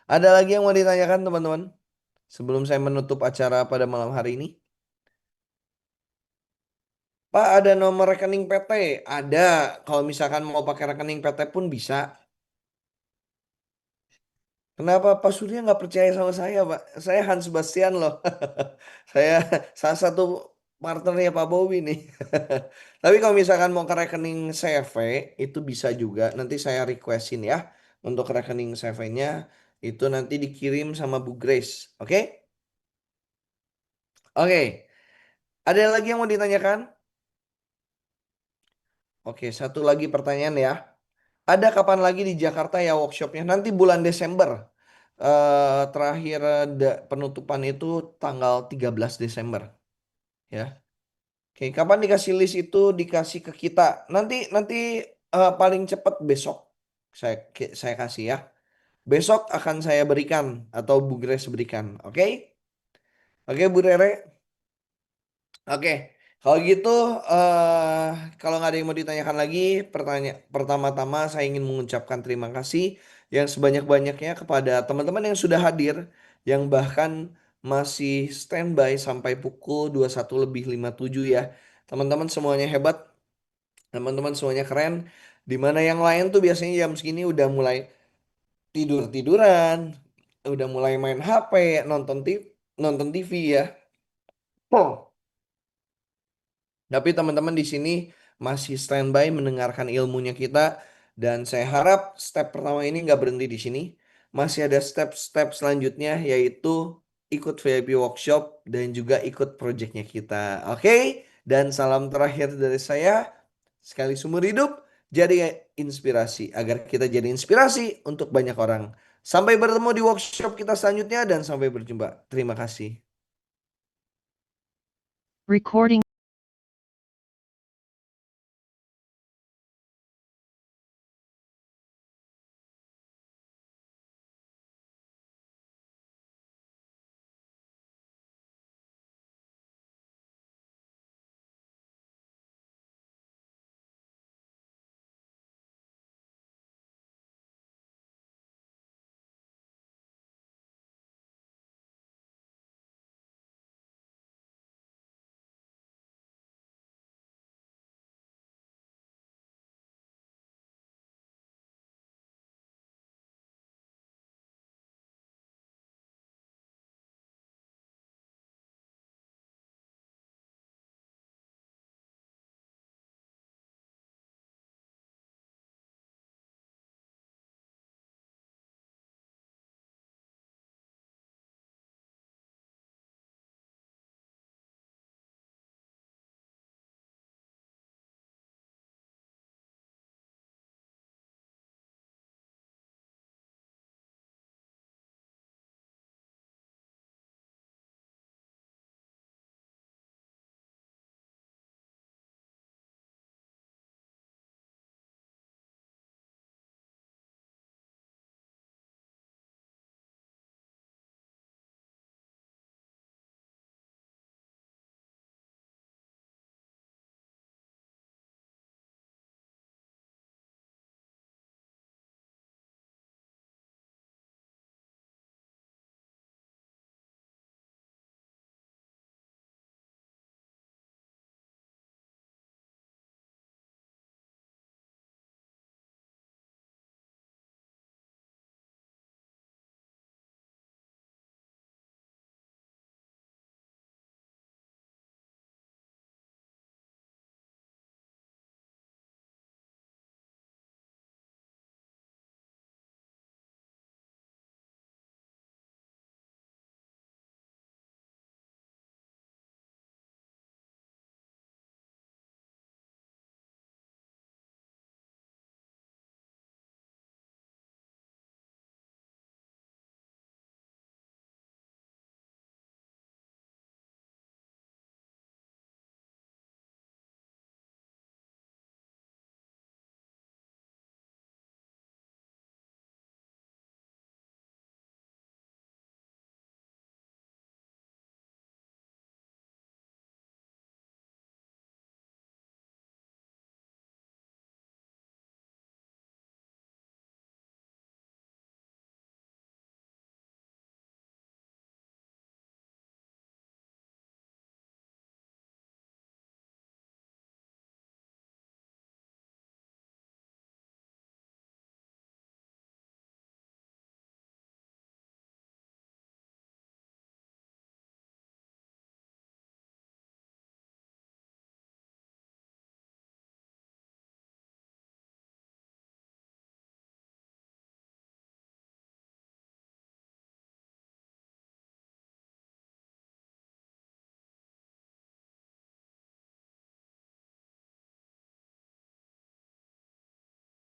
Ada lagi yang mau ditanyakan teman-teman? Sebelum saya menutup acara pada malam hari ini. Pak, ada nomor rekening PT? Ada. Kalau misalkan mau pakai rekening PT pun bisa. Kenapa Pak Surya nggak percaya sama saya, Pak? Saya Hans Sebastian loh. Saya salah satu partnernya Pak Bowi nih. Tapi kalau misalkan mau ke rekening CV, itu bisa juga. Nanti saya requestin ya. Untuk rekening CV-nya, itu nanti dikirim sama Bu Grace. Oke? Oke. Ada lagi yang mau ditanyakan? Oke, satu lagi pertanyaan ya. Ada kapan lagi di Jakarta ya workshopnya? Nanti bulan Desember. Terakhir penutupan itu tanggal 13 Desember. Ya. Oke, kapan dikasih list itu dikasih ke kita? Nanti paling cepat besok saya kasih ya. Besok akan saya berikan atau Bu Grace berikan. Oke? Oke, Bu Rere. Oke, kalau gitu kalau nggak ada yang mau ditanyakan lagi, pertama-tama saya ingin mengucapkan terima kasih yang sebanyak-banyaknya kepada teman-teman yang sudah hadir, yang bahkan masih standby sampai pukul 21:57 ya. Teman-teman semuanya hebat, teman-teman semuanya keren. Dimana yang lain tuh biasanya jam segini udah mulai tidur-tiduran, udah mulai main HP, nonton TV ya. Oh. Tapi teman-teman di sini masih standby mendengarkan ilmunya kita dan saya harap step pertama ini nggak berhenti di sini. Masih ada step-step selanjutnya yaitu ikut VIP workshop dan juga ikut projectnya kita. Oke? Dan salam terakhir dari saya, sekali seumur hidup jadi inspirasi agar kita jadi inspirasi untuk banyak orang. Sampai bertemu di workshop kita selanjutnya dan sampai berjumpa. Terima kasih. Recording